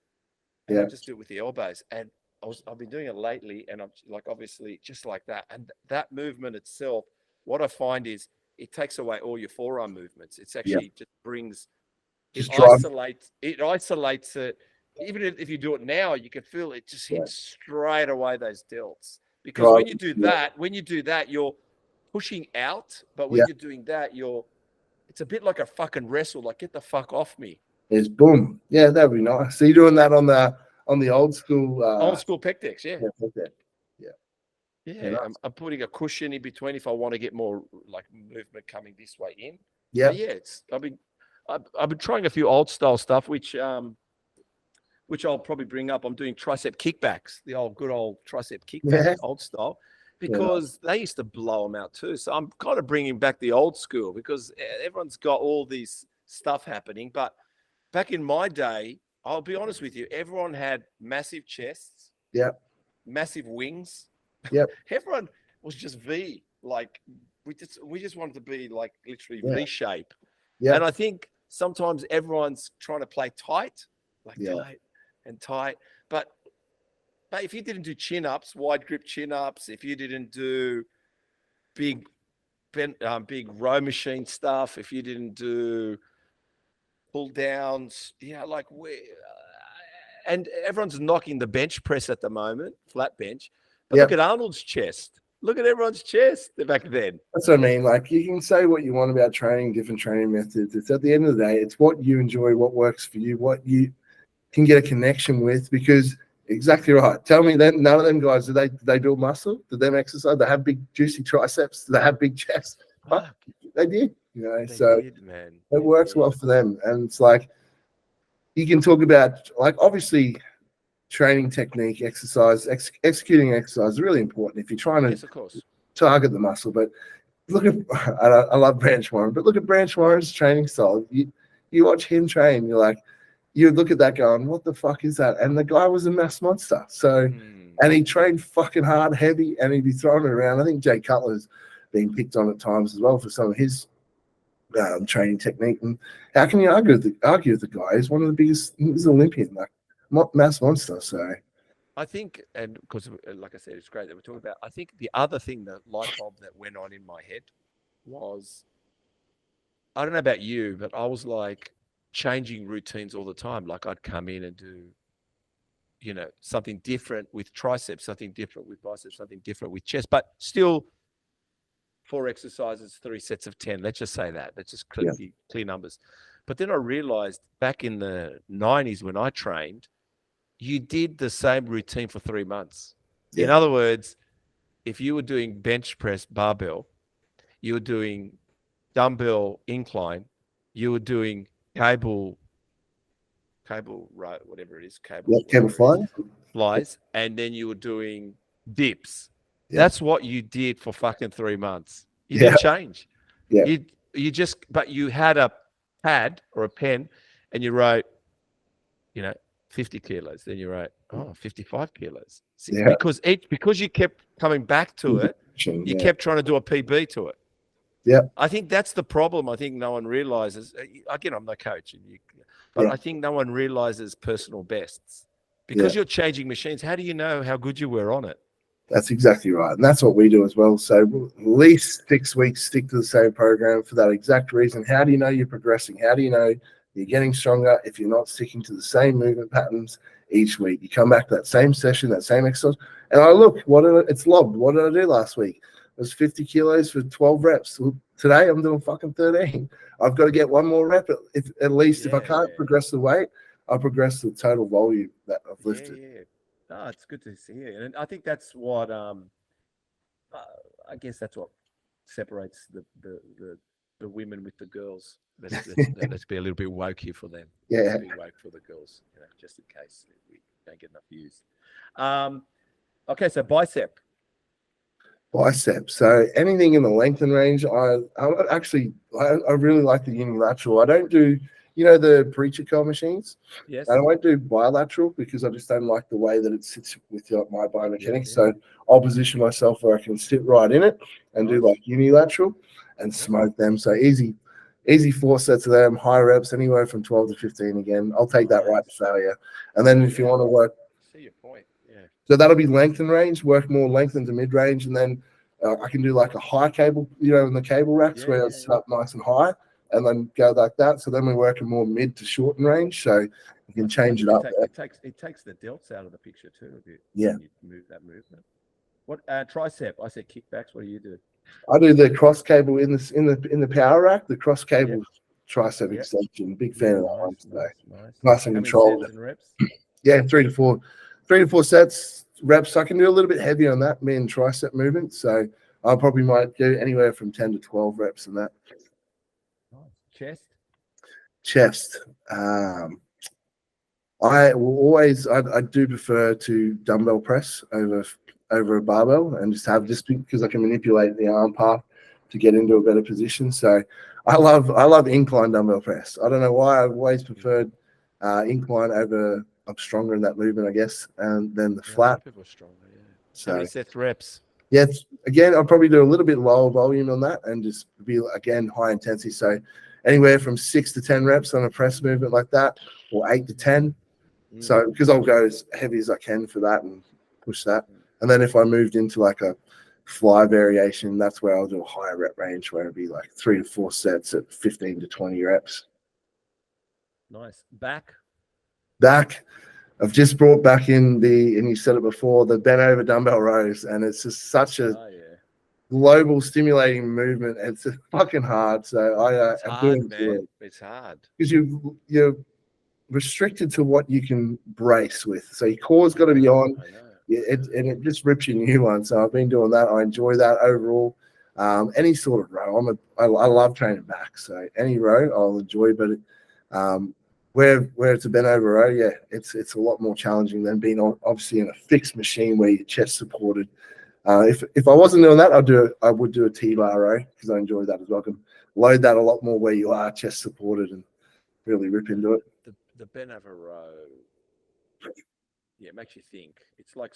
and I'd just do it with the elbows. And I've been doing it lately, and I'm like, obviously just like that. And that movement itself, what I find is it takes away all your forearm movements. It's actually just brings, it isolates it. Even if you do it now, you can feel it just hits straight away those delts. Because when you do that, you're pushing out. But when you're doing that, it's a bit like a fucking wrestle. Like, get the fuck off me. It's boom. Yeah, that'd be nice. So you're doing that on the old school pec decks, Yeah. Nice. I'm putting a cushion in between if I want to get more like movement coming this way in. Yeah. I've been trying a few old style stuff, which I'll probably bring up. I'm doing tricep kickbacks, the good old tricep kickback, old style, because they used to blow them out too. So I'm kind of bringing back the old school, because everyone's got all this stuff happening. But back in my day, I'll be honest with you, everyone had massive chests, massive wings. Everyone was just V. Like we just wanted to be like literally V shape. And I think sometimes everyone's trying to play tight, tight. But if you didn't do chin-ups, wide grip chin-ups, if you didn't do big row machine stuff, if you didn't do pull downs, and everyone's knocking the bench press at the moment, flat bench. But look at Arnold's chest. Look at everyone's chest back then. That's what I mean. Like, you can say what you want about training, different training methods. It's at the end of the day, it's what you enjoy, what works for you, what you can get a connection with. Because exactly right. Tell me that none of them guys, do they build muscle? Did they exercise? They have big juicy triceps? Do they have big chests? They did. It works well for them. And it's like, you can talk about, like, obviously training technique, exercise, executing exercise is really important if you're trying to target the muscle. But look at, I love Branch Warren, but look at Branch Warren's training style. You watch him train, you're like, you look at that going, what the fuck is that? And the guy was a mass monster. So, and he trained fucking hard, heavy, and he'd be throwing it around. I think Jay Cutler's being picked on at times as well for some of his training technique. And how can you argue with the guy? He's one of the biggest. He's an Olympian, like mass monster. So I think, and because, like I said, it's great that we're talking about. I think the other thing, the light bulb that went on in my head was, I don't know about you, but I was like changing routines all the time. Like I'd come in and do, something different with triceps, something different with biceps, something different with chest, but still 4 exercises, 3 sets of 10. Let's just say that. Let's just clear numbers. But then I realized back in the 90s when I trained, you did the same routine for 3 months. Yeah. In other words, if you were doing bench press barbell, you were doing dumbbell incline, you were doing cable right, whatever it is, cable flies, and then you were doing dips. Yeah. That's what you did for fucking 3 months. You didn't change. Yeah. But you had a pad or a pen and you wrote, 50 kilos. Then you wrote, 55 kilos. Yeah. Because you kept coming back to it, you kept trying to do a PB to it. Yeah. I think that's the problem. I think no one realizes, again, I'm no coach, but I think no one realizes personal bests. Because you're changing machines, how do you know how good you were on it? That's exactly right. And that's what we do as well. So at least 6 weeks, stick to the same program for that exact reason. How do you know you're progressing? How do you know you're getting stronger if you're not sticking to the same movement patterns each week? You come back to that same session, that same exercise, and it's lobbed. What did I do last week? It was 50 kilos for 12 reps. Today I'm doing fucking 13. I've got to get one more rep at least. If I can't progress the weight, I'll progress the total volume that I've lifted. Yeah. Oh, it's good to see it. And I think that's what I guess that's what separates the women with the girls. Let's be a little bit woke here for them. Yeah. Let's be woke for the girls, just in case we don't get enough views. Okay, so bicep. So anything in the lengthen range, I really like the unilateral. I don't do the preacher curl machines. Yes. I don't do bilateral because I just don't like the way that it sits with my biomechanics. Yeah. So I'll position myself where I can sit right in it and do like unilateral and smoke them. So easy 4 sets of them, high reps, anywhere from 12 to 15 again. I'll take that right to failure. And then if you want to work. See your point. Yeah. So that'll be lengthen range, work more lengthen to mid range. And then I can do like a high cable, in the cable racks where it's set up nice and high. And then go like that. So then we're working more mid to shorten range. So you can change it up. It takes the delts out of the picture too. You move that movement. What tricep? I said kickbacks. What do you do? I do the cross cable in the power rack. The cross cable tricep extension. Big fan of that one today. Nice and controlled. And reps? Yeah, 3 to 4 sets reps. I can do a little bit heavier on that, me and tricep movement. So I probably might do anywhere from 10 to 12 reps in that. Chest. I do prefer to dumbbell press over a barbell and just because I can manipulate the arm path to get into a better position. So I love incline dumbbell press. I don't know why. I've always preferred incline over. I'm stronger in that movement, I guess, and then the flat. People are stronger, yeah. So how many sets reps? Yeah, again, I'll probably do a little bit lower volume on that and just be again high intensity. So anywhere from 6 to 10 reps on a press movement like that, or 8 to 10. So because I'll go as heavy as I can for that and push that. And then if I moved into like a fly variation, that's where I'll do a higher rep range where it'd be like 3 to 4 sets at 15 to 20 reps. Nice. Back. I've just brought back in and you said it before, the bent over dumbbell rows, and it's just such a global stimulating movement. It's fucking hard. So it's hard, man. It's hard because you're restricted to what you can brace with. So your core's got to be on. And it just rips your new one. So I've been doing that. I enjoy that overall. Any sort of row. I love training back. So any row I'll enjoy, but where it's a bent over row, it's a lot more challenging than being obviously in a fixed machine where your chest supported. If I wasn't doing that, I would do a T-bar row because I enjoy that as well. I can load that a lot more where you are chest supported and really rip into it. The bent over row, it makes you think. It's like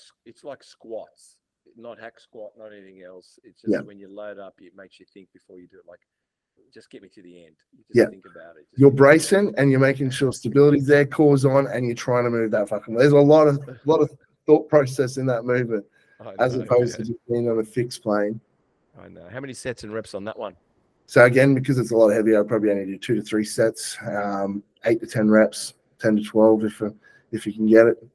squats. not hack squat, not anything else. It's just Yeah. when you load up, it makes you think before you do it. Like, just get me to the end. You just Yeah. think about it. Just You're think about it. bracing and you're making sure stability's there, core's on, and you're trying to move that fucking. There's a lot of thought process in that movement, I as know, opposed to man. just being on a fixed plane. I know. How many sets and reps on that one? So again, because it's a lot heavier, I probably only do 2 to 3 sets, 8 to 10 reps, 10 to 12 if you can get it.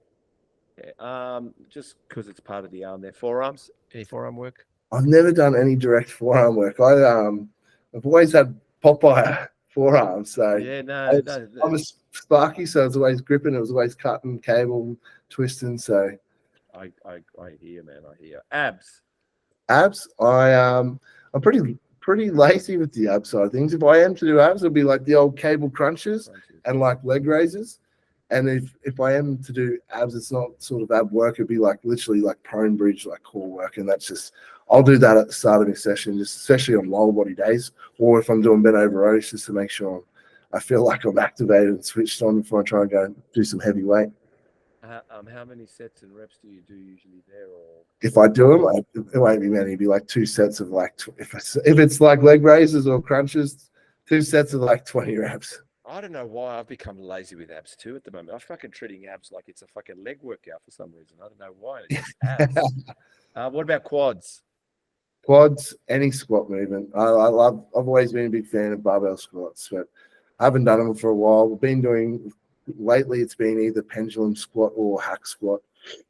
Yeah. Just because it's part of the arm there. Forearms? Any forearm work? I've never done any direct forearm work. I've always had Popeye forearms, so Yeah, no. I'm a Sparky, so it's always gripping. It was always cutting cable, twisting. So I hear, man. I hear. Abs. abs, I'm pretty lazy with the ab side of things. If I am to do abs, it'll be like the old cable crunches and like leg raises. And if I am to do abs, it's not sort of ab work. It'd be like literally like prone bridge, like core work. And that's just, I'll do that at the start of my session, just especially on lower body days, or if I'm doing bent over rows, just to make sure I feel like I'm activated and switched on before I try and go do some heavy weight. How many sets and reps do you do usually there? Or If I do them, it won't be many. It'd be like 2 sets of like, if it's like leg raises or crunches, 2 sets of like 20 reps. I don't know why I've become lazy with abs too at the moment. I'm fucking treating abs like it's a fucking leg workout for some reason. I don't know why. It's just abs. What about quads? Quads, any squat movement. I've always been a big fan of barbell squats, but I haven't done them for a while. We've been doing, lately it's been either pendulum squat or hack squat,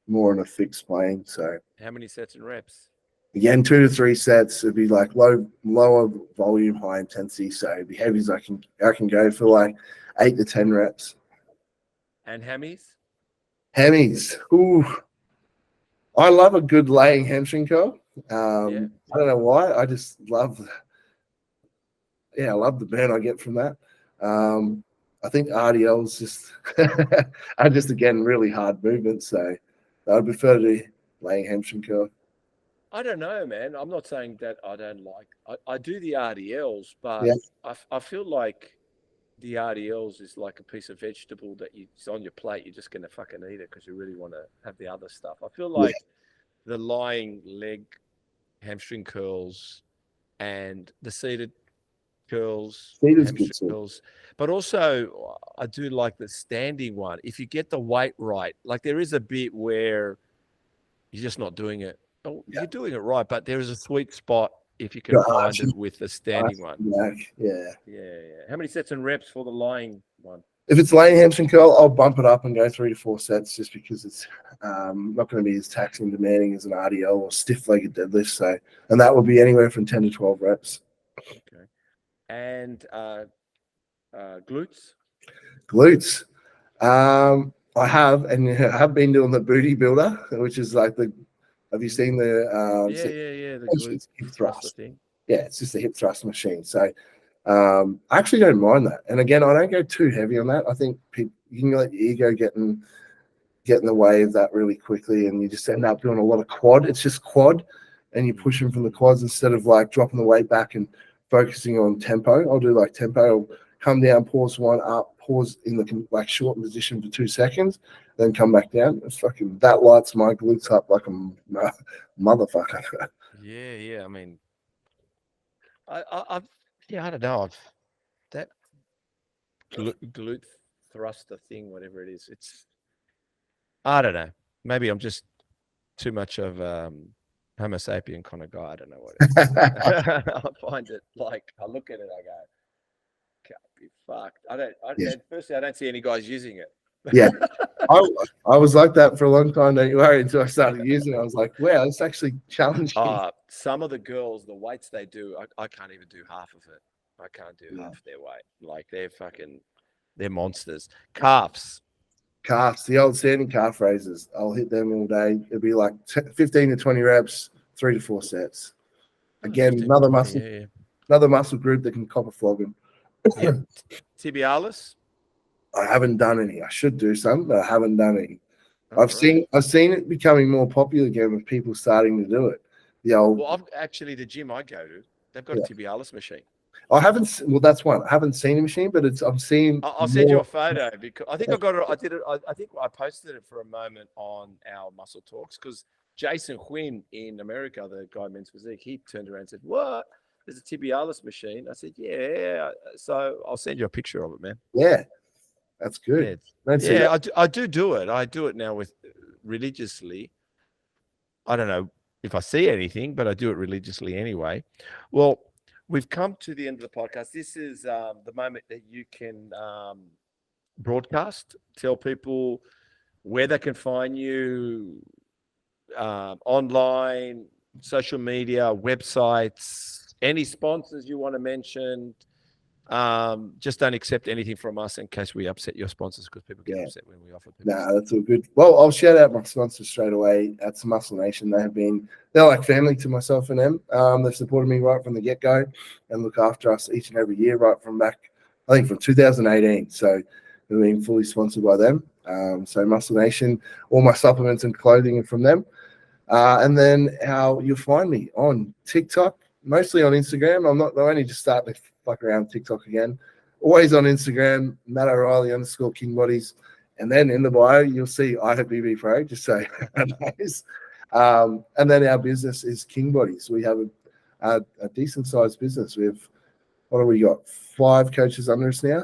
more on a fixed plane. So How many sets and reps? again, 2 to 3 sets. It'd be like lower volume, high intensity. So it'd be heavy as I can go for like 8 to 10 reps. And hammies? Hammies. Ooh. I love a good laying hamstring curl. Yeah. I don't know why. I just love I love the burn I get from that. I think RDLs just are just again really hard movements. So I'd prefer to do laying hamstring curl. I don't know, man. I'm not saying that I don't like. I do the RDLs, but Yeah. I feel like the RDLs is like a piece of vegetable that it's on your plate. You're just gonna fucking eat it because you really want to have the other stuff. I feel like the lying leg hamstring curls and the seated curls, Seated's hamstring good too. curls, but also I do like the standing one. If you get the weight right, like there is a bit where you're just not doing it. Oh, Yeah. you're doing it right, but there is a sweet spot if you can find it with the standing one. Yeah. Yeah. How many sets and reps for the lying one? If it's laying hamstring curl, I'll bump it up and go 3 to 4 sets just because it's not going to be as taxing and demanding as an RDL or stiff-legged deadlift. So, and that will be anywhere from 10 to 12 reps. Okay. And glutes? Glutes. I have been doing the booty builder, which is like have you seen the The glutes hip thrust thing. Yeah, it's just a hip thrust machine. So I actually don't mind that. And again, I don't go too heavy on that. I think you can let your ego get in the way of that really quickly, and you just end up doing a lot of quad. It's just quad, and you're pushing from the quads instead of like dropping the weight back and focusing on tempo. I'll do like tempo. I'll come down, pause one up, pause in the like short position for 2 seconds, then come back down. It's fucking that lights my glutes up like a motherfucker. Yeah. I mean, I don't know. That glute thruster thing, whatever it is, I don't know. Maybe I'm just too much of Homo sapien kind of guy. I don't know what it is. I find it like I look at it, I go, can't be fucked. Firstly, I don't see any guys using it. Yeah. I was like that for a long time, don't you worry, until I started using it. I was like, wow, it's actually challenging. Some of the girls, the weights they do, I can't even do half of it. I can't do half their weight. Like they're monsters. Calves, the old standing calf raises. I'll hit them all day. It'll be like 15 to 20 reps, 3 to 4 sets. Again, 15, another 20, another muscle group that can cop a flogging. Yeah. Tibialis. I haven't done any. I should do some, but I haven't done any. I've seen it becoming more popular again with people starting to do it. Well, the gym I go to, they've got a tibialis machine. I haven't. Well, that's one. I haven't seen a machine, but I'm seeing. I'll send you a photo because I think I got it. I did it. I think I posted it for a moment on our Muscle Talks because Jason Quinn in America, the guy Men's Physique, he turned around and said, "What? There's a tibialis machine." I said, "Yeah." So I'll send you a picture of it, man. Yeah, that's good. Yeah, Don't see yeah, that. I do it. I do it now with religiously. I don't know if I see anything, but I do it religiously anyway. Well, we've come to the end of the podcast. This is the moment that you can broadcast, tell people where they can find you, online, social media, websites, any sponsors you want to mention. Just don't accept anything from us in case we upset your sponsors, because people get upset when we offer people. Nah, that's all good. Well, I'll shout out my sponsors straight away. That's Muscle Nation. They're like family to myself and them. They've supported me right from the get-go and look after us each and every year, right from back, I think from 2018. So we're being fully sponsored by them. So Muscle Nation, all my supplements and clothing are from them. And then how you'll find me on TikTok, mostly on Instagram. I only just starting to fuck around TikTok again. Always on Instagram, Matt O'Reilly _ Kingbodies. And then in the bio, you'll see IFBB PRO, just so nice. And then our business is Kingbodies. We have a decent sized business. We have, what have we got? 5 coaches under us now,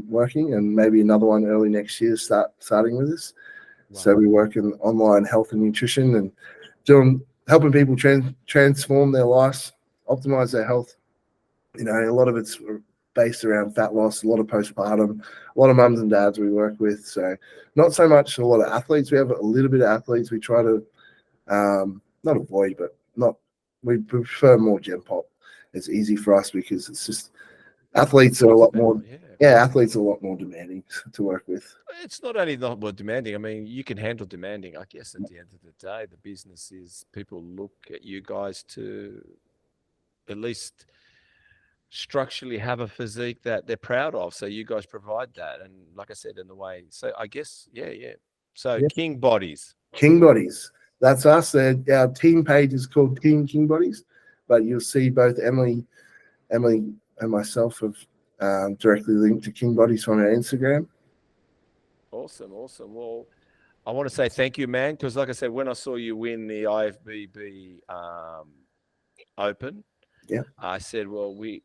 working, and maybe another one early next year starting with us. Wow. So we work in online health and nutrition and helping people transform their lives, optimize their health. You know, a lot of it's based around fat loss, a lot of postpartum, a lot of mums and dads we work with. So not so much a lot of athletes. We have a little bit of athletes. We try to not avoid, but we prefer more Gen Pop. It's easy for us because it's just athletes are a lot more. Yeah, athletes are a lot more demanding to work with. It's not only not more demanding. I mean, you can handle demanding. I guess at the end of the day, the business is people look at you guys to at least structurally have a physique that they're proud of. So you guys provide that. And like I said, in the way, so I guess, yeah. So Kingbodies. Kingbodies. That's us. Our team page is called Team Kingbodies, but you'll see both Emily and myself have directly linked to Kingbodies on our Instagram. Awesome. Well, I want to say thank you, man, because like I said, when I saw you win the IFBB Open, I said, well, we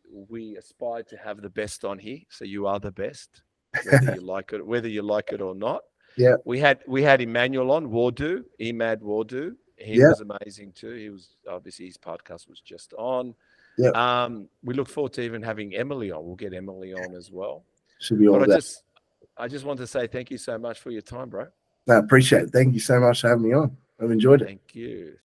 aspire to have the best on here, so you are the best, whether you like it or not. Yeah, we had Emmanuel on Emad Wardu. He was amazing too. He was obviously, his podcast was just on. Yeah. We look forward to even having Emily on. We'll get Emily on as well. Should be all that. I just want to say thank you so much for your time, bro. I appreciate it. Thank you so much for having me on. I've enjoyed it. Thank you.